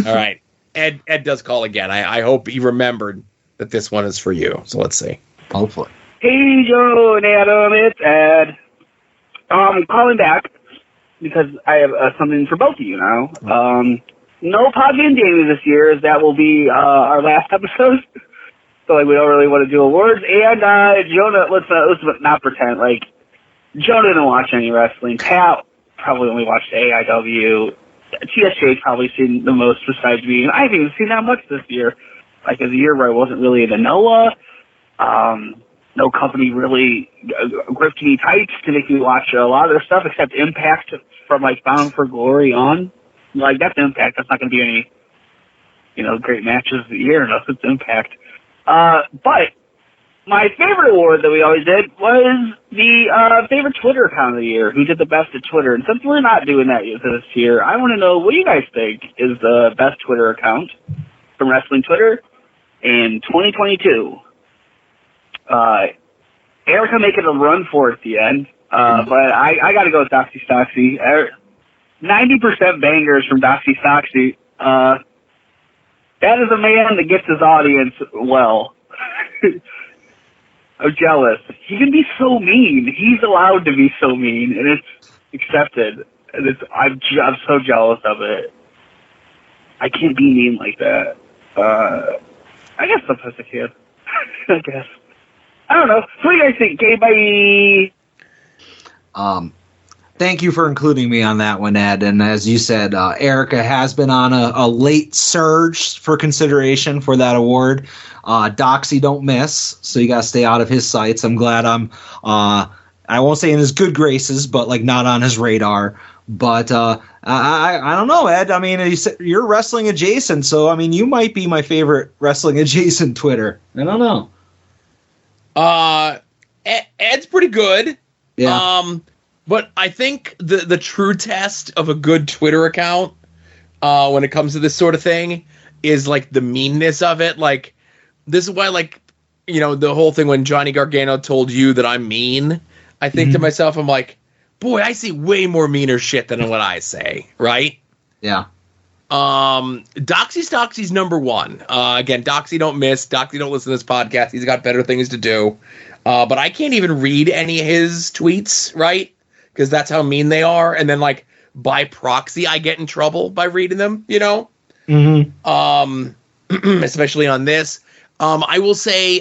All right. Ed does call again. I hope he remembered that this one is for you. So let's see. Hopefully. Hey, Joe and Adam, it's Ed. I'm calling back because I have something for both of you now. No Podbean Daily this year, as that will be our last episode. So like, we don't really want to do awards. And Jonah, let's not pretend like Jonah didn't watch any wrestling. Pat probably only watched AIW. TSJ's probably seen the most besides me. And I haven't even seen that much this year. Like, it was a year where I wasn't really into Noah. No company really gripped me tight to make me watch a lot of their stuff except Impact from, like, Bound for Glory on. Like, that's Impact. That's not going to be any, great matches of the year unless it's Impact. But my favorite award that we always did was the favorite Twitter account of the year, who did the best at Twitter. And since we're not doing that this year, I want to know what you guys think is the best Twitter account from wrestling Twitter in 2022. Erica making a run for it at the end, but I got to go with Doxy Stoxy. 90% bangers from Doxy Stoxy. That is a man that gets his audience well. I'm jealous. He can be so mean. He's allowed to be so mean, and it's accepted. And I'm so jealous of it. I can't be mean like that. I guess sometimes I can. I guess. I don't know. What do you guys think? Okay, bye. Thank you for including me on that one, Ed. And as you said, Erica has been on a late surge for consideration for that award. Doxy don't miss, so you got to stay out of his sights. I'm glad I'm, I won't say in his good graces, but like not on his radar. But I don't know, Ed. I mean, you're wrestling adjacent, so I mean, you might be my favorite wrestling adjacent Twitter. I don't know. Ed's pretty good. Yeah. But I think the true test of a good Twitter account, when it comes to this sort of thing, is like the meanness of it. Like, this is why, like, the whole thing when Johnny Gargano told you that I'm mean, I think to myself, I'm like, boy, I see way more meaner shit than what I say, right? Yeah. Doxy Stoxy's number one. Again, Doxy don't miss. Doxy don't listen to this podcast. He's got better things to do. But I can't even read any of his tweets, right? Because that's how mean they are. And then, like, by proxy, I get in trouble by reading them, you know? Mm-hmm. Especially on this. I will say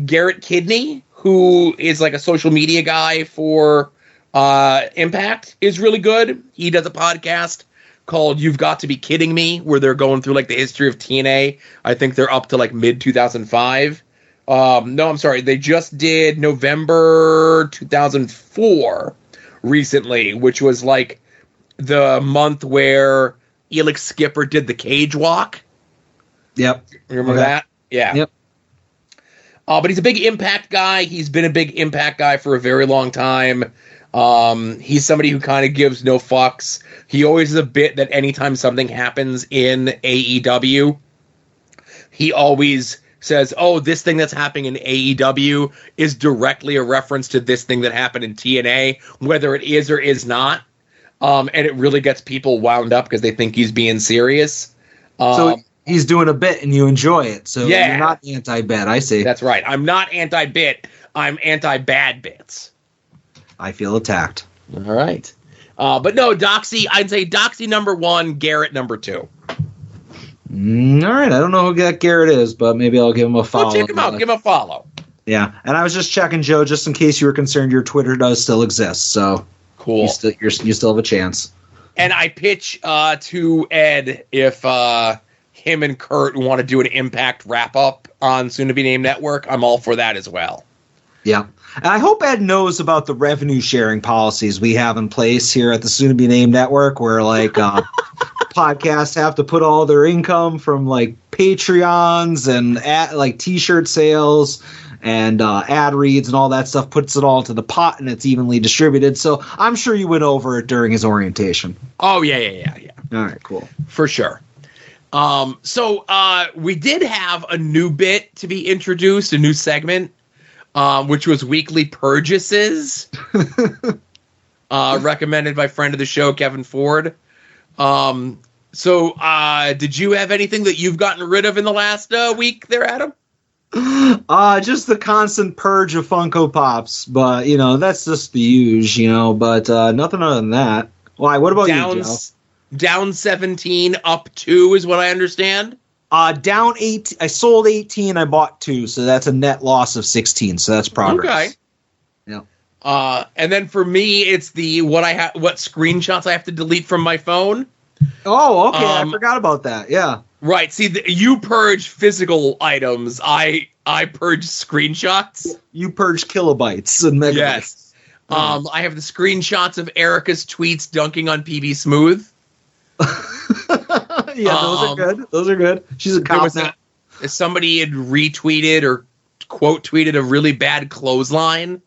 Garrett Kidney, who is like a social media guy for Impact, is really good. He does a podcast called You've Got to Be Kidding Me, where they're going through like the history of TNA. I think they're up to like mid 2005. No, I'm sorry. They just did November 2004 recently, which was like the month where Elix Skipper did the cage walk. Yep. Remember that? Yeah. Yep. But he's a big Impact guy. He's been a big Impact guy for a very long time. He's somebody who kind of gives no fucks. He always is a bit that anytime something happens in AEW, he always says, oh, this thing that's happening in AEW is directly a reference to this thing that happened in TNA, whether it is or is not. And it really gets people wound up because they think he's being serious. So he's doing a bit and you enjoy it. So yeah. You're not anti-bit, I see. That's right. I'm not anti-bit. I'm anti-bad bits. I feel attacked. All right. But no, Doxy, I'd say Doxy number one, Garrett number two. All right. I don't know who that Garrett is, but maybe I'll give him a follow. Check him out. Give him a follow. Yeah. And I was just checking, Joe, just in case you were concerned, your Twitter does still exist. So cool. You still have a chance. And I pitch to Ed if him and Kurt want to do an Impact wrap-up on Soon to Be Named Network. I'm all for that as well. Yeah. And I hope Ed knows about the revenue sharing policies we have in place here at the Soon to Be Named Network, where like podcasts have to put all their income from like Patreons and like T-shirt sales and ad reads and all that stuff, puts it all into the pot and it's evenly distributed. So I'm sure you went over it during his orientation. Oh, yeah. All right, cool. For sure. So we did have a new bit to be introduced, a new segment, which was Weekly Purchases, recommended by friend of the show, Kevin Ford. So did you have anything that you've gotten rid of in the last week there, Adam? Just the constant purge of Funko Pops, but, you know, that's just the usual, you know, but nothing other than that. Why? What about you, Joe? Down 17, up 2 is what I understand. Down 8. I sold 18. I bought 2, so that's a net loss of 16. So that's progress. Okay. Yeah. And then for me, it's the what screenshots I have to delete from my phone. Oh, okay. I forgot about that. Yeah. Right. See, you purge physical items. I purge screenshots. You purge kilobytes and megabytes. Yes. I have the screenshots of Erica's tweets dunking on PB Smooth. Yeah, those are good. Those are good. She's a cop now. Somebody had retweeted or quote tweeted a really bad clothesline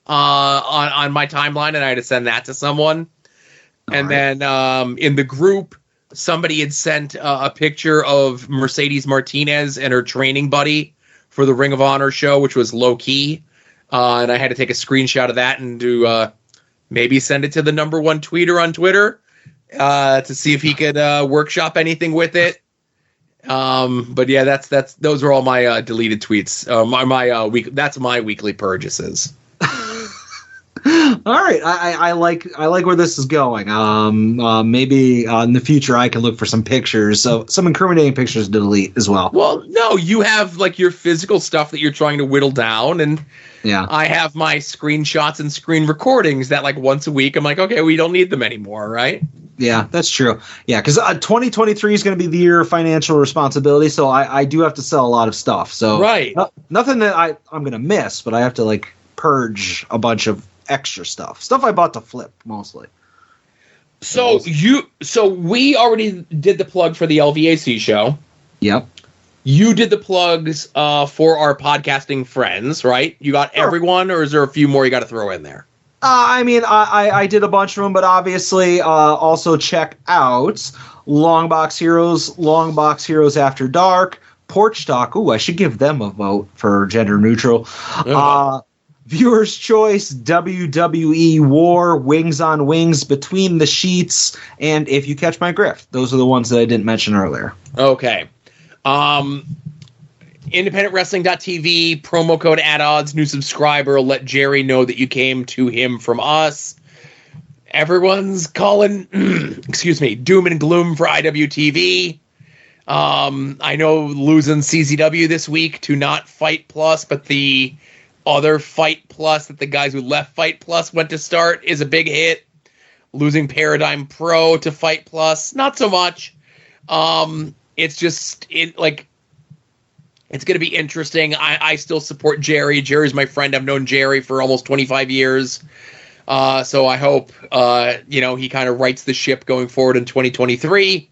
on my timeline, and I had to send that to someone. And then in the group, somebody had sent a picture of Mercedes Martinez and her training buddy for the Ring of Honor show, which was low key. And I had to take a screenshot of that and do maybe send it to the number one tweeter on Twitter to see if he could workshop anything with it. But yeah, that's those are all my deleted tweets. That's my weekly purchases. All right, I like where this is going. Maybe in the future I can look for some pictures, some incriminating pictures to delete as well. Well, no, you have like your physical stuff that you're trying to whittle down, and yeah, I have my screenshots and screen recordings that like once a week I'm like, okay, we don't need them anymore, right? Yeah, that's true. Yeah, because 2023 is going to be the year of financial responsibility, so I do have to sell a lot of stuff. So right, nothing that I'm going to miss, but I have to like purge a bunch of extra stuff I bought to flip mostly. So we already did the plug for the LVAC show. Yep. You did the plugs for our podcasting friends, right? You got everyone, or is there a few more you got to throw in there? I mean, I did a bunch of them, but obviously also check out Longbox Heroes After Dark, Porch Talk. Ooh, I should give them a vote for gender neutral. Viewer's Choice, WWE War, Wings on Wings, Between the Sheets, and If You Catch My Grift. Those are the ones that I didn't mention earlier. Okay. IndependentWrestling.tv, promo code AddOdds, new subscriber. Let Jerry know that you came to him from us. Everyone's calling, doom and gloom for IWTV. I know losing CZW this week to not Fight Plus, but the other Fight Plus that the guys who left Fight Plus went to start is a big hit. Losing Paradigm Pro to Fight Plus, not so much. It's just it's going to be interesting. I still support Jerry. Jerry's my friend. I've known Jerry for almost 25 years. So I hope, he kind of rights the ship going forward in 2023.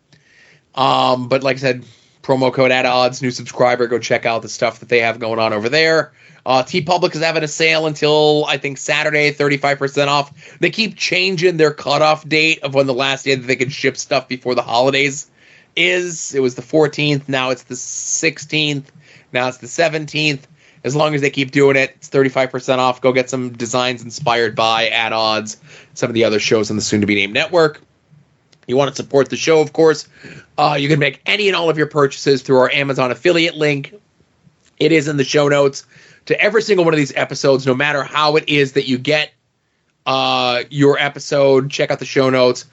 But like I said, promo code AddOdds, new subscriber, go check out the stuff that they have going on over there. TeePublic is having a sale until, I think, Saturday, 35% off. They keep changing their cutoff date of when the last day that they can ship stuff before the holidays is. It was the 14th, now it's the 16th, now it's the 17th. As long as they keep doing it, it's 35% off. Go get some designs inspired by AddOdds, some of the other shows on the soon-to-be-named network. You want to support the show, of course. You can make any and all of your purchases through our Amazon affiliate link. It is in the show notes to every single one of these episodes, no matter how it is that you get your episode. Check out the show notes.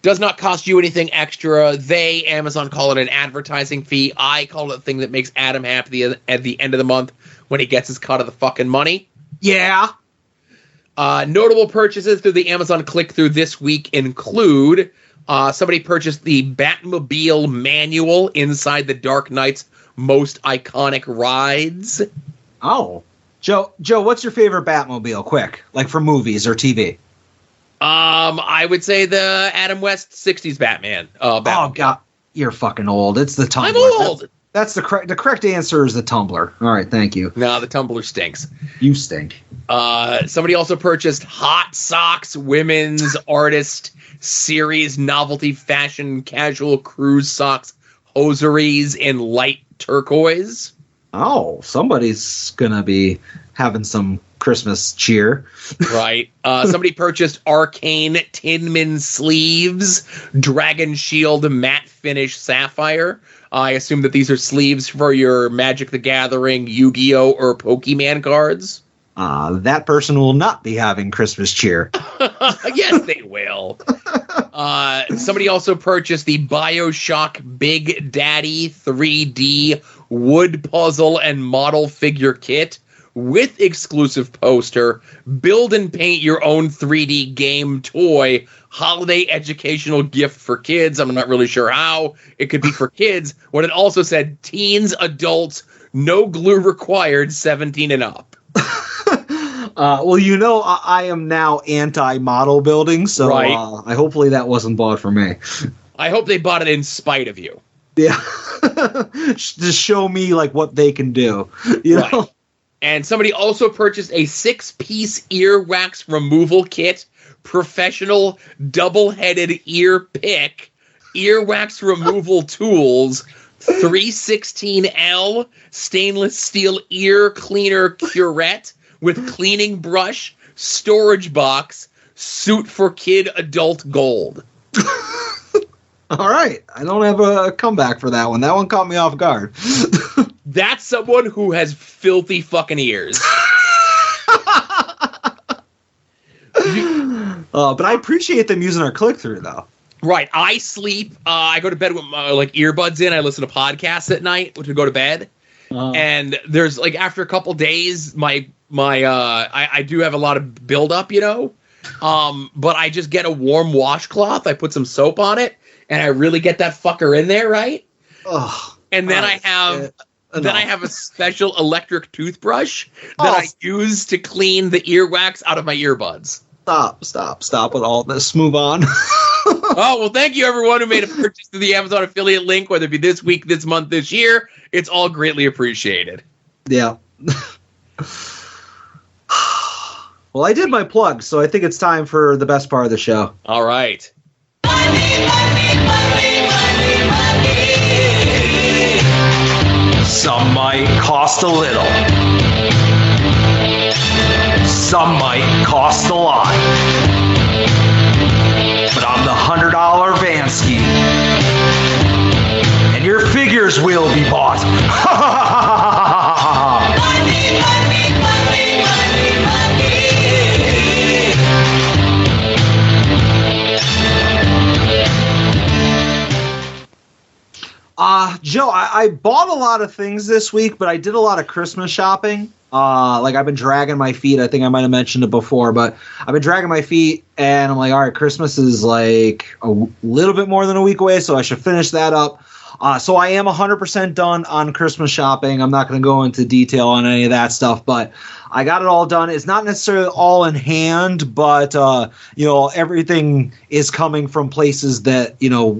Does not cost you anything extra. Amazon, call it an advertising fee. I call it the thing that makes Adam happy at the end of the month when he gets his cut of the fucking money. Yeah. Notable purchases through the Amazon click-through this week include somebody purchased the Batmobile manual inside the Dark Knight's most iconic rides. Oh. Joe, what's your favorite Batmobile? Quick, like for movies or TV. I would say the Adam West 60s Batman. Oh, God. You're fucking old. It's the Tumblr. I'm old. That's the correct answer is the Tumblr. All right, thank you. No, the Tumblr stinks. You stink. Somebody also purchased Hot Socks Women's Artist Series Novelty Fashion Casual Cruise Socks Hosieries in light turquoise. Oh, somebody's going to be having some Christmas cheer. Right. Somebody purchased Arcane Tinman Sleeves, Dragon Shield Matte Finish Sapphire. I assume that these are sleeves for your Magic the Gathering, Yu-Gi-Oh! Or Pokemon cards. That person will not be having Christmas cheer. Yes, they will. Somebody also purchased the BioShock Big Daddy 3D wood puzzle and model figure kit with exclusive poster, build and paint your own 3D game toy, holiday educational gift for kids. I'm not really sure how it could be for kids when it also said teens, adults, no glue required, 17 and up. Well, I am now anti-model building, so right. Hopefully that wasn't bought for me. I hope they bought it in spite of you. Yeah. Just show me like what they can do. You know? Right. And somebody also purchased a 6-piece earwax removal kit, professional double-headed ear pick, earwax removal tools, 316L stainless steel ear cleaner curette with cleaning brush, storage box, suit for kid adult gold. All right. I don't have a comeback for that one. That one caught me off guard. That's someone who has filthy fucking ears. But I appreciate them using our click-through, though. Right. I sleep. I go to bed with my earbuds in. I listen to podcasts at night to go to bed. And there's after a couple days, I do have a lot of buildup, but I just get a warm washcloth. I put some soap on it, and I really get that fucker in there, right? Ugh. And then I have a special electric toothbrush that I use to clean the earwax out of my earbuds. Stop with all this. Move on. Oh, well, thank you, everyone who made a purchase through the Amazon affiliate link, whether it be this week, this month, this year. It's all greatly appreciated. Yeah. Well, I did my plug, so I think it's time for the best part of the show. All right. Some might cost a little. some might cost a lot. But I'm the $100 Vansky. And your figures will be bought. Joe, I bought a lot of things this week, but I did a lot of Christmas shopping. Like I've been dragging my feet. I think I might have mentioned it before, but I've been dragging my feet, and I'm like, all right, Christmas is like a little bit more than a week away, so I should finish that up. So I am 100% done on Christmas shopping. I'm not going to go into detail on any of that stuff, but I got it all done. It's not necessarily all in hand, but everything is coming from places that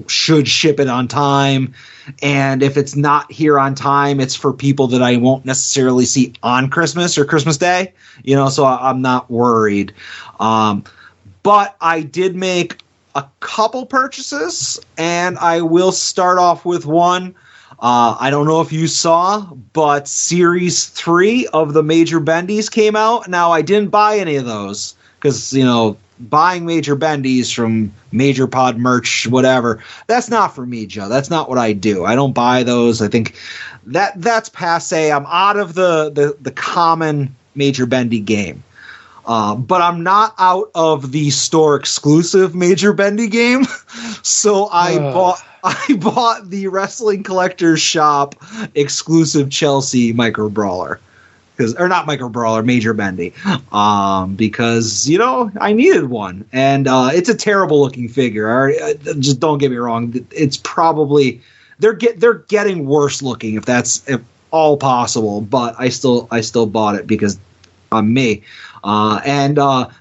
should ship it on time. And if it's not here on time, it's for people that I won't necessarily see on Christmas or Christmas Day. So I'm not worried. But I did make a couple purchases, and I will start off with one. I don't know if you saw, but Series 3 of the Major Bendies came out. Now, I didn't buy any of those because, buying Major Bendies from Major Pod merch, whatever, that's not for me, Joe. That's not what I do. I don't buy those. I think that's passe. I'm out of the common Major Bendy game. But I'm not out of the store exclusive Major Bendy game. So I bought the Wrestling Collectors Shop exclusive Chelsea Micro Brawler. Not Micro Brawler, Major Bendy. Because, I needed one. And it's a terrible looking figure. Just don't get me wrong. It's probably they're getting worse looking if all possible, but I still bought it because I'm me. And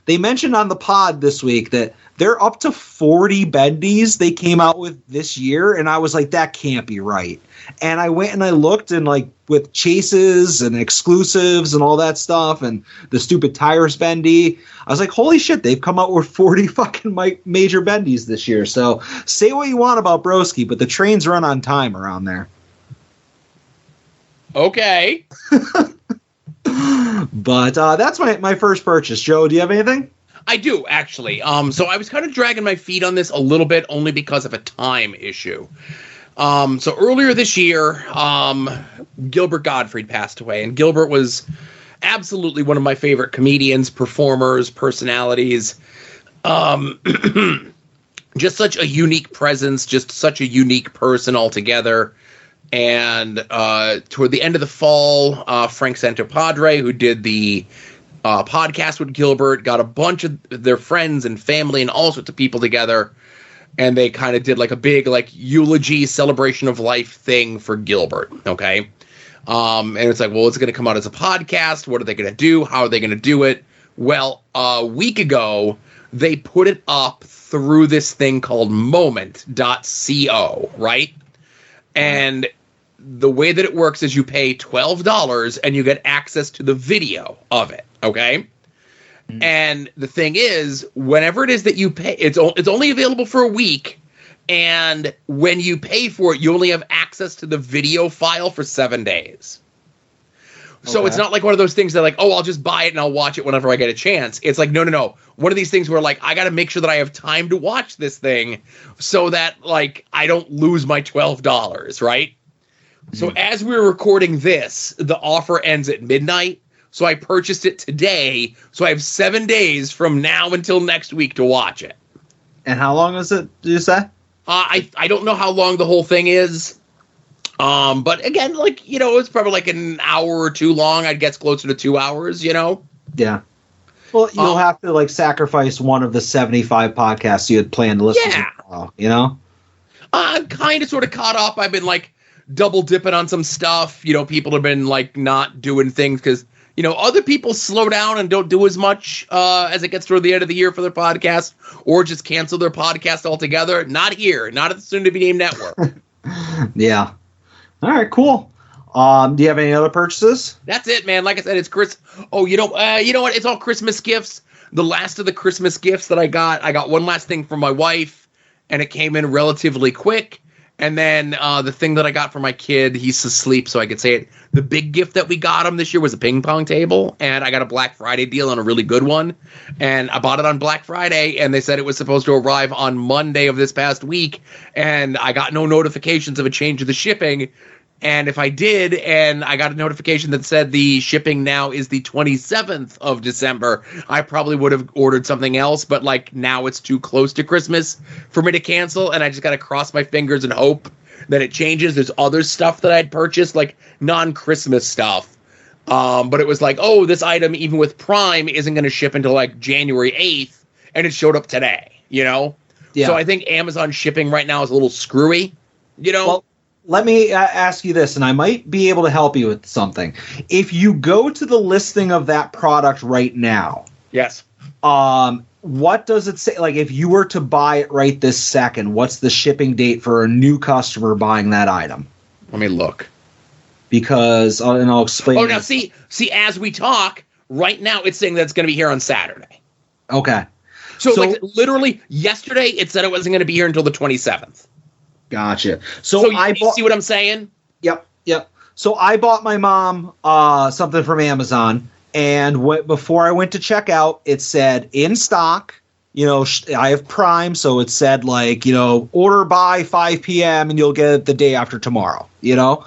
they mentioned on the pod this week that they're up to 40 bendies they came out with this year, and I was like, that can't be right. And I went and I looked, and like with chases and exclusives and all that stuff, and the stupid tires bendy, I was like, holy shit, they've come out with 40 fucking Major Bendies this year. So say what you want about Broski, but the trains run on time around there. Okay. But that's my first purchase. Joe, do you have anything? I do, actually. So I was kind of dragging my feet on this a little bit only because of a time issue. So earlier this year, Gilbert Gottfried passed away, and Gilbert was absolutely one of my favorite comedians, performers, personalities. Just such a unique presence, just such a unique person altogether. And toward the end of the fall, Frank Santopadre, who did the podcast with Gilbert, got a bunch of their friends and family and all sorts of people together, and they kind of did like a big eulogy, celebration of life thing for Gilbert. Okay, and it's like, well, it's going to come out as a podcast. What are they going to do? How are they going to do it? Well, a week ago, they put it up through this thing called moment.co, right? And the way that it works is you pay $12 and you get access to the video of it, okay? Mm-hmm. And the thing is, whenever it is that you pay, it's only available for a week, and when you pay for it, you only have access to the video file for 7 days. So okay. It's not like one of those things that I'll just buy it and I'll watch it whenever I get a chance. It's like, no. One of these things where I got to make sure that I have time to watch this thing so that I don't lose my $12, right? So as we're recording this, the offer ends at midnight. So I purchased it today. So I have 7 days from now until next week to watch it. And how long is it, did you say? I don't know how long the whole thing is. But again, it's probably an hour or two long. I'd guess closer to 2 hours, Yeah. Well, you'll have to sacrifice one of the 75 podcasts you had planned to listen to, I'm kind of sort of caught up. I've been double dipping on some stuff. People have been not doing things because, other people slow down and don't do as much as it gets toward the end of the year for their podcast, or just cancel their podcast altogether. Not here, not at the soon to be named network. Yeah. All right, cool. Do you have any other purchases? That's it, man. Like I said, it's Chris. Oh, you know what? It's all Christmas gifts. The last of the Christmas gifts that I got one last thing from my wife, and it came in relatively quick. And then the thing that I got for my kid, he's asleep, so I could say it. The big gift that we got him this year was a ping pong table, and I got a Black Friday deal on a really good one. And I bought it on Black Friday, and they said it was supposed to arrive on Monday of this past week, and I got no notifications of a change of the shipping. And if I did, and I got a notification that said the shipping now is the 27th of December, I probably would have ordered something else. But like now it's too close to Christmas for me to cancel. And I just got to cross my fingers and hope that it changes. There's other stuff that I'd purchased, like non-Christmas stuff. But it was like, oh, this item, even with Prime, isn't going to ship until like January 8th. And it showed up today, you know? Yeah. So I think Amazon shipping right now is a little screwy, you know? Well, let me ask you this, and I might be able to help you with something. If you go to the listing of that product right now, yes. What does it say? Like, if you were to buy it right this second, what's the shipping date for a new customer buying that item? Let me look. Because, and I'll explain. Oh, now see, as we talk, right now it's saying that it's going to be here on Saturday. Okay. So like, literally, yesterday it said it wasn't going to be here until the 27th. Gotcha. So you see what I'm saying? Yep. So I bought my mom something from Amazon, and before I went to check out, it said in stock. You know, I have Prime, so it said like, you know, order by 5 p.m. and you'll get it the day after tomorrow. You know,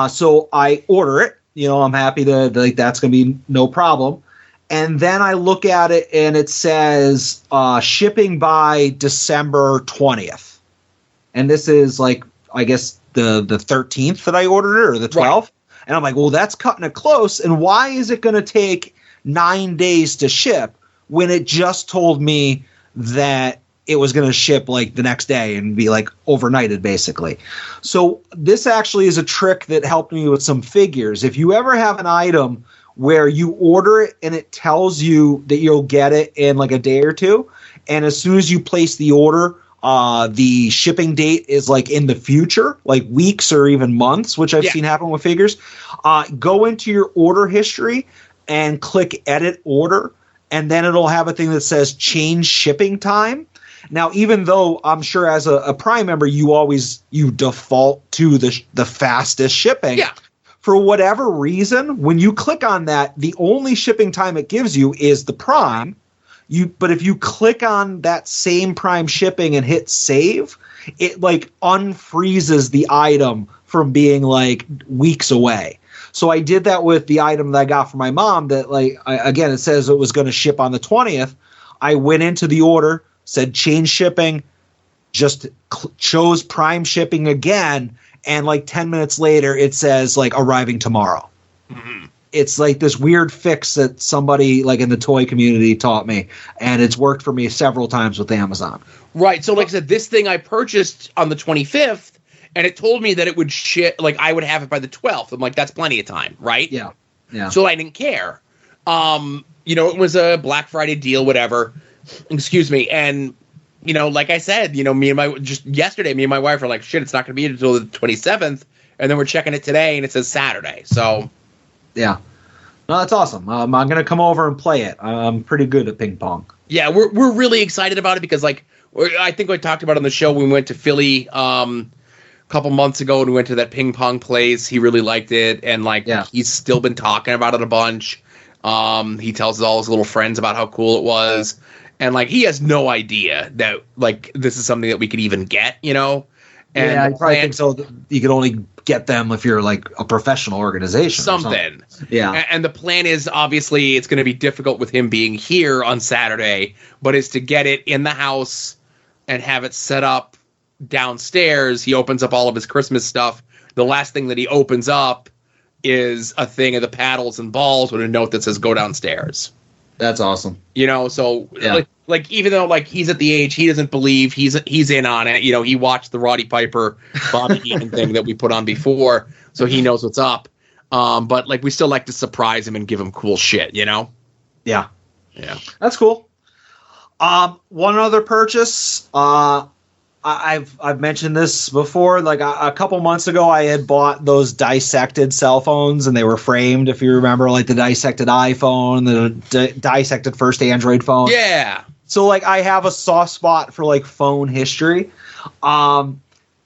so I order it. You know, I'm happy to like that's gonna be no problem. And then I look at it and it says shipping by December 20th. And this is like, I guess, the 13th that I ordered it, or the 12th. Right. And I'm like, well, that's cutting it close. And why is it going to take 9 days to ship when it just told me that it was going to ship like the next day and be like overnighted, basically? So this actually is a trick that helped me with some figures. If you ever have an item where you order it and it tells you that you'll get it in like a day or two, and as soon as you place the order, the shipping date is like in the future, like weeks or even months, which I've seen happen with figures. Go into your order history and click edit order, and then it'll have a thing that says change shipping time. Now, even though I'm sure as a Prime member, you default to the fastest shipping. Yeah. For whatever reason, when you click on that, the only shipping time it gives you is the Prime. But if you click on that same Prime shipping and hit save, it like unfreezes the item from being like weeks away. So I did that with the item that I got for my mom that like, again, it says it was going to ship on the 20th. I went into the order, said change shipping, just chose Prime shipping again. And like 10 minutes later, it says like arriving tomorrow. Mm-hmm. It's like this weird fix that somebody like in the toy community taught me, and it's worked for me several times with Amazon. Right. So like I said, this thing I purchased on the 25th, and it told me that it would ship, like I would have it by the 12th. I'm like, that's plenty of time, right? Yeah. So I didn't care. You know, it was a Black Friday deal, whatever. Excuse me. And, you know, like I said, you know, yesterday, me and my wife were like, shit, it's not going to be until the 27th. And then we're checking it today, and it says Saturday. So... yeah. No, that's awesome. I'm going to come over and play it. I'm pretty good at ping pong. Yeah, we're really excited about it because, like, I think we talked about on the show when we went to Philly a couple months ago and we went to that ping pong place. He really liked it, and, like, he's still been talking about it a bunch. He tells all his little friends about how cool it was. And, like, he has no idea that, like, this is something that we could even get, you know? And yeah, I probably think so. You could only get them if you're like a professional organization. Something. Yeah. And the plan is obviously it's going to be difficult with him being here on Saturday, but is to get it in the house and have it set up downstairs. He opens up all of his Christmas stuff. The last thing that he opens up is a thing of the paddles and balls with a note that says go downstairs. That's awesome. You know, so like even though like he's at the age he doesn't believe he's in on it. You know, he watched the Roddy Piper Bobby Eaton thing that we put on before, so he knows what's up. But like we still like to surprise him and give him cool shit. You know? Yeah. That's cool. One other purchase. I've mentioned this before. Like a couple months ago, I had bought those dissected cell phones, and they were framed. If you remember, like the dissected iPhone, the dissected first Android phone. Yeah. So like I have a soft spot for like phone history.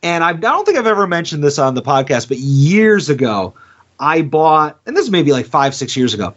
And I don't think I've ever mentioned this on the podcast, but years ago, I bought, and this is maybe like 5-6 years ago,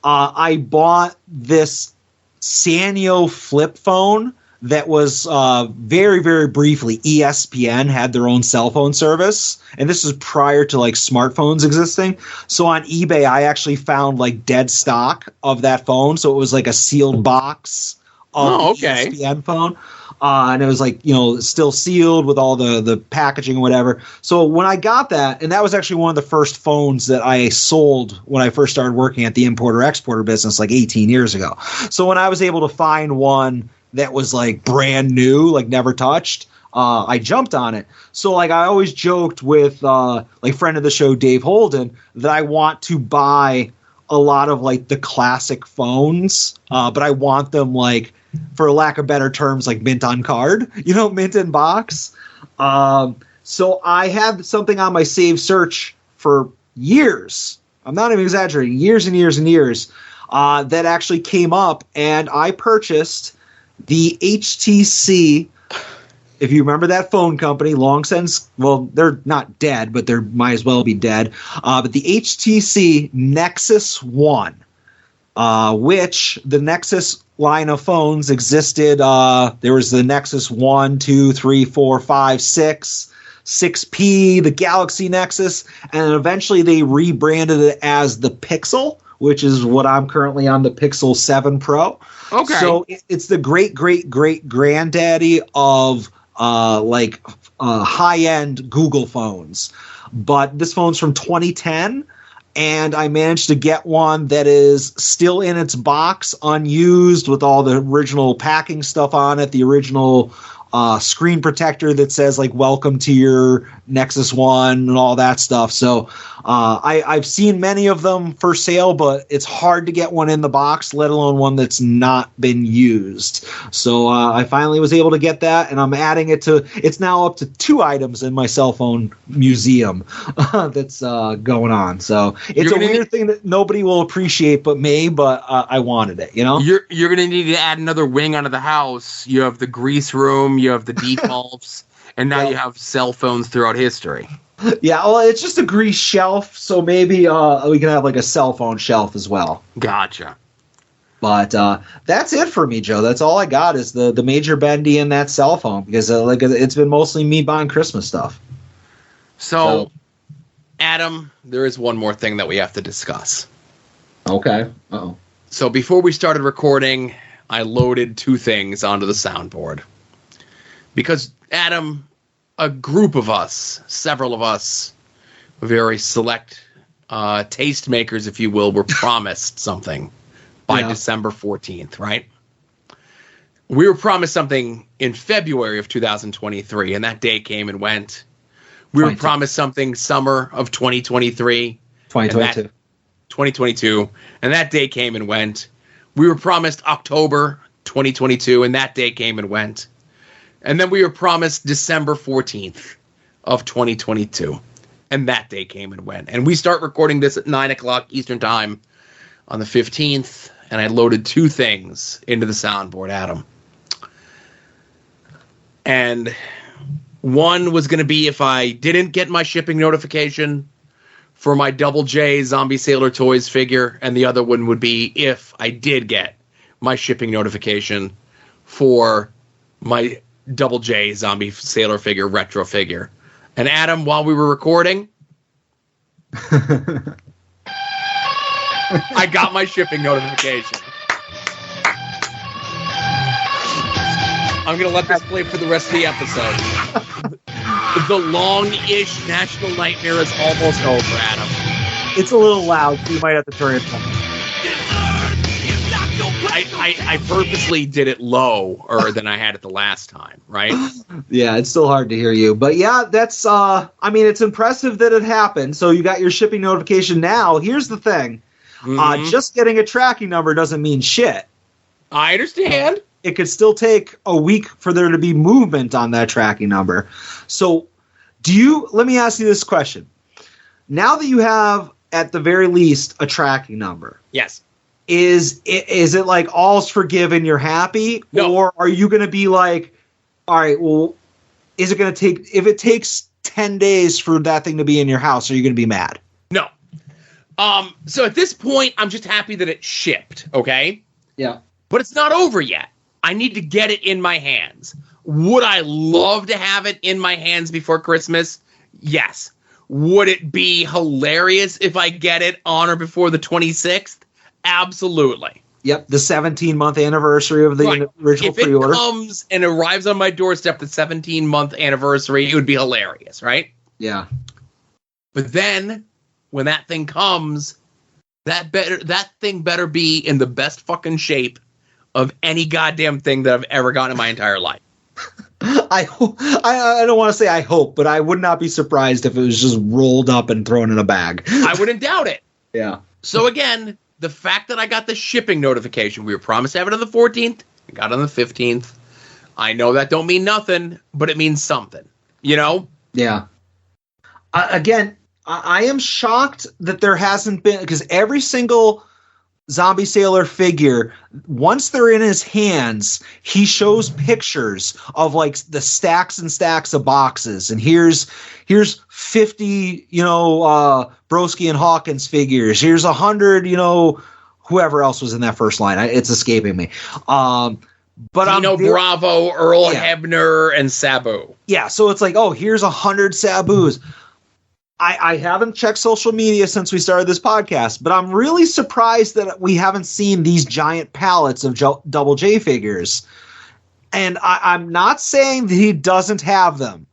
I bought this Sanyo flip phone that was very, very briefly, ESPN had their own cell phone service. And this was prior to like smartphones existing. So on eBay, I actually found like dead stock of that phone. So it was like a sealed box of the ESPN phone. And it was like, still sealed with all the packaging and whatever. So when I got that, and that was actually one of the first phones that I sold when I first started working at the importer-exporter business like 18 years ago. So when I was able to find one that was like brand new, like never touched, I jumped on it. So like I always joked with like friend of the show Dave Holden that I want to buy a lot of like the classic phones, but I want them like, for lack of better terms, like mint on card, mint in box. So I had something on my saved search for years. I'm not even exaggerating, years and years and years, that actually came up, and I purchased the HTC. If you remember that phone company, long since, well, they're not dead, but they might as well be dead. But the HTC Nexus 1, which the Nexus line of phones existed. There was the Nexus 1, 2, 3, 4, 5, 6, 6P, the Galaxy Nexus, and eventually they rebranded it as the Pixel, which is what I'm currently on, the Pixel 7 Pro. Okay. So it's the great granddaddy of high-end Google phones. But this phone's from 2010, and I managed to get one that is still in its box, unused, with all the original packing stuff on it, the original screen protector that says like "Welcome to your Nexus 1" and all that stuff. So I've seen many of them for sale, but it's hard to get one in the box, let alone one that's not been used. So I finally was able to get that, and I'm adding it to. It's now up to 2 items in my cell phone museum that's going on. So it's a weird thing that nobody will appreciate but me. But I wanted it. You're gonna need to add another wing onto the house. You have the grease room. You have the defaults, and now you have cell phones throughout history. Yeah, well, it's just a grease shelf, so maybe we can have like a cell phone shelf as well. Gotcha. But that's it for me, Joe. That's all I got is the major bendy in that cell phone, because it's been mostly me buying Christmas stuff. So, Adam, there is one more thing that we have to discuss. Okay. Uh-oh. So before we started recording, I loaded 2 things onto the soundboard. Because, Adam, a group of us, several of us, very select tastemakers, if you will, were promised something by December 14th, right? We were promised something in February of 2023, and that day came and went. We were promised something summer of 2023. 2022, and that day came and went. We were promised October 2022, and that day came and went. And then we were promised December 14th of 2022. And that day came and went. And we start recording this at 9 o'clock Eastern Time on the 15th. And I loaded 2 things into the soundboard, Adam. And one was going to be if I didn't get my shipping notification for my Double J Zombie Sailor Toys figure. And the other one would be if I did get my shipping notification for my Double J Zombie Sailor figure, retro figure. And Adam, while we were recording, I got my shipping notification. I'm going to let this play for the rest of the episode. The long-ish National Nightmare is almost over, Adam. It's a little loud, so you might have to turn it down. I purposely did it lower than I had it the last time, right? Yeah, it's still hard to hear you. But yeah, that's, it's impressive that it happened. So you got your shipping notification now. Here's the thing. Just getting a tracking number doesn't mean shit. I understand. It could still take a week for there to be movement on that tracking number. So let me ask you this question. Now that you have, at the very least, a tracking number. Yes. Is it like all's forgiven, you're happy? No. Or are you going to be like, all right, well, is it going to take, if it takes 10 days for that thing to be in your house, are you going to be mad? No. So at this point, I'm just happy that it shipped, okay? Yeah. But it's not over yet. I need to get it in my hands. Would I love to have it in my hands before Christmas? Yes. Would it be hilarious if I get it on or before the 26th? Absolutely. Yep, the 17-month anniversary of the original pre-order. If it comes and arrives on my doorstep the 17-month anniversary, it would be hilarious, right? Yeah. But then, when that thing comes, that thing better be in the best fucking shape of any goddamn thing that I've ever gotten in my entire life. I don't want to say I hope, but I would not be surprised if it was just rolled up and thrown in a bag. I wouldn't doubt it. Yeah. So again, the fact that I got the shipping notification, we were promised to have it on the 14th, I got it on the 15th. I know that don't mean nothing, but it means something, you know? Yeah. Again, I am shocked that there hasn't been, because every single Zombie Sailor figure, once they're in his hands, he shows pictures of like the stacks and stacks of boxes, and here's 50 Broski and Hawkins figures, here's 100 whoever else was in that first line, it's escaping me, but Dino Bravo, Earl Hebner, and Sabu. Yeah, so it's like, oh, here's 100 Sabus. I haven't checked social media since we started this podcast, but I'm really surprised that we haven't seen these giant pallets of Double J figures. And I'm not saying that he doesn't have them,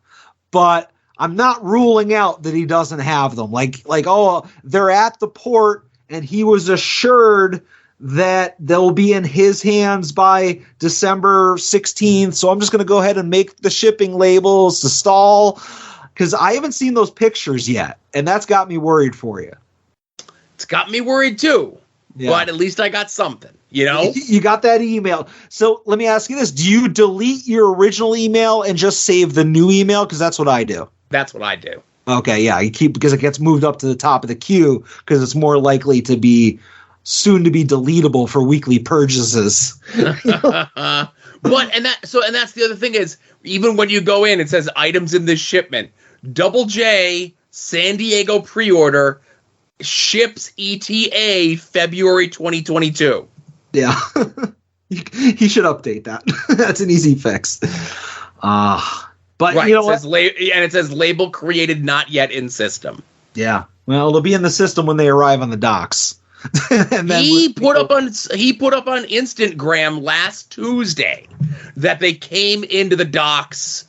but I'm not ruling out that he doesn't have them. Like, oh, they're at the port and he was assured that they'll be in his hands by December 16th. So I'm just going to go ahead and make the shipping labels to stall. Because I haven't seen those pictures yet, and that's got me worried for you. It's got me worried too, but at least I got something, you know? You got that email. So let me ask you this. Do you delete your original email and just save the new email? Because that's what I do. That's what I do. Okay, yeah. You keep, because it gets moved up to the top of the queue because it's more likely to be soon to be deletable for weekly purchases. And that's the other thing is, even when you go in, it says items in this shipment. Double J San Diego pre-order ships ETA February 2022. Yeah. He should update that. That's an easy fix. But right, you know what? And it says label created not yet in system. Yeah. Well, it'll be in the system when they arrive on the docks. And then he put up on Instagram last Tuesday that they came into the docks.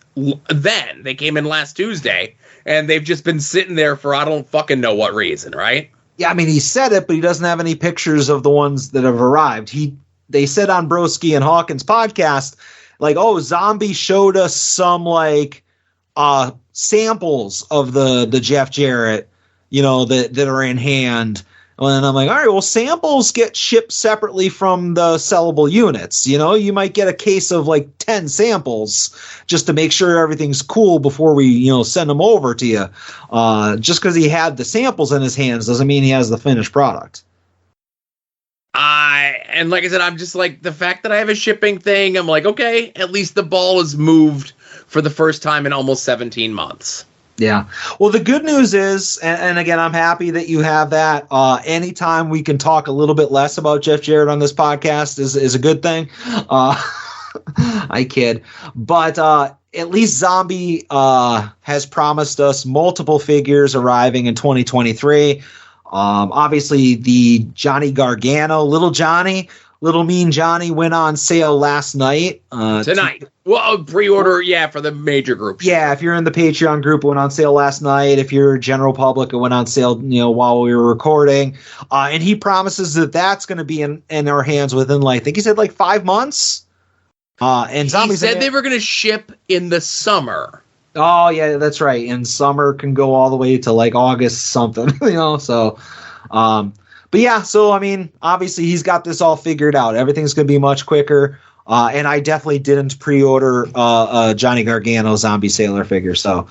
Then they came in last Tuesday, and they've just been sitting there for I don't fucking know what reason, right? Yeah, I mean he said it, but he doesn't have any pictures of the ones that have arrived. They said on Broski and Hawkins podcast, like, oh, Zombie showed us some like samples of the Jeff Jarrett, that are in hand. And I'm like, all right, well, samples get shipped separately from the sellable units. You might get a case of like 10 samples just to make sure everything's cool before we, send them over to you. Just because he had the samples in his hands doesn't mean he has the finished product. And like I said, I'm just like, the fact that I have a shipping thing, I'm like, okay, at least the ball is moved for the first time in almost 17 months. Yeah. Well, the good news is, and again, I'm happy that you have that. Anytime we can talk a little bit less about Jeff Jarrett on this podcast is a good thing. I kid. But at least Zombie has promised us multiple figures arriving in 2023. Obviously, the Johnny Gargano, Little Mean Johnny went on sale last night. Tonight. Well, pre-order, for the major groups. Yeah, if you're in the Patreon group, it went on sale last night. If you're general public, it went on sale, while we were recording. And he promises that that's going to be in our hands within, I think he said 5 months. And Zombie said they were going to ship in the summer. Oh, yeah, that's right. And summer can go all the way to August something, so... But yeah, so I mean, obviously he's got this all figured out. Everything's going to be much quicker. And I definitely didn't pre-order Johnny Gargano Zombie Sailor figure. So,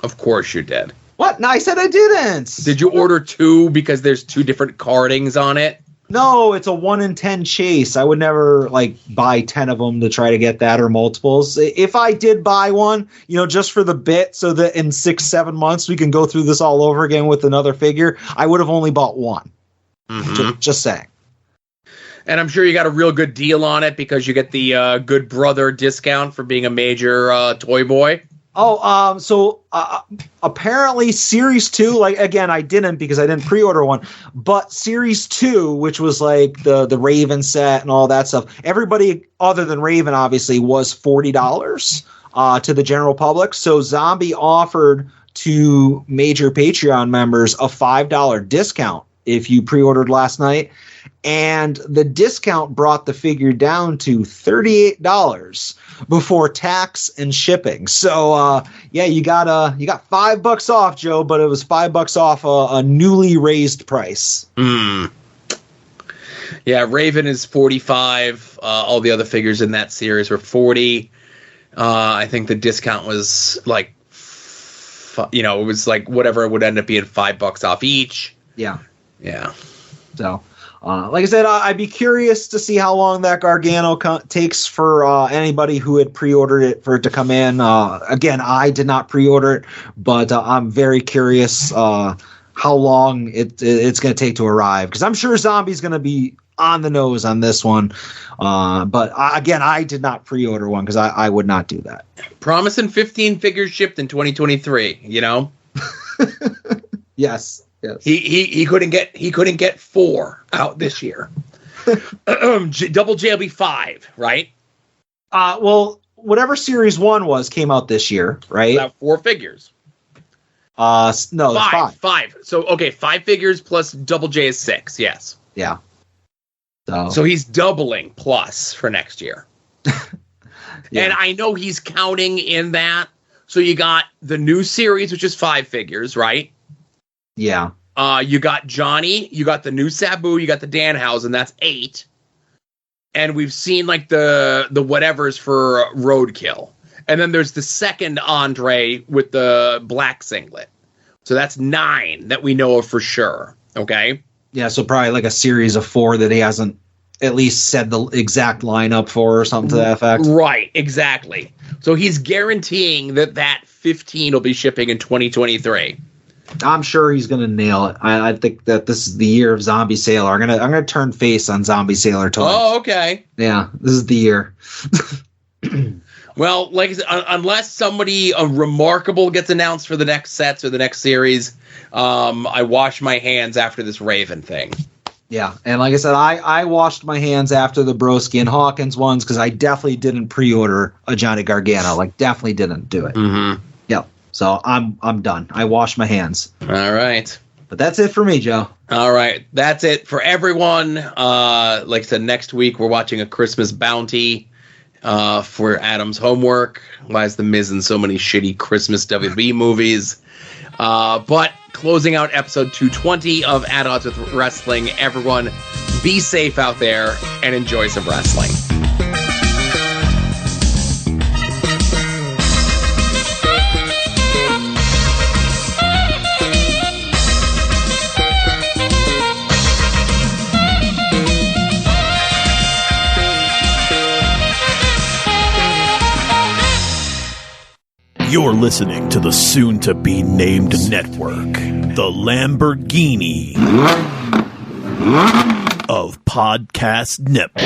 of course you did. What? No, I said I didn't. Did you order two because there's two different cardings on it? No, it's a 1 in 10 chase. I would never buy 10 of them to try to get that or multiples. If I did buy one, just for the bit, so that in 6-7 months we can go through this all over again with another figure, I would have only bought one. Mm-hmm. Just saying. And I'm sure you got a real good deal on it because you get the Good Brother discount for being a major toy boy. So apparently Series 2, again, I didn't because I didn't pre-order one, but Series 2, which was the Raven set and all that stuff, everybody other than Raven obviously was $40 to the general public. So Zombie offered to major Patreon members a $5 discount if you pre-ordered last night. And the discount brought the figure down to $38 before tax and shipping. So you got $5 off, Joe, but it was $5 off a newly raised price. Yeah, Raven is 45. All the other figures in that series were 40. I think the discount was it was whatever it would end up being, $5 off each. Yeah. So. Like I said, I'd be curious to see how long that Gargano takes for anybody who had pre-ordered it for it to come in. Again, I did not pre-order it, but I'm very curious how long it's going to take to arrive, because I'm sure Zombie's going to be on the nose on this one. But again, I did not pre-order one because I would not do that. Promising 15 figures shipped in 2023. Yes. Yes. He couldn't get 4 out this year. Double J will be 5, right? Well, whatever Series 1 came out this year, right? About 4 figures. No, it's 5. So 5 figures plus Double J is 6. Yes. Yeah. So he's doubling plus for next year. Yeah. And I know he's counting in that. So you got the new series, which is 5 figures, right? Yeah. You got Johnny, you got the new Sabu, you got the Danhausen, that's 8. And we've seen the whatevers for Roadkill. And then there's the second Andre with the black singlet. So that's 9 that we know of for sure. Okay? Yeah, so probably a series of 4 that he hasn't at least said the exact lineup for or something to that effect. Right, exactly. So he's guaranteeing that 15 will be shipping in 2023. I'm sure he's going to nail it. I think that this is the year of Zombie Sailor. I'm gonna turn face on Zombie Sailor toys. Oh, okay. Yeah, this is the year. Well, like I said, unless somebody remarkable gets announced for the next sets or the next series, I wash my hands after this Raven thing. Yeah, and like I said, I washed my hands after the Broski and Hawkins ones because I definitely didn't pre-order a Johnny Gargano. Definitely didn't do it. Mm-hmm. Yep. So I'm done. I washed my hands. All right. But that's it for me, Joe. All right. That's it for everyone. Like I said, next week we're watching A Christmas Bounty for Adam's homework. Why is The Miz in so many shitty Christmas WB movies? But closing out episode 220 of At Odds with Wrestling, everyone be safe out there and enjoy some wrestling. You're listening to the soon-to-be-named network, the Lamborghini of podcast networks.